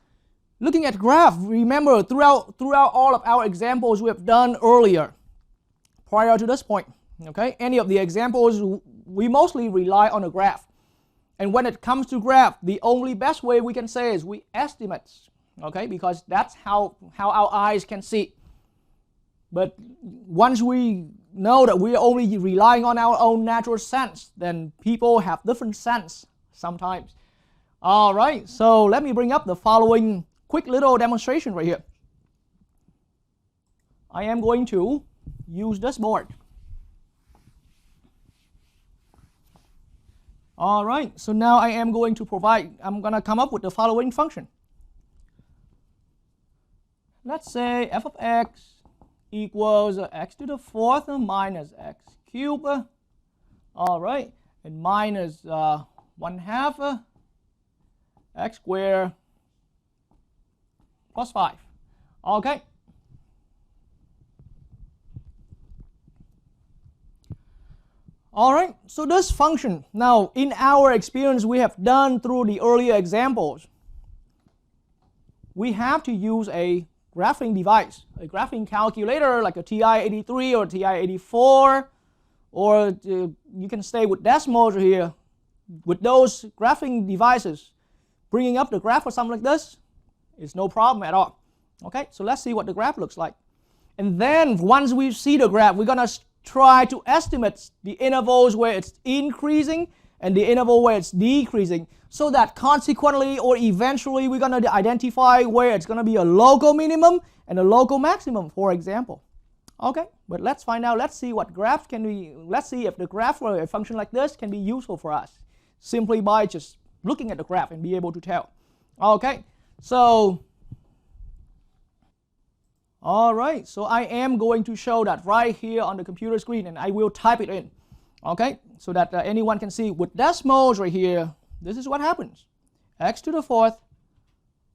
looking at graph, remember throughout all of our examples we have done earlier, prior to this point, okay? Any of the examples, we mostly rely on a graph. And when it comes to graph, the only best way we can say is we estimate, okay? Because that's how our eyes can see. But once we know that we are only relying on our own natural sense, then people have different sense sometimes. All right, so let me bring up the following quick little demonstration right here. I am going to use this board. All right, so now I am going to I'm going to come up with the following function. Let's say f of x equals x to the fourth minus x cubed, all right, and minus 1/2 x squared plus 5, okay. All right, so this function, now in our experience we have done through the earlier examples, we have to use a graphing device, a graphing calculator like a TI-83 or TI-84, or you can stay with decimals here. With those graphing devices, bringing up the graph or something like this is no problem at all. Okay, so let's see what the graph looks like. And then once we see the graph, we're going to try to estimate the intervals where it's increasing and the interval where it's decreasing, so that consequently or eventually we're going to identify where it's going to be a local minimum and a local maximum, for example. Okay, but let's find out, let's see what graphs can be, let's see if the graph for a function like this can be useful for us, simply by just looking at the graph and be able to tell. Okay, so, all right, so I am going to show that right here on the computer screen, and I will type it in. Okay, so that anyone can see with decimals right here, this is what happens. X to the fourth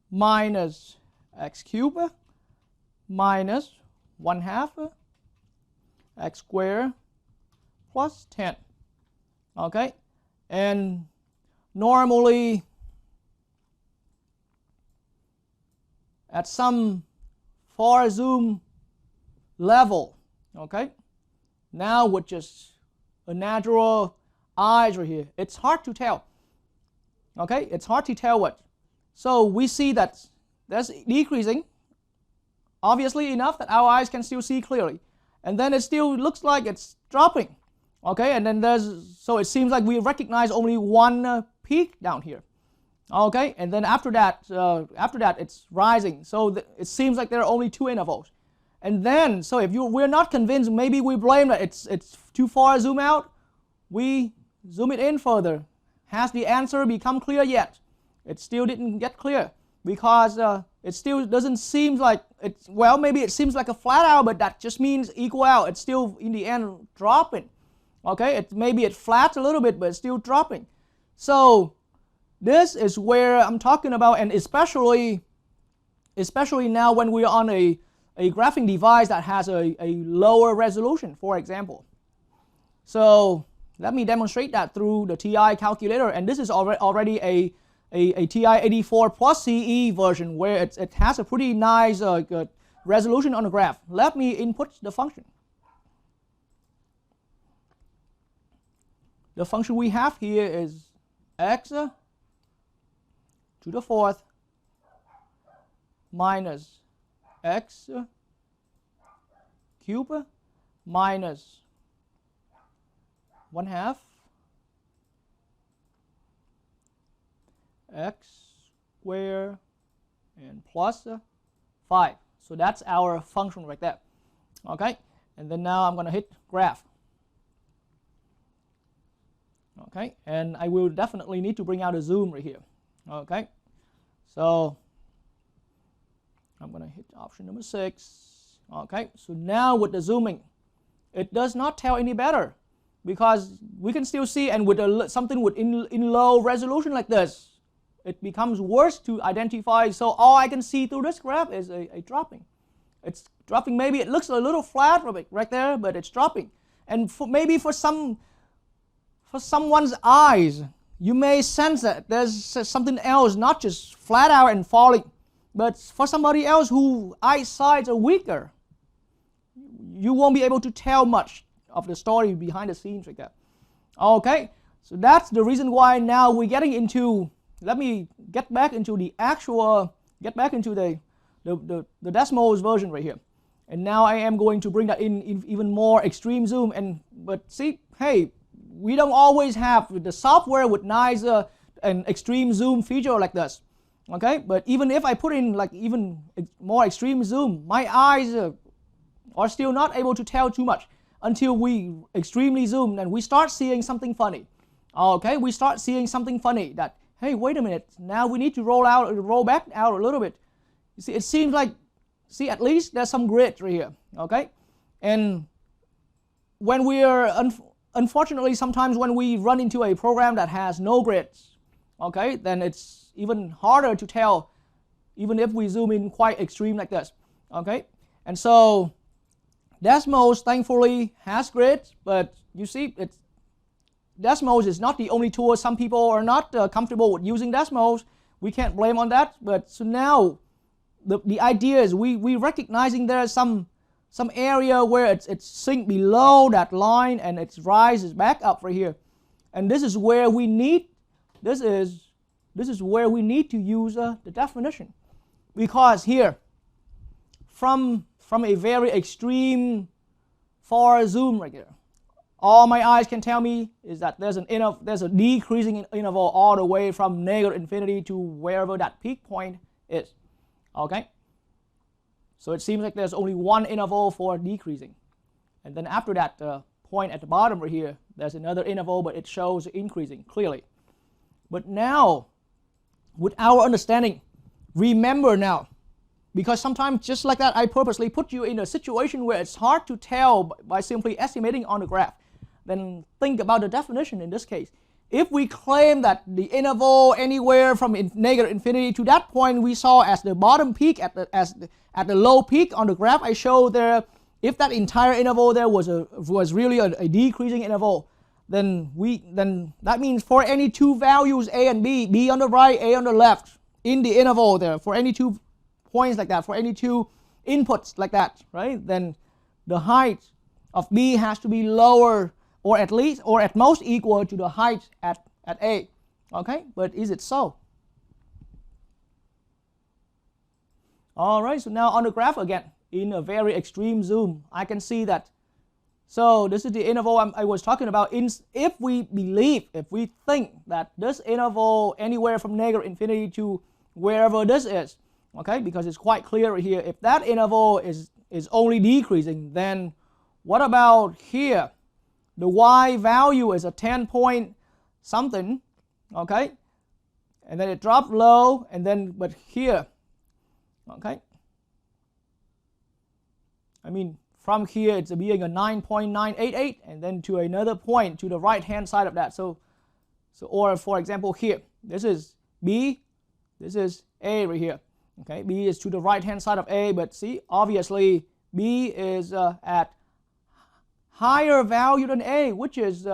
minus x cubed minus 1/2 x squared plus 10. Okay, and normally at some far zoom level, okay, now with just a natural eyes right here, it's hard to tell. Okay, it's hard to tell what. So we see that that's decreasing, obviously enough that our eyes can still see clearly. And then it still looks like it's dropping. Okay, and then so it seems like we recognize only one peak down here. Okay, and then after that it's rising. So it seems like there are only two intervals. And then, so if we're not convinced, maybe we blame that it's too far zoom out, we zoom it in further. Has the answer become clear yet? It still didn't get clear. because it still doesn't seem like it's, well, maybe it seems like a flat out, but that just means equal out. It's still in the end dropping. Okay, maybe it flats a little bit, but it's still dropping. So this is where I'm talking about, and especially now when we're on a graphing device that has a lower resolution, for example. So let me demonstrate that through the TI calculator, and this is already a TI-84 plus CE version where it has a pretty nice resolution on the graph. Let me input the function. The function we have here is x to the fourth minus x cube minus 1/2 x squared and plus 5. So that's our function right there. Okay, and then now I'm going to hit graph. Okay, and I will definitely need to bring out a zoom right here. Okay, so I'm going to hit option number 6. Okay, so now with the zooming, it does not tell any better because we can still see, and with something in low resolution like this, it becomes worse to identify. So all I can see through this graph is a dropping. It's dropping. Maybe it looks a little flat right there, but it's dropping. And maybe for someone's eyes, you may sense that there's something else, not just flat out and falling, but for somebody else whose eyesight are weaker, you won't be able to tell much of the story behind the scenes like that. Okay, so that's the reason why now we're getting into, let me get back into the Desmos version right here. And now I am going to bring that in even more extreme zoom. But see, hey, we don't always have the software with nice and extreme zoom feature like this. Okay, but even if I put in like even more extreme zoom, my eyes are still not able to tell too much until we extremely zoom and we start seeing something funny. Okay, we start seeing something funny that, hey, wait a minute, now we need to roll back out a little bit. You see, it seems like, see, at least there's some grid right here. Okay, and when we are unfortunately, sometimes when we run into a program that has no grids, okay, then it's even harder to tell, even if we zoom in quite extreme like this, okay? And so Desmos thankfully has grids, but you see, Desmos is not the only tool. Some people are not comfortable with using Desmos. We can't blame on that. But so now the idea is we recognizing there's some area where it's sink below that line and it rises back up right here, and this is where we need to use the definition, because here from a very extreme far zoom right here, all my eyes can tell me is that there's a decreasing interval all the way from -infinity to wherever that peak point is. Okay. So it seems like there's only one interval for decreasing. And then after that point at the bottom right here, there's another interval, but it shows increasing clearly. But now, with our understanding, remember now, because sometimes just like that, I purposely put you in a situation where it's hard to tell by simply estimating on the graph. Then think about the definition in this case. If we claim that the interval anywhere from -infinity to that point we saw as the bottom peak at the low peak on the graph I showed there, if that entire interval there was really a decreasing interval, then that means for any two values A and B on the right, A on the left, in the interval there, for any 2 points like that, for any 2 inputs like that, right? Then the height of B has to be lower, or at most equal to the height at A. Okay, but is it so? All right, so now on the graph again, in a very extreme zoom, I can see that. So this is the interval I was talking about. If we think that this interval anywhere from -infinity to wherever this is, okay, because it's quite clear right here, if that interval is only decreasing, then what about here? The y value is a 10 point something, okay, and then it dropped low, and then but here, okay, I mean from here it's being a 9.988, and then to another point to the right hand side of that. So or for example here, this is B, this is A right here. Okay, B is to the right hand side of A, but see, obviously B is at higher value than A, which is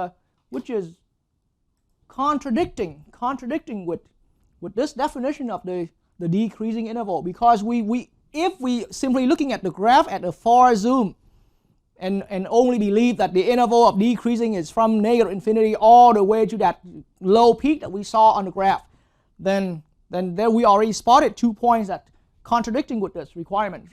contradicting with this definition of the decreasing interval, because if we simply looking at the graph at a far zoom and only believe that the interval of decreasing is from negative infinity all the way to that low peak that we saw on the graph, then there we already spotted 2 points that contradicting with this requirement.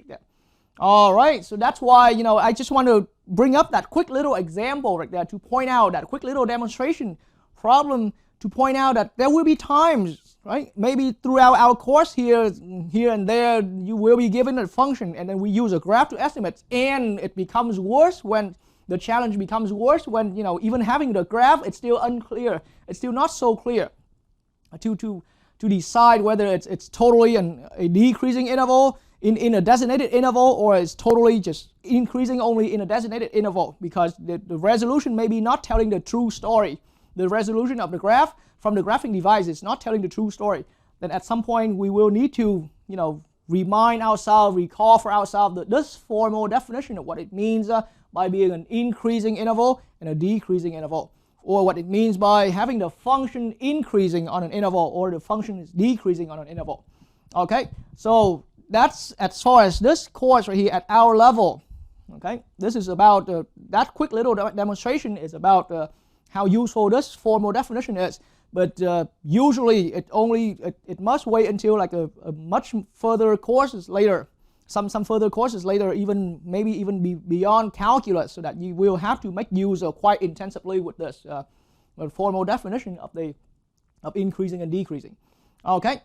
All right, so that's why, you know, I just want to bring up that quick little example right there to point out that quick little demonstration problem, to point out that there will be times, right, maybe throughout our course here and there, you will be given a function and then we use a graph to estimate, and it becomes worse when the challenge becomes worse when, you know, even having the graph, it's still unclear, it's still not so clear to decide whether it's totally a decreasing interval in a designated interval, or it's totally just increasing only in a designated interval, because the resolution may be not telling the true story. The resolution of the graph from the graphing device is not telling the true story. Then at some point we will need to, you know, remind ourselves, recall for ourselves this formal definition of what it means by being an increasing interval and a decreasing interval, or what it means by having the function increasing on an interval or the function is decreasing on an interval. Okay, so that's as far as this course right here at our level. Okay, this is about that quick little demonstration is about how useful this formal definition is. But usually it must wait until like a much further courses later, some further courses later, even maybe even beyond calculus, so that you will have to make use quite intensively with this formal definition of increasing and decreasing. Okay.